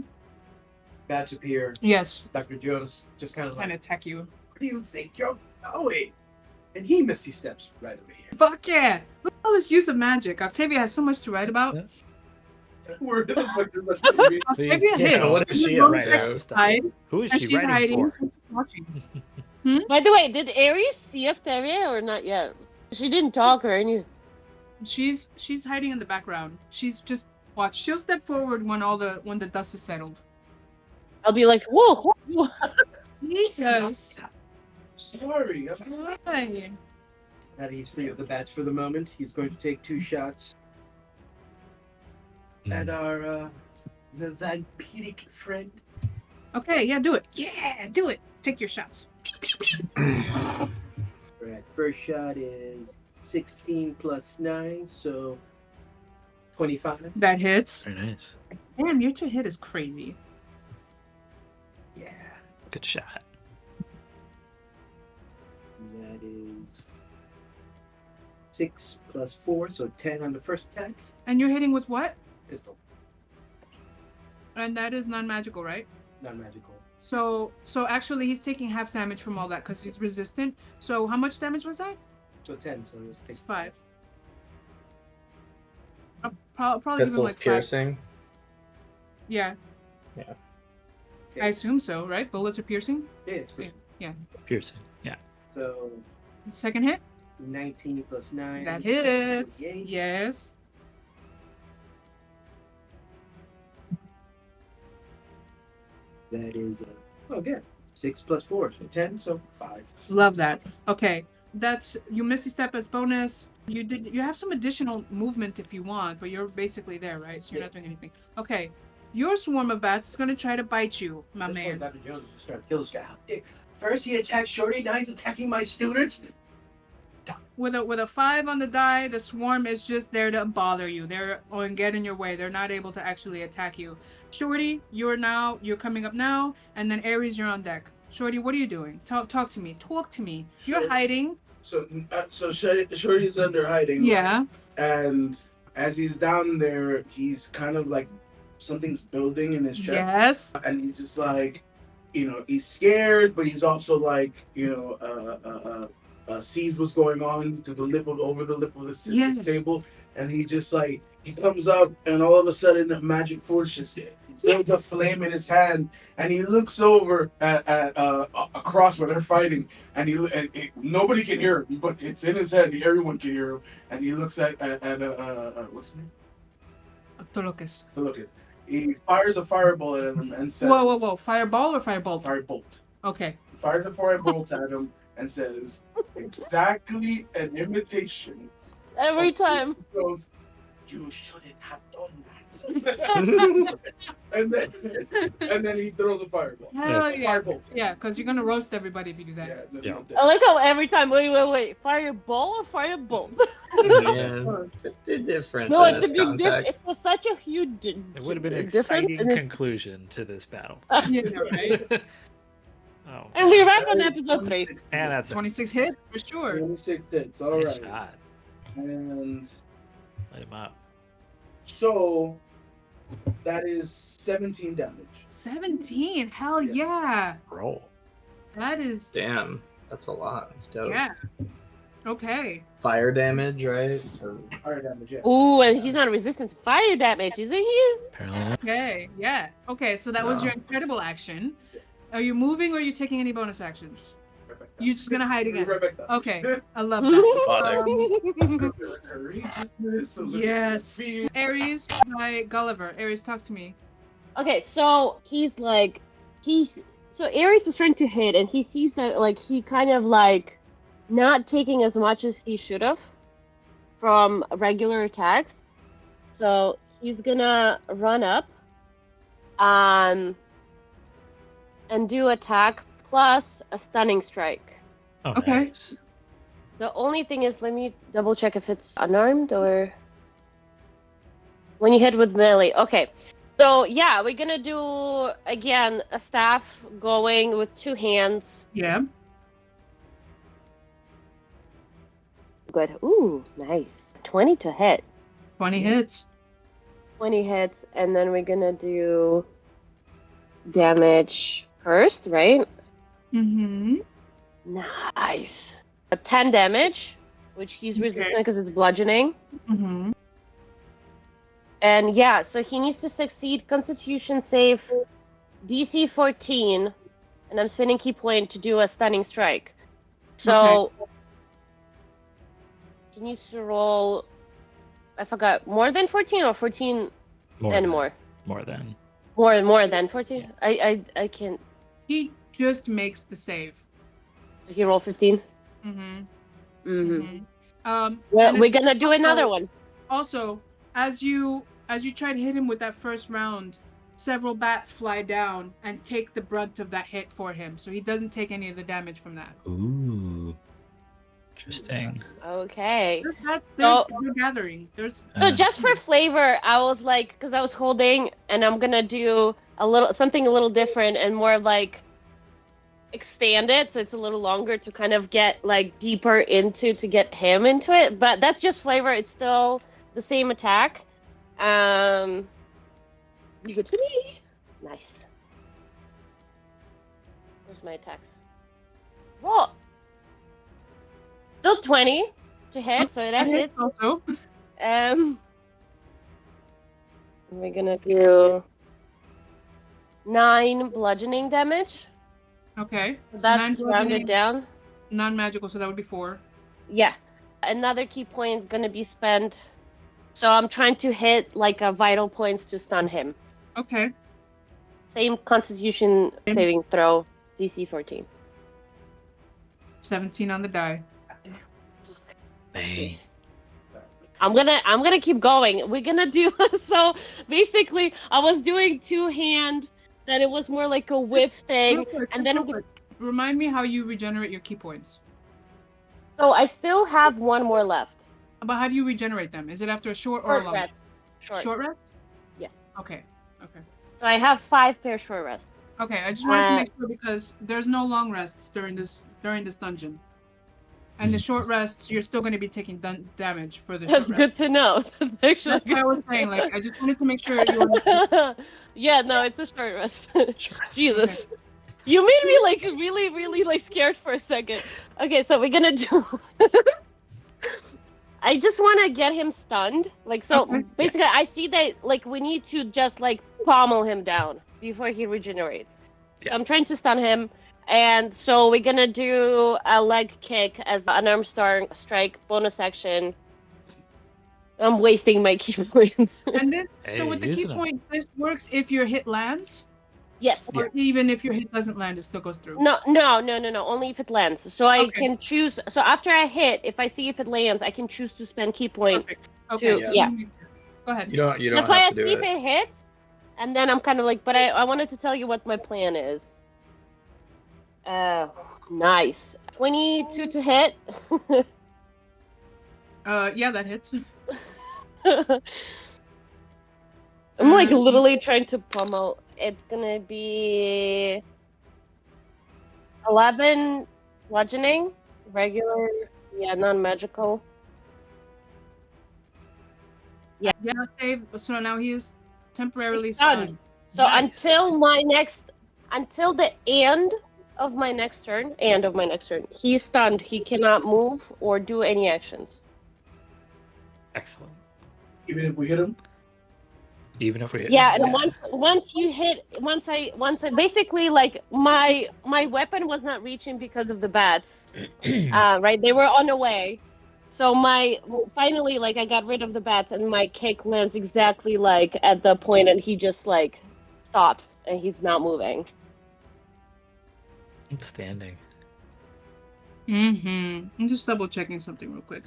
Speaker 2: bats appear.
Speaker 1: Yes.
Speaker 2: Dr. Jones just kind of
Speaker 1: Trying
Speaker 2: like,
Speaker 1: to attack you.
Speaker 2: where do you think you're going? And he misty steps right over here.
Speaker 1: Fuck yeah! Look at all this use of magic. Octavia has so much to write about.
Speaker 4: Yeah.
Speaker 3: Where the fuck is that?
Speaker 1: Octavia
Speaker 4: Please,
Speaker 1: hit.
Speaker 4: don't
Speaker 5: what is she
Speaker 1: She's
Speaker 5: up
Speaker 1: going
Speaker 5: to?
Speaker 1: to hide,
Speaker 4: Who is
Speaker 1: and
Speaker 4: she
Speaker 1: she's
Speaker 4: writing
Speaker 1: hiding.
Speaker 4: for?
Speaker 1: Watching.
Speaker 6: By the way, did Aeris see Octavia or not yet? She didn't talk or anything.
Speaker 1: She's hiding in the background. She's just watch. She'll step forward when the dust is settled.
Speaker 6: I'll be like, whoa, whoa.
Speaker 1: Jesus.
Speaker 3: Sorry.
Speaker 1: Hi.
Speaker 2: Now that he's free of the bats for the moment, he's going to take 2 shots at our the vampiric friend.
Speaker 1: Okay, yeah, do it. Yeah, do it. Take your shots.
Speaker 2: Alright, first shot is 16 plus 9, so 25.
Speaker 1: That hits.
Speaker 4: Very nice.
Speaker 1: Damn, your to hit is crazy.
Speaker 2: Yeah,
Speaker 4: Good shot.
Speaker 2: that is 6 plus 4, so 10 on the first attack.
Speaker 1: And you're hitting with what?
Speaker 2: Pistol,
Speaker 1: And that is non-magical, right?
Speaker 2: non-magical.
Speaker 1: So actually he's taking half damage from all that because he's resistant. So how much damage was that?
Speaker 2: So 10, so it's
Speaker 1: It's 5. I'll probably give him
Speaker 5: Pistol's
Speaker 1: like 5.
Speaker 5: piercing.
Speaker 1: Yeah,
Speaker 2: Okay.
Speaker 1: I assume so, right? Bullets are piercing.
Speaker 2: Yeah, it's pretty.
Speaker 4: Piercing. Yeah.
Speaker 2: So
Speaker 1: Second hit.
Speaker 2: 19 plus 9.
Speaker 1: That hits.
Speaker 2: 28.
Speaker 1: Yes.
Speaker 2: That is, again, 6 plus 4, so 10, so 5.
Speaker 1: Love that. Okay. That's you misty step as bonus. You have some additional movement if you want, but you're basically there, right? So you're not doing anything. Okay. Your swarm of bats is gonna try to bite you, my
Speaker 2: At this point,
Speaker 1: man.
Speaker 2: Dr. Jones is just trying to kill this guy. How dare- First he attacked Shorty, now he's attacking my students.
Speaker 1: With a 5 on the die, the swarm is just there to bother you. They're and get in your way. They're not able to actually attack you. Shorty, you're coming up now, and then Aeris, you're on deck. Shorty, what are you doing? Talk to me. Talk to me. You're
Speaker 3: Sure.
Speaker 1: hiding.
Speaker 3: So Shorty's under hiding.
Speaker 1: Yeah.
Speaker 3: And as he's down there, he's kind of like something's building in his chest.
Speaker 1: Yes.
Speaker 3: And he's just like, he's scared, but he's also like, sees what's going on to over the lip of this table, and he just like he comes up, and all of a sudden, a magic force just builds a flame in his hand, and he looks over at across where they're fighting, and nobody can hear him, but it's in his head. Everyone can hear him, and he looks at what's his name?
Speaker 1: Tloques.
Speaker 3: Look at. He fires a fireball at him and says,
Speaker 1: Whoa. Fireball or firebolt?
Speaker 3: Firebolt.
Speaker 1: Okay.
Speaker 3: He fires a firebolt at him and says, exactly an imitation.
Speaker 6: Every time.
Speaker 3: He goes, you shouldn't have done that. and then he throws a fireball.
Speaker 1: Hell yeah.
Speaker 3: Firebolt.
Speaker 1: Yeah, because you're gonna roast everybody if you do that.
Speaker 3: Yeah.
Speaker 6: I like how every time. Wait. Fireball or firebolt?
Speaker 5: Yeah, it's different
Speaker 6: No,
Speaker 5: in
Speaker 6: it's
Speaker 5: this
Speaker 6: a big difference. It's
Speaker 5: context.
Speaker 6: such a huge.
Speaker 4: It would have been an
Speaker 6: difference,
Speaker 4: exciting
Speaker 6: and it-
Speaker 4: conclusion to this battle.
Speaker 1: Yeah, right.
Speaker 4: Oh,
Speaker 6: And we wrap on episode 3.
Speaker 4: and that's a
Speaker 1: 26 hit for sure.
Speaker 3: 26 hits. All
Speaker 4: nice
Speaker 3: right.
Speaker 4: shot.
Speaker 3: And
Speaker 4: Light him up.
Speaker 3: so that is 17 damage.
Speaker 1: 17. Hell yeah.
Speaker 4: Roll.
Speaker 1: That is
Speaker 5: Damn, that's a lot. That's dope.
Speaker 1: yeah. Okay.
Speaker 5: Fire damage, right? Or
Speaker 3: Fire damage, yeah.
Speaker 6: Ooh, and he's not resistant to fire damage, isn't he?
Speaker 4: Apparently not.
Speaker 1: Okay. Yeah. Okay. So that was
Speaker 5: No.
Speaker 1: your incredible action. Are you moving or are you taking any bonus actions? You're just gonna hide again.
Speaker 3: Right back down.
Speaker 1: Okay. I love that.
Speaker 5: Classic.
Speaker 3: Courageousness of the
Speaker 1: Yes.
Speaker 3: fear.
Speaker 1: Aeris by Gulliver. Aeris, talk to me.
Speaker 6: Okay, so so Aeris was trying to hit, and he sees that like he kind of like not taking as much as he should have from regular attacks. So he's gonna run up, and do attack plus a stunning strike.
Speaker 4: Oh,
Speaker 1: Okay.
Speaker 4: nice.
Speaker 6: The only thing is, let me double check if it's unarmed or when you hit with melee. Okay. So yeah, we're gonna do again a staff going with 2 hands.
Speaker 1: Yeah.
Speaker 6: Good. Ooh, nice. 20 to hit.
Speaker 1: 20 hits.
Speaker 6: 20 hits, and then we're gonna do damage first, right?
Speaker 1: Mm-hmm.
Speaker 6: Nice. 10 damage, which he's resistant because it's bludgeoning.
Speaker 1: Mm-hmm.
Speaker 6: And yeah, so he needs to succeed Constitution save DC 14, and I'm spending key point to do a stunning strike. So he needs to roll. I forgot, more than 14 or 14 and more.
Speaker 4: More than.
Speaker 6: More than 14.
Speaker 4: Yeah.
Speaker 6: I can't.
Speaker 1: He just makes the save.
Speaker 6: Did he roll 15?
Speaker 1: Mm-hmm.
Speaker 6: Mm-hmm.
Speaker 1: Well,
Speaker 6: We're gonna do another one.
Speaker 1: Also, as you try to hit him with that first round, several bats fly down and take the brunt of that hit for him, so he doesn't take any of the damage from that.
Speaker 4: Ooh. Interesting.
Speaker 6: Okay.
Speaker 1: They're gathering.
Speaker 6: So just for flavor, I was like, because I was holding, and I'm gonna do something a little different and more like expand it, so it's a little longer to kind of get like deeper into to get him into it. But that's just flavor. It's still the same attack. You good to me? Nice. Where's my attacks? Roll. Still 20 to hit, so that hits.
Speaker 1: Also.
Speaker 6: We're gonna do 9 bludgeoning damage.
Speaker 1: Okay.
Speaker 6: That's rounded down.
Speaker 1: Non-magical, so that would be 4.
Speaker 6: Yeah. Another key point is gonna be spent. So I'm trying to hit like a vital points to stun him.
Speaker 1: Okay.
Speaker 6: Same Constitution saving throw, DC 14.
Speaker 1: 17 on the die.
Speaker 4: Hey.
Speaker 6: I'm gonna keep going. We're gonna do so. Basically, I was doing 2-hand. Then it was more like a whip thing, and then
Speaker 1: remind me how you regenerate your key points.
Speaker 6: So I still have 1 more left.
Speaker 1: But how do you regenerate them? Is it after a short or a long
Speaker 6: rest?
Speaker 1: Short rest?
Speaker 6: Yes.
Speaker 1: Okay.
Speaker 6: So I have 5 pair short rest.
Speaker 1: Okay, I just wanted to make sure because there's no long rests during this dungeon. And the short rests, you're still going to be taking damage for the short
Speaker 6: That's good to know.
Speaker 1: That's what I was saying. Like, I just wanted to make sure you were...
Speaker 6: Yeah, no, it's a short rest. Jesus.
Speaker 1: Okay.
Speaker 6: You made me like really, really like scared for a second. Okay, so we're gonna do... I just want to get him stunned. Like, so basically I see that like we need to just like pommel him down before he regenerates. Yeah. So I'm trying to stun him. And so we're gonna do a leg kick as an arm strike bonus action. I'm wasting my key points.
Speaker 1: And this, so with the key point, this works if your hit lands?
Speaker 6: Yes.
Speaker 1: Or even if your hit doesn't land, it still goes through?
Speaker 6: No. Only if it lands. So I can choose. So after I hit, if I see if it lands, I can choose to spend key point.
Speaker 1: Okay. Go ahead.
Speaker 5: You don't
Speaker 6: That's
Speaker 5: have
Speaker 6: why
Speaker 5: to do
Speaker 6: I see if it hits, and then I'm kind of like, but I wanted to tell you what my plan is. Nice. 22 to hit.
Speaker 1: Yeah, that hits.
Speaker 6: I'm like literally trying to pummel. It's gonna be 11 bludgeoning, regular, non-magical. Yeah.
Speaker 1: Save. So now he is temporarily
Speaker 6: stunned. So until the end of my next turn, he's stunned. He cannot move or do any actions.
Speaker 4: Excellent.
Speaker 3: Even if we hit him?
Speaker 4: Even if we hit him.
Speaker 6: Yeah, and once I basically like my weapon was not reaching because of the bats. Right? They were on the way. So finally like I got rid of the bats and my kick lands exactly like at the point and he just like stops and he's not moving.
Speaker 4: Outstanding.
Speaker 1: I'm just double checking something real quick.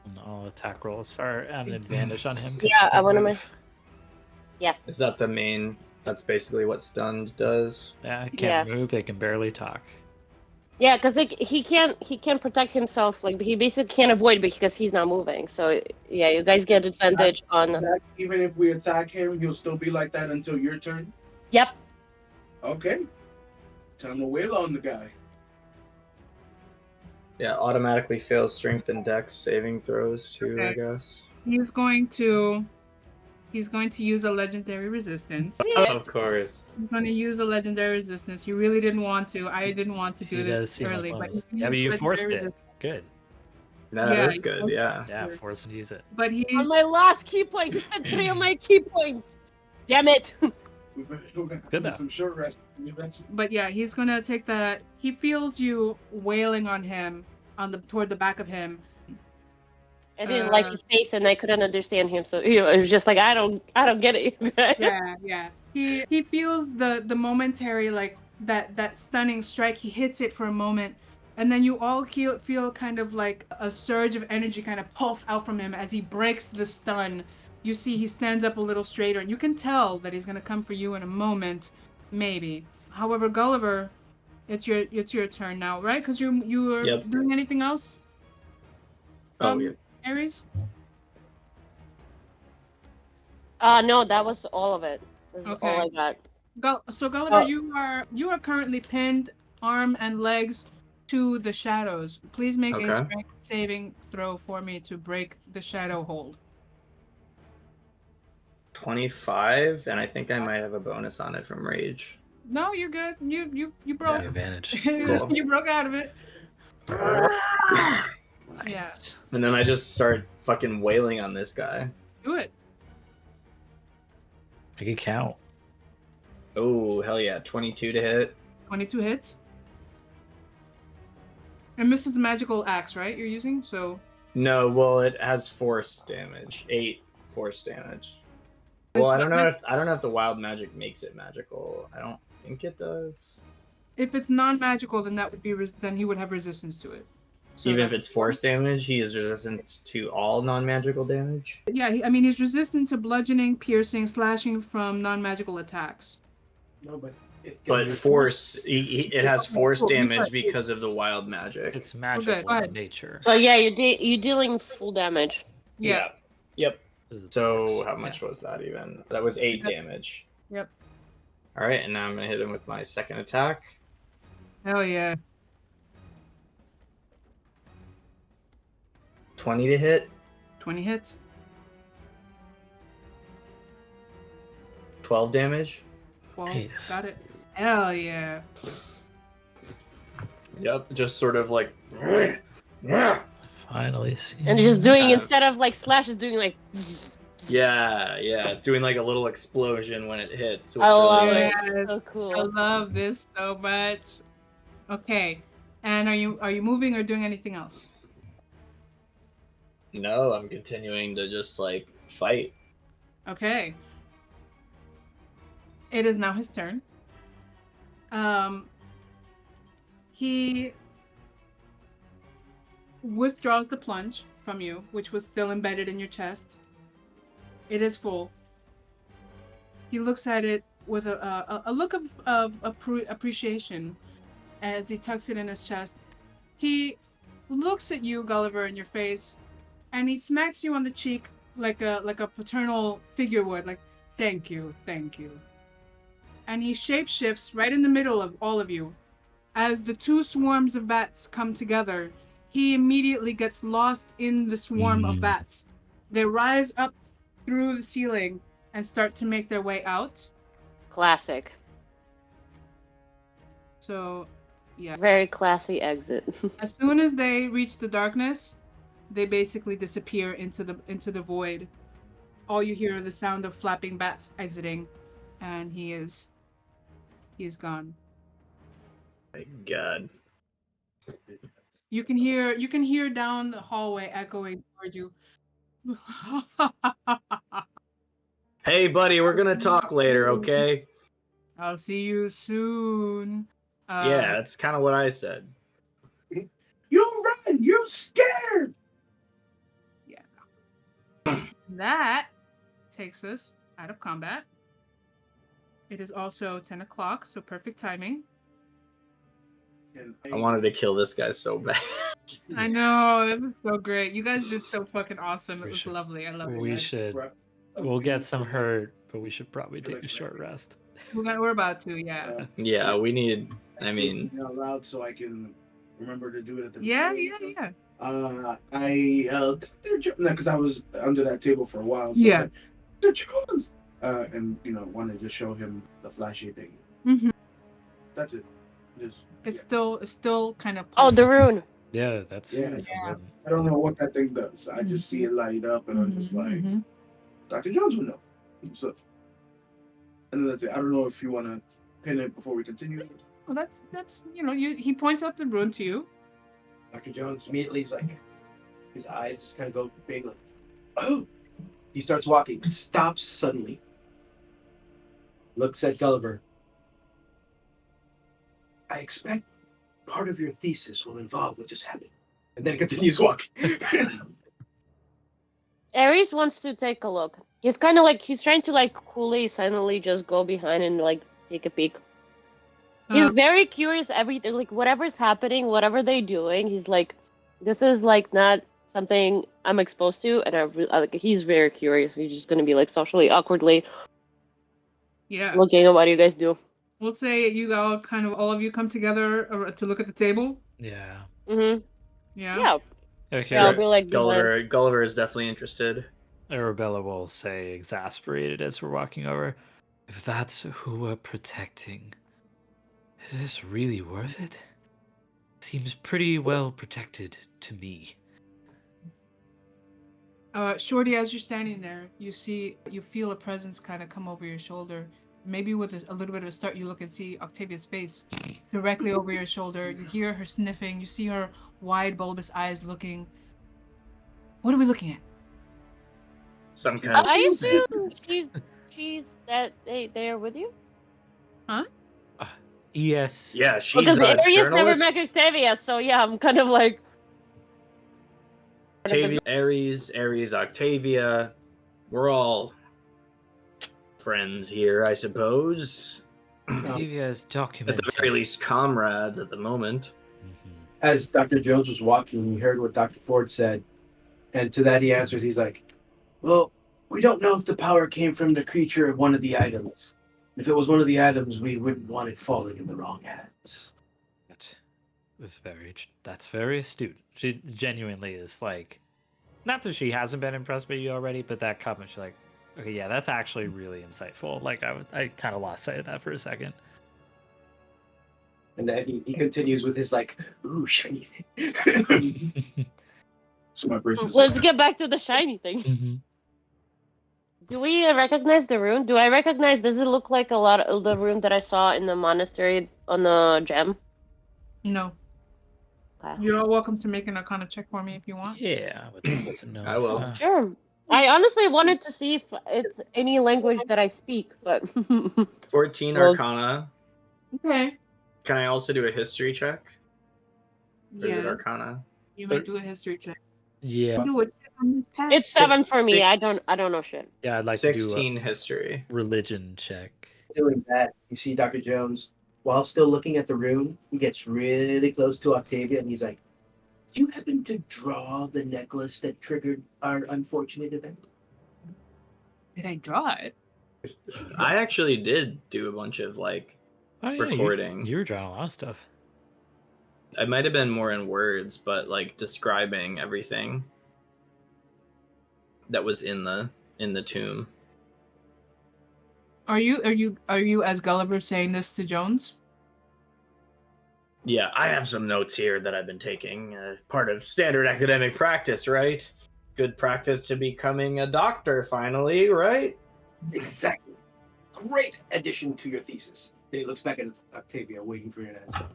Speaker 4: And all attack rolls are at an advantage on him.
Speaker 6: Yeah, I want to. Yeah.
Speaker 5: Is that the main? That's basically what stunned does.
Speaker 4: Yeah, can't move. They can barely talk.
Speaker 6: Yeah, because like he can't protect himself. Like he basically can't avoid because he's not moving. So yeah, you guys get advantage on.
Speaker 3: Even if we attack him, he'll still be like that until your turn.
Speaker 6: Yep.
Speaker 3: Okay. Time to wail on the guy.
Speaker 5: Yeah, automatically fails strength and dex saving throws too, I guess.
Speaker 1: He's going to He's going to use a legendary resistance.
Speaker 5: Of course.
Speaker 1: He's going to use a legendary resistance. He really didn't want to. I didn't want to do
Speaker 4: He does
Speaker 1: this
Speaker 4: seem
Speaker 1: early,
Speaker 4: like
Speaker 1: but
Speaker 4: one of
Speaker 1: he's
Speaker 4: those- yeah, but you
Speaker 1: legendary
Speaker 4: forced it.
Speaker 1: resistance.
Speaker 4: Good.
Speaker 5: That
Speaker 1: Yeah,
Speaker 5: is good, yeah.
Speaker 4: Yeah, force him to use it.
Speaker 1: But
Speaker 6: On
Speaker 1: he's
Speaker 6: my last key point, he spent 3 of my key points. Damn it!
Speaker 3: We're gonna
Speaker 4: Good
Speaker 3: do
Speaker 4: though.
Speaker 3: some short rest. Eventually.
Speaker 1: But yeah, he's gonna take that. He feels you wailing on him toward the back of him.
Speaker 6: I didn't like his face, and I couldn't understand him. So it was just like I don't get it.
Speaker 1: Yeah. He feels the momentary like that stunning strike. He hits it for a moment, and then you all feel kind of like a surge of energy kind of pulse out from him as he breaks the stun. You see he stands up a little straighter, and you can tell that he's gonna come for you in a moment, maybe. However, Gulliver, it's your turn now, right? Because you were
Speaker 5: Yep.
Speaker 1: doing anything else?
Speaker 5: Oh, yeah.
Speaker 1: Aeris?
Speaker 6: No, that was all of it. That's
Speaker 1: Okay.
Speaker 6: all I got.
Speaker 1: So Gulliver,
Speaker 6: Oh.
Speaker 1: you are currently pinned, arm and legs to the shadows. Please make a
Speaker 5: Okay.
Speaker 1: strength saving throw for me to break the shadow hold.
Speaker 5: 25, and I think I might have a bonus on it from Rage.
Speaker 1: No, you're good. You
Speaker 4: Yeah,
Speaker 1: broke.
Speaker 4: advantage.
Speaker 5: Cool.
Speaker 1: You broke out of it.
Speaker 4: Nice.
Speaker 5: And then I just start fucking wailing on this guy.
Speaker 1: Do it.
Speaker 4: Make it count.
Speaker 5: Oh, hell yeah. 22 to hit.
Speaker 1: 22 hits. And this is a magical axe, right? You're using
Speaker 5: No, well, it has force damage. 8 force damage. Well, I don't know if the wild magic makes it magical. I don't think it does.
Speaker 1: if it's non-magical, then that would be then he would have resistance to it. So
Speaker 5: Even if
Speaker 1: that's-
Speaker 5: it's force damage, he is resistant to all non-magical damage.
Speaker 1: Yeah, he's resistant to bludgeoning, piercing, slashing from non-magical attacks.
Speaker 2: No, but
Speaker 5: But force, it has force damage because of the wild magic.
Speaker 4: It's magical
Speaker 1: go ahead.
Speaker 4: in nature.
Speaker 6: So yeah, you're dealing full damage.
Speaker 1: Yeah.
Speaker 5: Yep.
Speaker 4: 'Cause it's
Speaker 5: So
Speaker 4: force.
Speaker 5: how much was that even? That was 8 damage.
Speaker 1: Yep.
Speaker 5: All right, and now I'm gonna hit him with my second attack.
Speaker 1: Hell yeah.
Speaker 5: 20 to hit.
Speaker 1: 20 hits.
Speaker 5: 12 damage.
Speaker 1: Well,
Speaker 4: Nice.
Speaker 1: got it. Hell yeah.
Speaker 5: Yep. Just sort of like.
Speaker 4: Finally see.
Speaker 6: And just doing
Speaker 5: Kind of.
Speaker 6: instead of like slash, is doing like.
Speaker 5: Yeah. Doing like a little explosion when it hits. Which
Speaker 6: I love
Speaker 5: really,
Speaker 6: it.
Speaker 1: Yes.
Speaker 6: So
Speaker 1: I
Speaker 6: cool.
Speaker 1: love this so much. Okay. And are you moving or doing anything else?
Speaker 5: No, I'm continuing to just like fight.
Speaker 1: Okay. It is now his turn. He withdraws the plunge from you, which was still embedded in your chest. It is full. He looks at it with a look of appreciation as he tucks it in his chest. He looks at you, Gulliver, in your face, and he smacks you on the cheek like a paternal figure would, like, thank you. And he shapeshifts right in the middle of all of you. As the two swarms of bats come together, he immediately gets lost in the swarm of bats. They rise up through the ceiling and start to make their way out.
Speaker 6: Classic.
Speaker 1: So, yeah.
Speaker 6: Very classy exit.
Speaker 1: As soon as they reach the darkness, they basically disappear into the void. All you hear is the sound of flapping bats exiting, and he is gone.
Speaker 5: My God.
Speaker 1: You can hear down the hallway echoing toward you.
Speaker 5: Hey, buddy, we're gonna talk later, okay?
Speaker 1: I'll see you soon.
Speaker 5: Yeah, that's kind of what I said.
Speaker 3: You run! You scared!
Speaker 1: That takes us out of combat. It is also 10 o'clock, so perfect timing.
Speaker 5: I wanted to kill this guy so bad.
Speaker 1: I know, it was so great. You guys did so fucking awesome. It
Speaker 4: We
Speaker 1: was
Speaker 4: should-
Speaker 1: lovely. I love it.
Speaker 4: We
Speaker 1: guys.
Speaker 4: should. We'll get some hurt, but we should probably take a short rest.
Speaker 1: We're about to, yeah.
Speaker 5: Yeah, we need. I mean,
Speaker 3: out loud so I can remember to do it at the
Speaker 1: Yeah.
Speaker 3: because I was under that table for a while. So
Speaker 1: Yeah.
Speaker 3: Dr. Jones! And, wanted to show him the flashy thing.
Speaker 1: Mm-hmm.
Speaker 3: That's it. Just,
Speaker 1: It's still kind of.
Speaker 6: Oh, the rune.
Speaker 4: Yeah, that's
Speaker 3: Yeah.
Speaker 4: important.
Speaker 3: I don't know what that thing does. I just see it light up, and I'm just like, Dr. Jones would know. So, and then that's it. I don't know if you want to pin it before we continue.
Speaker 1: Well, that's he points out the rune to you.
Speaker 2: Dr. Jones immediately is like, his eyes just kind of go big, like, oh! He starts walking, stops suddenly, looks at Gulliver. I expect part of your thesis will involve what just happened. And then continues walking.
Speaker 6: Aeris wants to take a look. He's kind of like, he's trying to like coolly, silently just go behind and like take a peek. He's very curious, everything, like whatever's happening, whatever they're doing, he's like, this is like not something I'm exposed to, and like, he's very curious. He's just gonna be like socially awkwardly looking at what you guys do.
Speaker 1: We'll say you all of you come together to look at the table.
Speaker 4: Yeah.
Speaker 6: Mm-hmm.
Speaker 1: Yeah.
Speaker 4: Okay.
Speaker 6: Yeah, I'll be like
Speaker 5: Gulliver is definitely interested.
Speaker 4: Arabella will say, exasperated as we're walking over, if that's who we're protecting, is this really worth it? Seems pretty well protected to me.
Speaker 1: Shorty, as you're standing there, you feel a presence kind of come over your shoulder. Maybe with a little bit of a start, you look and see Octavia's face directly over your shoulder. You hear her sniffing. You see her wide, bulbous eyes looking. What are we looking at?
Speaker 5: Some kind of.
Speaker 6: I assume she's that they're with you.
Speaker 1: Huh?
Speaker 4: Yes.
Speaker 5: Yeah, she's
Speaker 6: Because
Speaker 5: a
Speaker 6: Aeris never
Speaker 5: journalist.
Speaker 6: met Octavia, so yeah, I'm kind of like.
Speaker 5: Octavia, Aeris, Octavia. We're all friends here, I suppose.
Speaker 4: Octavia's
Speaker 5: At
Speaker 4: documented.
Speaker 5: the very least, comrades at the moment.
Speaker 2: As Dr. Jones was walking, he heard what Dr. Ford said. And to that he answers, he's like, well, we don't know if the power came from the creature or one of the items. If it was one of the items, we wouldn't want it falling in the wrong hands.
Speaker 4: That's very astute. She genuinely is like, not that she hasn't been impressed by you already, but that comment, she's like, okay, yeah, that's actually really insightful. Like I kind of lost sight of that for a second.
Speaker 2: And then he continues with his like, ooh, shiny thing.
Speaker 3: So my braces.
Speaker 6: Let's get back to the shiny thing.
Speaker 4: Mm-hmm.
Speaker 6: Do we recognize the rune? Do I recognize? Does it look like a lot of the rune that I saw in the monastery on the gem?
Speaker 1: No.
Speaker 6: Okay.
Speaker 1: You're all welcome to make an Arcana check for me if you want.
Speaker 4: Yeah, I would love to know.
Speaker 5: I will.
Speaker 6: Sure. I honestly wanted to see if it's any language that I speak, but
Speaker 5: 14
Speaker 6: Well-
Speaker 5: Arcana.
Speaker 1: Okay.
Speaker 5: Can I also do a history check? Or is it
Speaker 1: Yeah.
Speaker 5: Arcana?
Speaker 1: You may do a history check.
Speaker 4: Yeah,
Speaker 1: Do it on this past.
Speaker 6: it's 7 for me.
Speaker 5: Six-
Speaker 6: I don't know shit.
Speaker 4: yeah, I'd like to do
Speaker 5: 16
Speaker 4: a
Speaker 5: history.
Speaker 4: religion check.
Speaker 2: Doing that, you see Dr. Jones, while still looking at the rune, he gets really close to Octavia and he's like, did you happen to draw the necklace that triggered our unfortunate event?
Speaker 1: Did I draw it?
Speaker 5: I actually did do a bunch of like
Speaker 4: Oh, yeah,
Speaker 5: recording.
Speaker 4: You were drawing a lot of stuff.
Speaker 5: I might have been more in words, but like describing everything that was in the tomb.
Speaker 1: Are you as Gulliver saying this to Jones?
Speaker 5: Yeah, I have some notes here that I've been taking. Part of standard academic practice, right? Good practice to becoming a doctor, finally, right?
Speaker 2: Exactly. Great addition to your thesis. Then he looks back at Octavia, waiting for an answer.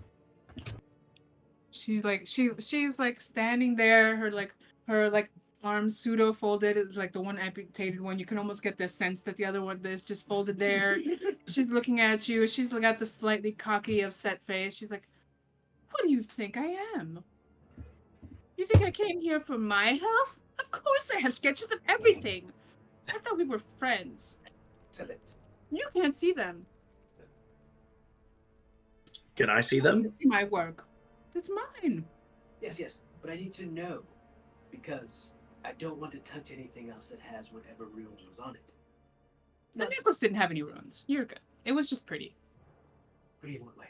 Speaker 1: She's like she's like standing there, her arms pseudo folded. It's like the one amputated one. You can almost get the sense that the other one is just folded there. She's looking at you. She's got the slightly cocky, upset face. She's like, "What do you think I am? You think I came here for my health? Of course I have sketches of everything. I thought we were friends.
Speaker 2: Excellent.
Speaker 1: You can't see them.
Speaker 5: Can I see them?
Speaker 1: See my work. That's mine."
Speaker 2: Yes, but I need to know because I don't want to touch anything else that has whatever runes was on it.
Speaker 1: The necklace didn't have any runes. You're good. It was just pretty.
Speaker 2: Pretty in what way?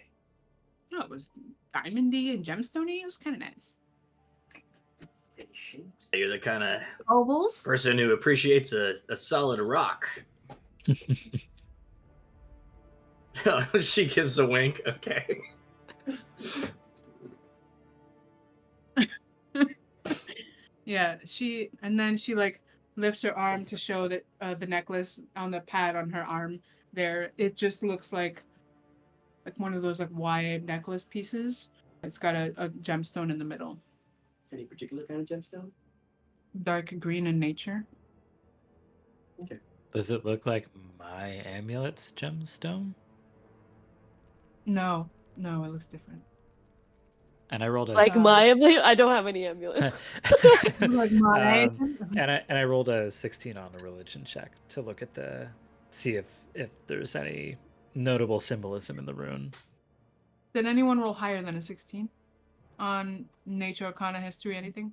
Speaker 1: No, it was diamondy and gemstony. It was kind of nice.
Speaker 2: Any shapes?
Speaker 5: You're the kind of
Speaker 1: Ovals?
Speaker 5: person who appreciates a solid rock. She gives a wink. Okay.
Speaker 1: Yeah, and then she like lifts her arm to show that the necklace on the pad on her arm there. It just looks like one of those like wide necklace pieces. It's got a gemstone in the middle.
Speaker 2: Any particular kind of gemstone?
Speaker 1: Dark green in nature.
Speaker 2: Okay.
Speaker 4: Does it look like my amulet's gemstone?
Speaker 1: No, it looks different.
Speaker 4: And I rolled a
Speaker 6: Like my amulet? I don't have any amulet.
Speaker 1: Like my
Speaker 4: and I rolled a 16 on the religion check to look at see if there's any notable symbolism in the rune.
Speaker 1: Did anyone roll higher than a 16 on nature, arcana, history, anything?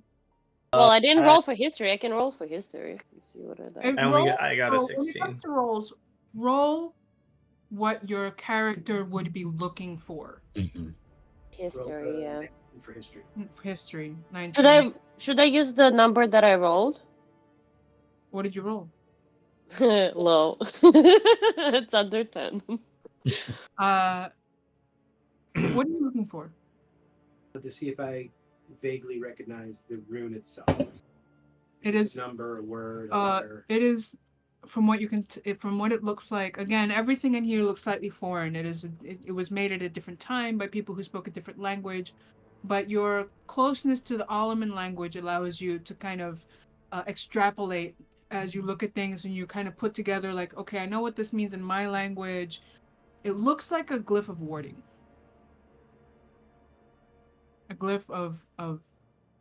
Speaker 6: Well, I didn't roll for history. I can roll for history. Let's see what I got.
Speaker 5: I got a
Speaker 1: When it
Speaker 5: 16.
Speaker 1: comes to rolls, roll what your character would be looking for.
Speaker 4: Mm-hmm.
Speaker 6: History, yeah.
Speaker 2: For history.
Speaker 1: History, 19.
Speaker 6: Should I use the number that I rolled?
Speaker 1: What did you roll?
Speaker 6: Low. It's under 10.
Speaker 1: What are you looking for?
Speaker 2: But to see if I vaguely recognize the rune itself.
Speaker 1: It is
Speaker 2: a number, a word, a letter.
Speaker 1: It is from what you can from what it looks like. Again, everything in here looks slightly foreign. It was made at a different time by people who spoke a different language, but your closeness to the Alaman language allows you to kind of extrapolate as you look at things, and you kind of put together like, okay, I know what this means in my language. It looks like a glyph of warding. A glyph of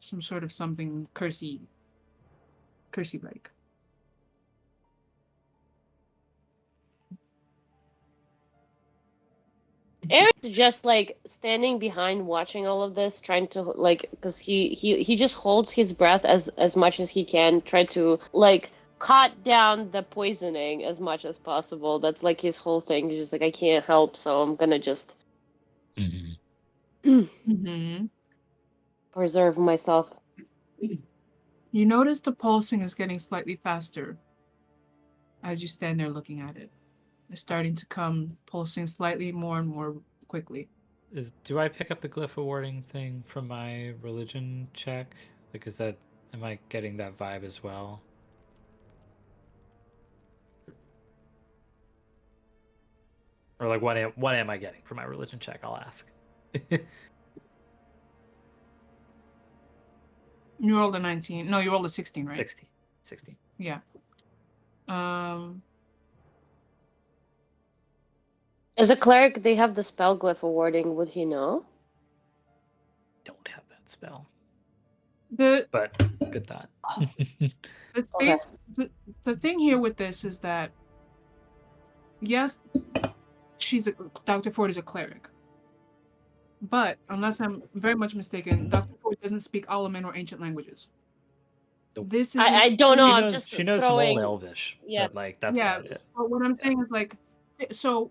Speaker 1: some sort of something cursey like.
Speaker 6: Aeris is just like standing behind, watching all of this, trying to like, because he just holds his breath as much as he can, try to like cut down the poisoning as much as possible. That's like his whole thing. He's just like, I can't help, so I'm gonna just preserve myself.
Speaker 1: You notice the pulsing is getting slightly faster as you stand there looking at it. It's starting to come pulsing slightly more and more quickly.
Speaker 4: Do I pick up the glyph awarding thing from my religion check? Like, am I getting that vibe as well? Or like, what am I getting from my religion check? I'll ask.
Speaker 1: You rolled a 19. No, you rolled a 16, right?
Speaker 4: 16.
Speaker 1: Yeah.
Speaker 6: As a cleric, they have the spell glyph awarding. Would he know?
Speaker 4: Don't have that spell.
Speaker 1: But
Speaker 4: good thought.
Speaker 1: The thing here with this is that, yes, Dr. Ford is a cleric. But, unless I'm very much mistaken, Dr. Ford doesn't speak Alaman or ancient languages.
Speaker 4: Nope.
Speaker 1: This is
Speaker 6: I don't know.
Speaker 4: She knows some old Elvish.
Speaker 6: Yeah.
Speaker 4: But like, that's about it.
Speaker 1: But what I'm saying is like, so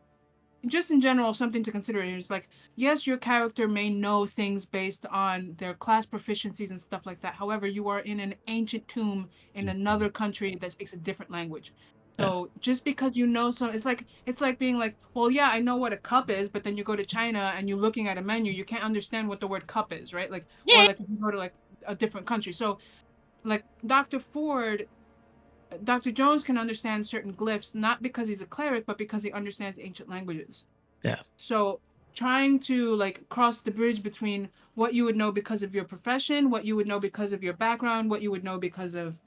Speaker 1: just in general, something to consider here is like, yes, your character may know things based on their class proficiencies and stuff like that. However, you are in an ancient tomb in another country that speaks a different language. So just because you know it's like being like, well, yeah, I know what a cup is, but then you go to China and you're looking at a menu, you can't understand what the word cup is, right? Like, or like if you go to like a different country. So, like Dr. Jones can understand certain glyphs, not because he's a cleric, but because he understands ancient languages.
Speaker 4: Yeah.
Speaker 1: So trying to like cross the bridge between what you would know because of your profession, what you would know because of your background, what you would know because of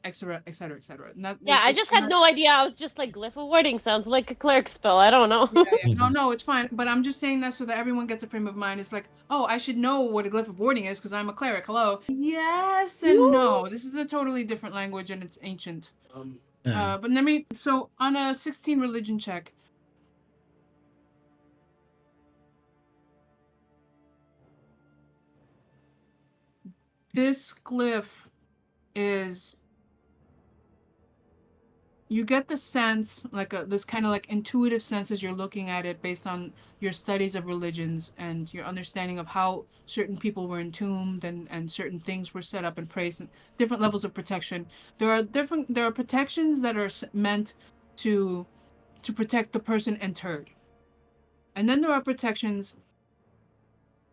Speaker 1: et cetera, et cetera, et cetera.
Speaker 6: I just had no idea. I was just like, glyph awarding sounds like a cleric spell. I don't know.
Speaker 1: No, it's fine. But I'm just saying that so that everyone gets a frame of mind. It's like, oh, I should know what a glyph of warding is because I'm a cleric. Hello. Yes and no. This is a totally different language and it's ancient. But so on a 16 religion check, this glyph is you get the sense, like this kind of like intuitive sense as you're looking at it based on your studies of religions and your understanding of how certain people were entombed and certain things were set up and praised and different levels of protection. There are protections that are meant to protect the person interred. And then there are protections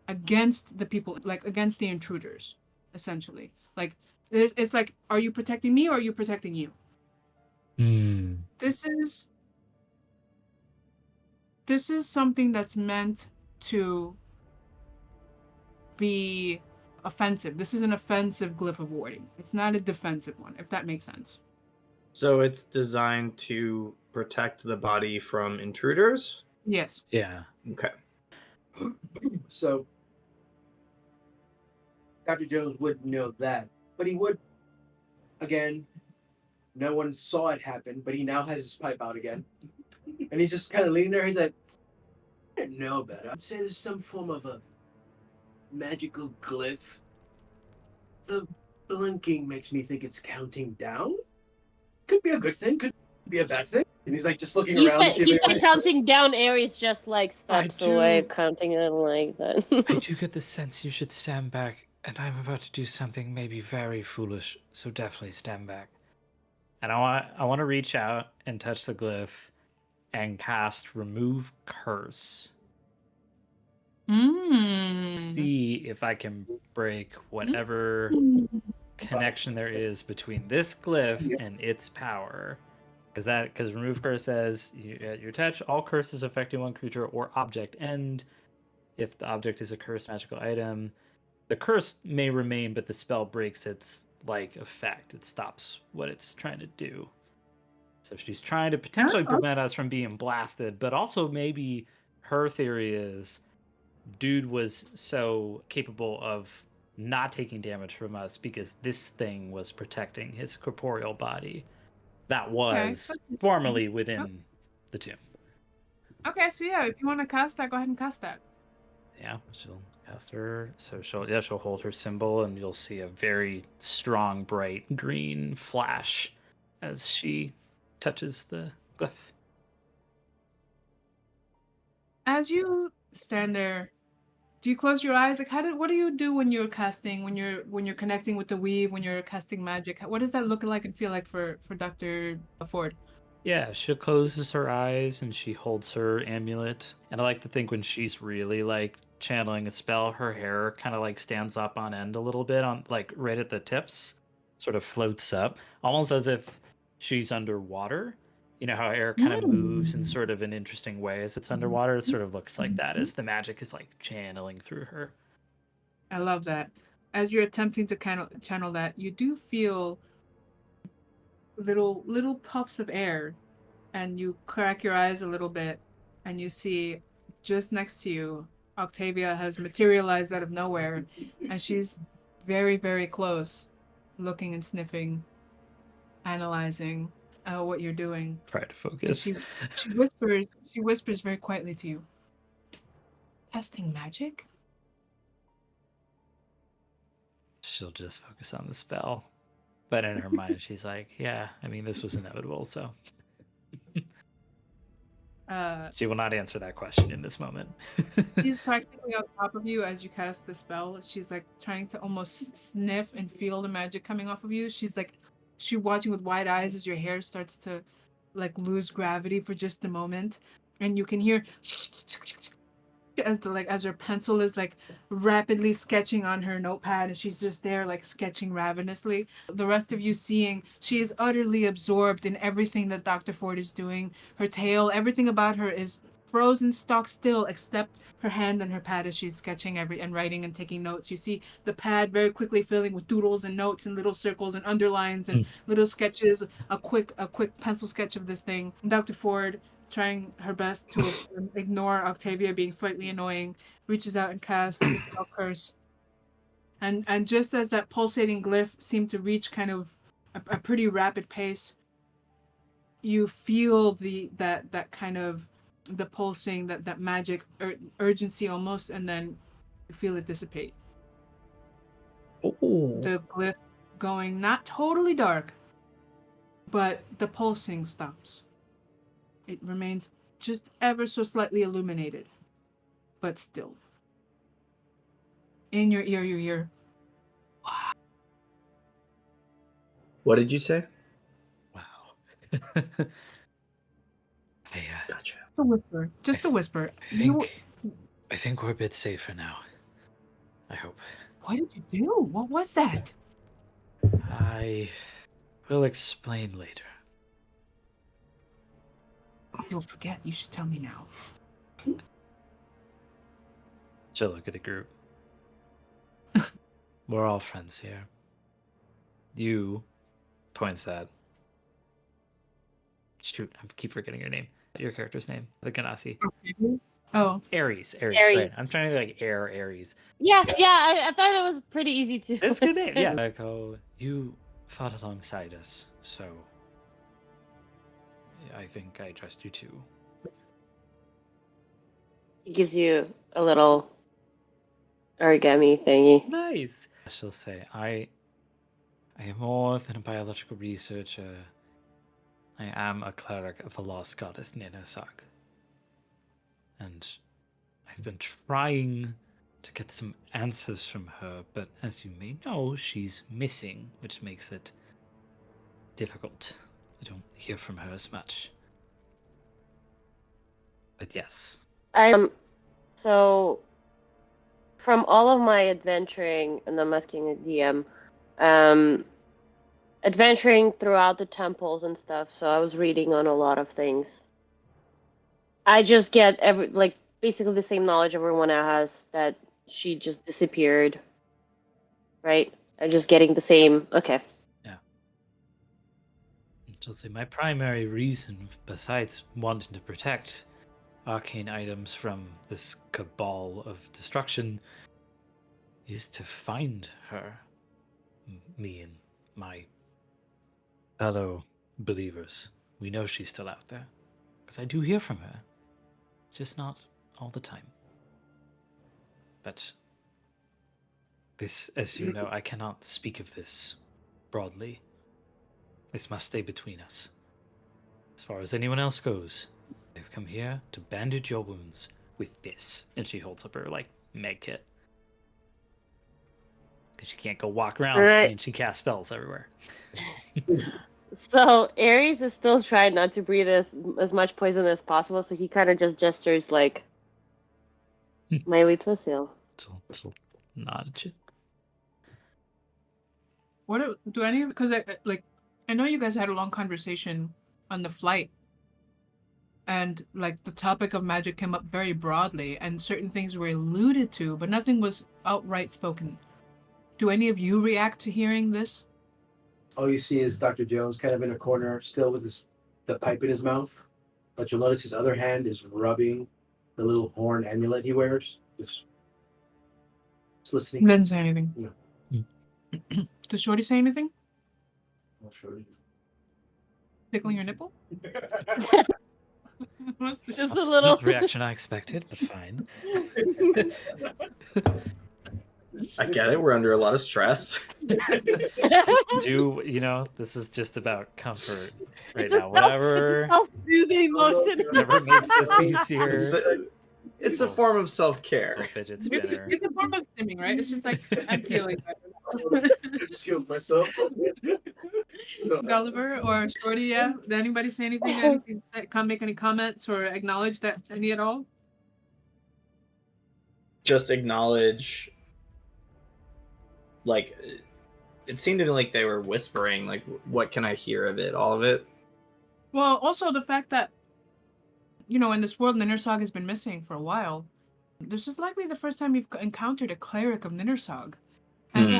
Speaker 1: against the people, like against the intruders, essentially. Like it's like, are you protecting me or are you protecting you? This is something that's meant to be offensive. This is an offensive glyph of warding. It's not a defensive one, if that makes sense.
Speaker 5: So it's designed to protect the body from intruders?
Speaker 1: Yes.
Speaker 4: Yeah.
Speaker 5: Okay.
Speaker 2: So Dr. Jones wouldn't know that, but he would. Again, no one saw it happen, but he now has his pipe out again, and he's just kind of leaning there. He's like, "I didn't know better. I'd say there's some form of a magical glyph. The blinking makes me think it's counting down. Could be a good thing. Could be a bad thing." And he's like just looking
Speaker 6: He
Speaker 2: around.
Speaker 6: said,
Speaker 2: to see if
Speaker 6: he
Speaker 2: anybody-
Speaker 6: said counting down. Aeris just like steps
Speaker 4: do-
Speaker 6: away, counting it like that.
Speaker 4: I do get the sense you should stand back, and I'm about to do something maybe very foolish, so definitely stand back. And I want to reach out and touch the glyph and cast Remove Curse. See if I can break whatever connection there is between this glyph and its power. Because Remove Curse says at your touch, all curses affecting one creature or object end. If the object is a cursed magical item, the curse may remain, but the spell breaks its effect. It stops what it's trying to do. So she's trying to potentially prevent us from being blasted, but also maybe her theory is dude was so capable of not taking damage from us because this thing was protecting his corporeal body that was formerly within the tomb.
Speaker 1: Okay, so yeah, if you want to cast that, go ahead and cast that.
Speaker 4: Yeah, she'll cast her. So she'll hold her symbol, and you'll see a very strong, bright green flash as she touches the glyph.
Speaker 1: As you stand there, do you close your eyes? Like, what do you do when you're casting? When you're connecting with the weave? When you're casting magic? What does that look like and feel like for Dr. Ford?
Speaker 4: Yeah, she closes her eyes and she holds her amulet. And I like to think when she's really channeling a spell, her hair kind of stands up on end a little bit on right at the tips, sort of floats up, almost as if she's underwater. You know how air kind of moves in sort of an interesting way as it's underwater? It sort of looks like that as the magic is channeling through her.
Speaker 1: I love that. As you're attempting to channel that, you do feel little puffs of air, and you crack your eyes a little bit, and you see just next to you, Octavia has materialized out of nowhere, and she's very, very close, looking and sniffing, analyzing what you're doing.
Speaker 4: Try to focus.
Speaker 1: She whispers very quietly to you. Casting magic?
Speaker 4: She'll just focus on the spell. But in her mind, she's like, yeah, I mean, this was inevitable, so. She will not answer that question in this moment.
Speaker 1: She's practically on top of you as you cast the spell. She's trying to almost sniff and feel the magic coming off of you. She's watching with wide eyes as your hair starts to lose gravity for just a moment, and you can hear as her pencil is rapidly sketching on her notepad, and she's just there sketching ravenously. The rest of you seeing she is utterly absorbed in everything that Dr. Ford is doing. Her tail, everything about her is frozen stock still except her hand and her pad as she's sketching and writing and taking notes. You see the pad very quickly filling with doodles and notes and little circles and underlines and little sketches, a quick pencil sketch of this thing. Dr. Ford, trying her best to ignore Octavia being slightly annoying, reaches out and casts Dispel Curse. And just as that pulsating glyph seemed to reach kind of a pretty rapid pace, you feel that kind of the pulsing, that magic urgency almost, and then you feel it dissipate.
Speaker 4: Ooh.
Speaker 1: The glyph going not totally dark, but the pulsing stops. It remains just ever so slightly illuminated, but still. In your ear, you hear,
Speaker 5: What did you say?
Speaker 4: Wow.
Speaker 5: Gotcha.
Speaker 1: a whisper, just a whisper.
Speaker 4: I think we're a bit safer now. I hope.
Speaker 1: What did you do? What was that?
Speaker 4: I will explain later.
Speaker 1: You'll forget. You should tell me now.
Speaker 4: She'll look at the group. We're all friends here. You points at. Shoot, I keep forgetting your name. Your character's name. The Genasi.
Speaker 1: Oh.
Speaker 4: Aeris.
Speaker 6: Aeris.
Speaker 4: Right. I'm trying to like Aeris.
Speaker 6: Yeah, I thought it was pretty easy to.
Speaker 4: It's a good name. Yeah. Echo, you fought alongside us, so I think I trust you too.
Speaker 6: He gives you a little origami thingy.
Speaker 4: Nice. She'll say, I am more than a biological researcher. I am a cleric of the lost goddess Ninosag. And I've been trying to get some answers from her, but as you may know, she's missing, which makes it difficult. I don't hear from her as much. But yes.
Speaker 6: So from all of my adventuring, and I'm asking a DM, adventuring throughout the temples and stuff, so I was reading on a lot of things. I just get basically the same knowledge everyone has, that she just disappeared. Right? I'm just getting the same. Okay.
Speaker 4: Yeah. She'll say, my primary reason, besides wanting to protect arcane items from this cabal of destruction, is to find her. Me and my fellow believers. We know she's still out there. Because I do hear from her. Just not all the time. But this, as you know, I cannot speak of this broadly. This must stay between us. As far as anyone else goes, I've come here to bandage your wounds with this. And she holds up her, med kit. Because she can't go walk around and she casts spells everywhere.
Speaker 6: So Aeris is still trying not to breathe as much poison as possible, so he kind of just gestures like, my lips are sealed.
Speaker 4: So nod at you.
Speaker 1: Because I know you guys had a long conversation on the flight, and the topic of magic came up very broadly, and certain things were alluded to, but nothing was outright spoken. Do any of you react to hearing this?
Speaker 2: All you see is Dr. Jones kind of in a corner, still with the pipe in his mouth. But you'll notice his other hand is rubbing the little horn amulet he wears. Just listening.
Speaker 1: Doesn't say anything.
Speaker 2: No.
Speaker 1: Does Shorty say anything?
Speaker 2: I'll show you.
Speaker 1: Tickling your nipple?
Speaker 6: Just a little.
Speaker 4: Not the reaction I expected, but fine.
Speaker 5: I get it. We're under a lot of stress.
Speaker 4: This is just about comfort right now. Whatever.
Speaker 6: It's a self-soothing motion.
Speaker 4: Whatever makes this easier.
Speaker 5: It's a form of self-care.
Speaker 4: Fidget
Speaker 1: It's
Speaker 4: spinner.
Speaker 1: a form of stimming, right? It's just I'm feeling better.
Speaker 3: I just healed myself.
Speaker 1: Gulliver or Shorty, yeah? Did anybody say anything? Can't make any comments or acknowledge that any at all?
Speaker 5: Just acknowledge. It seemed to me like they were whispering. What can I hear of it? All of it?
Speaker 1: Well, also the fact that, in this world, Ninosag has been missing for a while. This is likely the first time you've encountered a cleric of Ninosag. And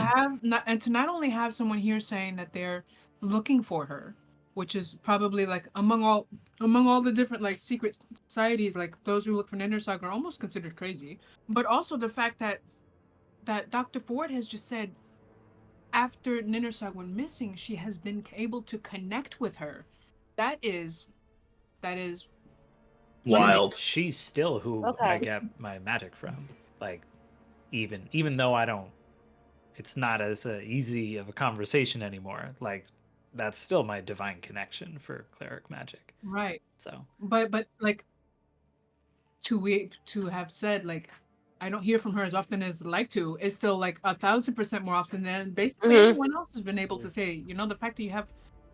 Speaker 1: to not only have someone here saying that they're looking for her, which is probably among all the different secret societies, those who look for Ninosag are almost considered crazy. But also the fact that Dr. Ford has just said after Ninosag went missing, she has been able to connect with her. That is
Speaker 5: wild.
Speaker 4: She's still who I get my magic from. Even though I don't, it's not as easy of a conversation anymore. that's still my divine connection for cleric magic.
Speaker 1: Right.
Speaker 4: So,
Speaker 1: But like to have said like I don't hear from her as often as I'd like to is still like 1,000% more often than basically anyone else has been able to say. You know, the fact that you have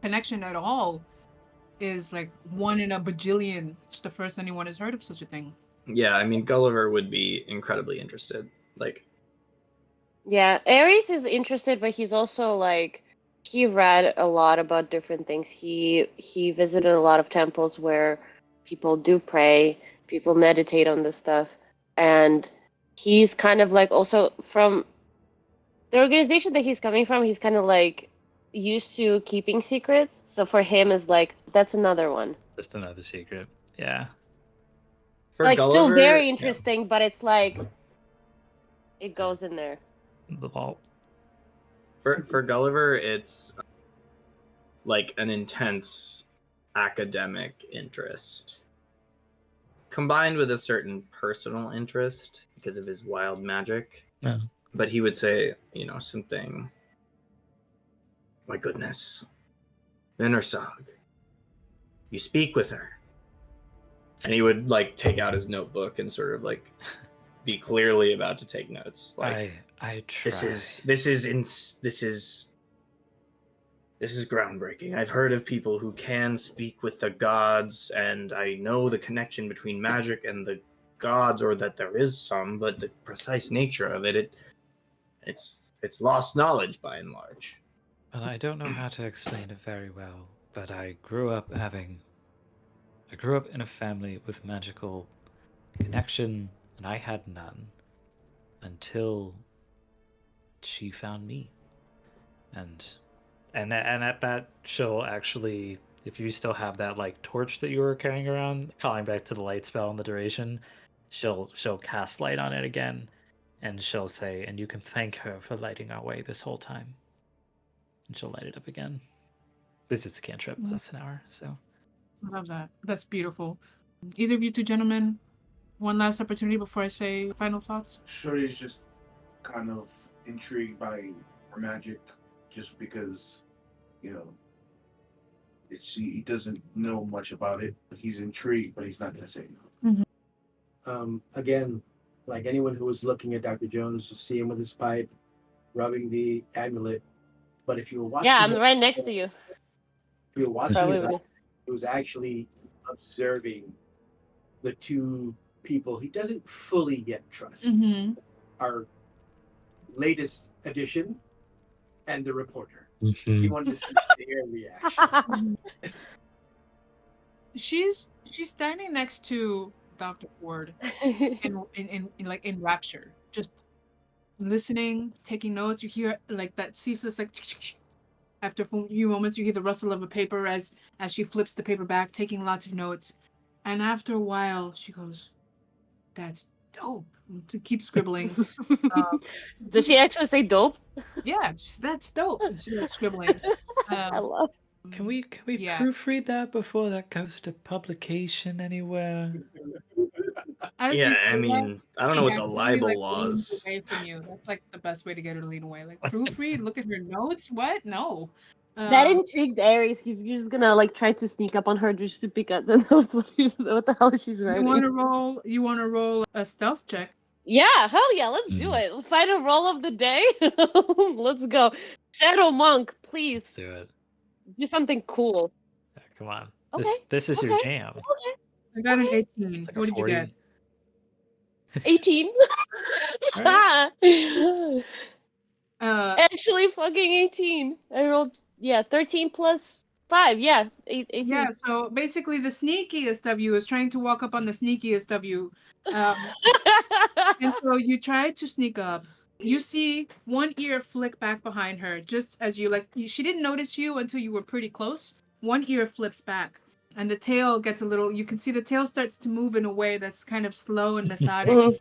Speaker 1: connection at all is like 1 in a bajillion. It's the first anyone has heard of such a thing.
Speaker 5: Yeah, I mean, Gulliver would be incredibly interested. Like,
Speaker 6: Yeah, Aeris is interested, but he's also like he read a lot about different things. He visited a lot of temples where people do pray, people meditate on this stuff, and he's kind of like also from the organization that he's coming from, he's kind of like used to keeping secrets. So for him is like that's another one.
Speaker 4: just another secret. Yeah.
Speaker 5: for
Speaker 6: Like
Speaker 5: Gulliver,
Speaker 6: still very
Speaker 5: yeah.
Speaker 6: interesting, but it's like it goes in there.
Speaker 4: The vault.
Speaker 5: For Gulliver, it's like an intense academic interest combined with a certain personal interest because of his wild magic.
Speaker 4: Yeah.
Speaker 5: But he would say, something. My goodness, Venersog, you speak with her, and he would like take out his notebook and sort of like be clearly about to take notes. Like,
Speaker 4: I try.
Speaker 5: This is groundbreaking. I've heard of people who can speak with the gods, and I know the connection between magic and the gods, or that there is some, but the precise nature of it's lost knowledge by and large.
Speaker 4: Well, I don't know how to explain it very well, but I grew up in a family with magical connection, and I had none until she found me. And at that, she'll actually, if you still have that like torch that you were carrying around, calling back to the light spell and the duration, she'll cast light on it again, and she'll say, and you can thank her for lighting our way this whole time. And she'll light it up again. This is a cantrip, that's an hour, so.
Speaker 1: I love that. That's beautiful. Either of you two gentlemen, one last opportunity before I say final thoughts.
Speaker 3: Shorty's just kind of intrigued by her magic, just because, he doesn't know much about it, but he's intrigued, but he's not going to say no.
Speaker 2: Again, like anyone who was looking at Dr. Jones, you see him with his pipe, rubbing the amulet. But if you were watching,
Speaker 6: Yeah, I'm right next to you.
Speaker 2: If you were watching,
Speaker 6: Probably
Speaker 2: it was actually observing the two people he doesn't fully yet trust.
Speaker 1: Mm-hmm.
Speaker 2: Our latest addition and the reporter.
Speaker 4: Mm-hmm.
Speaker 2: He wanted to see their reaction.
Speaker 1: She's standing next to Dr. Ford in rapture, just listening, taking notes. You hear like that ceaseless like after a few moments you hear the rustle of a paper as she flips the paper back, taking lots of notes. And after a while she goes, "That's dope." To keep scribbling.
Speaker 6: Does she actually say dope?
Speaker 1: Yeah, that's dope. She's scribbling.
Speaker 6: I love.
Speaker 4: Can we
Speaker 1: Yeah.
Speaker 4: proofread that before that goes to publication anywhere?
Speaker 1: As
Speaker 5: Yeah,
Speaker 1: you say
Speaker 5: I mean, I don't know what the libel
Speaker 1: leans
Speaker 5: laws.
Speaker 1: away from you. That's like the best way to get her to lean away. Like proofread, look at her notes. What? No.
Speaker 6: That intrigued Aeris. He's just gonna like try to sneak up on her just to pick out the notes. What the hell she's
Speaker 1: You
Speaker 6: writing?
Speaker 1: want to roll a stealth check.
Speaker 6: Yeah, hell yeah, let's do it. Final roll of the day. Let's go. Shadow Monk,
Speaker 4: Let's
Speaker 6: please
Speaker 4: do it.
Speaker 6: do something cool.
Speaker 4: Yeah, come on.
Speaker 6: Okay,
Speaker 4: This is your
Speaker 6: okay.
Speaker 4: jam.
Speaker 6: Okay.
Speaker 1: I got an 18.
Speaker 4: It's like
Speaker 1: What
Speaker 4: a
Speaker 1: did
Speaker 4: 40.
Speaker 1: you get?
Speaker 6: 18. Actually, fucking 18. I rolled 13 plus 5. Yeah, 18.
Speaker 1: Yeah, so basically the sneakiest of you is trying to walk up on the sneakiest of you. And so you try to sneak up. You see one ear flick back behind her just as she didn't notice you until you were pretty close. One ear flips back and the tail gets you can see the tail starts to move in a way that's kind of slow and methodic.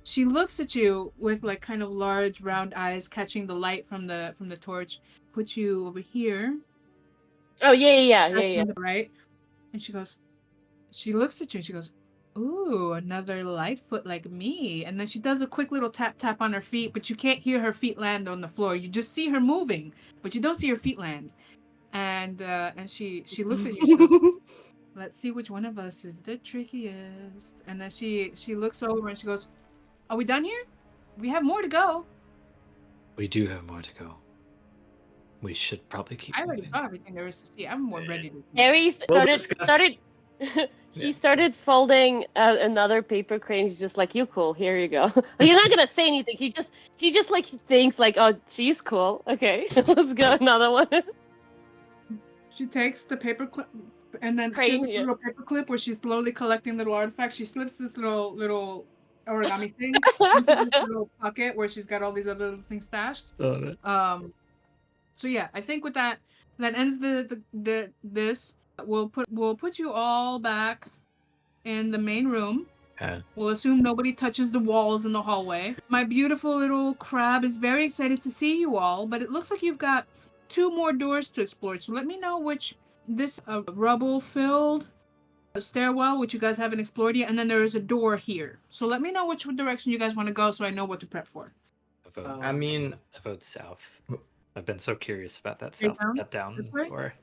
Speaker 1: She looks at you with like kind of large round eyes catching the light from the torch. Puts you over here.
Speaker 6: Oh, yeah.
Speaker 1: Right? And she looks at you and she goes, "Ooh, another Lightfoot like me." And then she does a quick little tap on her feet, but you can't hear her feet land on the floor. You just see her moving, but you don't see her feet land. and she looks at you. She goes, let's see which one of us is the trickiest. And then she looks over and she goes, are we done here? We have more to go.
Speaker 4: We do have more to go. We should probably keep
Speaker 1: I already
Speaker 4: moving.
Speaker 1: saw everything there is to see. I'm more ready to see.
Speaker 6: Aeris
Speaker 5: We'll
Speaker 6: started he started folding another paper crane. He's just like, you cool, here you go. You're not gonna say anything. He just like thinks like, oh, she's cool. Okay, let's go another one.
Speaker 1: She takes the paper clip and then she has
Speaker 6: Crane,
Speaker 1: a
Speaker 6: yeah.
Speaker 1: little paper clip where she's slowly collecting little artifacts. She slips this little origami thing into this little pocket where she's got all these other little things stashed.
Speaker 4: Love it.
Speaker 1: So yeah, I think with that ends this. We'll put you all back in the main room.
Speaker 4: Yeah.
Speaker 1: We'll assume nobody touches the walls in the hallway. My beautiful little crab is very excited to see you all, but it looks like you've got 2 more doors to explore. So let me know which this rubble-filled stairwell, which you guys haven't explored yet, and then there is a door here. So let me know which direction you guys want to go, so I know what to prep for.
Speaker 5: I mean,
Speaker 4: I vote south. I've been so curious about that
Speaker 1: Straight
Speaker 4: south,
Speaker 1: down?
Speaker 4: that down
Speaker 1: This way?
Speaker 4: door.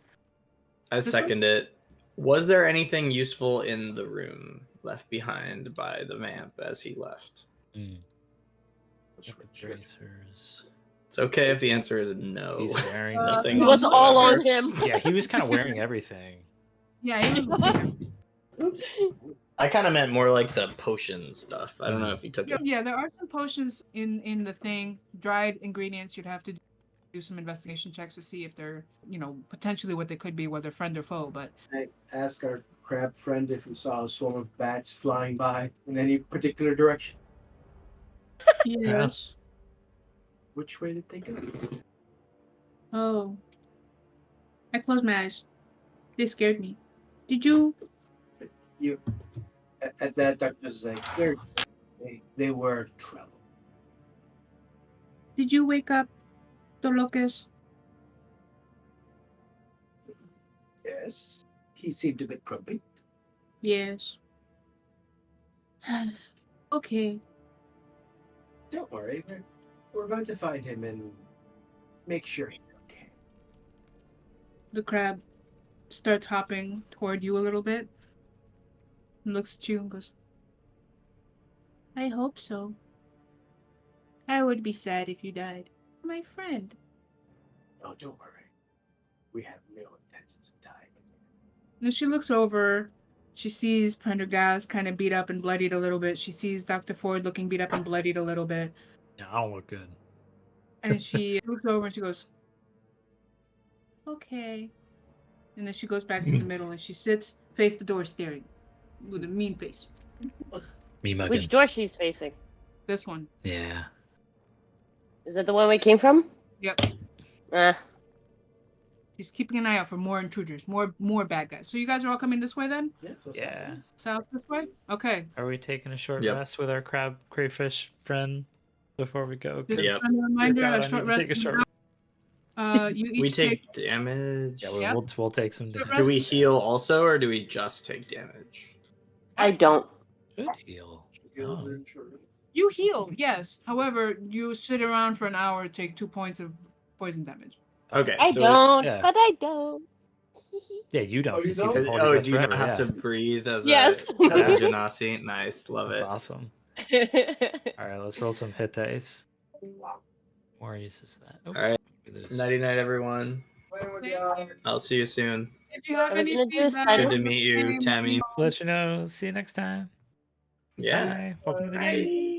Speaker 5: I second it. Was there anything useful in the room left behind by the vamp as he left?
Speaker 4: Tracers.
Speaker 5: It's okay if the answer is no.
Speaker 4: He's wearing
Speaker 5: Nothing
Speaker 6: It was all
Speaker 5: whatsoever.
Speaker 6: on him.
Speaker 4: Yeah, he was kind of wearing everything.
Speaker 1: Yeah, he was.
Speaker 5: I kind of meant more like the potion stuff. I don't know if he took it.
Speaker 1: Yeah, there are some potions in the thing. Dried ingredients. You'd have to do some investigation checks to see if they're, potentially what they could be, whether friend or foe. But
Speaker 2: I ask our crab friend if he saw a swarm of bats flying by in any particular direction.
Speaker 1: yes.
Speaker 2: Which way did they go?
Speaker 1: Oh, I closed my eyes. They scared me. Did you?
Speaker 2: At that, Doctor's like, they were trouble.
Speaker 1: Did you wake up, Tloques?
Speaker 2: Yes. He seemed a bit grumpy.
Speaker 1: Yes. Okay.
Speaker 2: Don't worry. We're going to find him and make sure he's okay.
Speaker 1: The crab starts hopping toward you a little bit and looks at you and goes, I hope so. I would be sad if you died. My friend.
Speaker 2: Oh, don't worry. We have no intentions of dying.
Speaker 1: And she looks over. She sees Prendergast kind of beat up and bloodied a little bit. She sees Dr. Ford looking beat up and bloodied a little bit.
Speaker 4: Yeah, I don't look good.
Speaker 1: And she looks over and she goes, okay. And then she goes back to the middle and she sits, face the door, staring with a mean face.
Speaker 4: Me mugging.
Speaker 6: Which door she's facing?
Speaker 1: This one.
Speaker 4: Yeah.
Speaker 6: Is that the one we came from?
Speaker 1: Yep. She's keeping an eye out for more intruders, more bad guys. So you guys are all coming this way then?
Speaker 4: Yeah.
Speaker 1: South this way? Okay.
Speaker 4: Are we taking a short
Speaker 5: Yep.
Speaker 4: rest with our crayfish friend before we go?
Speaker 1: Just
Speaker 5: Yep.
Speaker 1: a reminder,
Speaker 4: Dear God,
Speaker 1: a
Speaker 4: I
Speaker 1: short
Speaker 4: need to
Speaker 1: rest.
Speaker 4: take a short.
Speaker 1: You each
Speaker 5: We take damage.
Speaker 4: Yeah,
Speaker 1: Yeah.
Speaker 4: we'll take some damage.
Speaker 5: Do we heal also, or do we just take damage?
Speaker 6: I don't.
Speaker 4: Should heal. Oh.
Speaker 1: You heal, yes. However, you sit around for an hour, take 2 points of poison damage.
Speaker 5: Okay.
Speaker 6: I
Speaker 5: so
Speaker 6: don't,
Speaker 4: yeah.
Speaker 6: but I don't.
Speaker 4: Yeah, you don't.
Speaker 3: Oh, you
Speaker 4: because you've
Speaker 3: don't?
Speaker 4: been holding
Speaker 5: Oh,
Speaker 4: it
Speaker 5: do you not
Speaker 4: forever,
Speaker 5: have
Speaker 4: yeah.
Speaker 5: to breathe as
Speaker 6: Yes.
Speaker 5: a Genasi? Nice, love
Speaker 4: That's
Speaker 5: it.
Speaker 4: awesome. All right, let's roll some hit dice. More uses of that. Oh,
Speaker 5: All right.
Speaker 4: look at this.
Speaker 5: Nighty night, everyone. I'll see you soon.
Speaker 1: If you have
Speaker 6: Are we
Speaker 1: any
Speaker 6: gonna do a
Speaker 1: feedback,
Speaker 6: side
Speaker 5: Good to meet you, Tami.
Speaker 4: Let you know. See you next time.
Speaker 5: Yeah.
Speaker 4: Bye. Welcome to the game.
Speaker 5: Bye.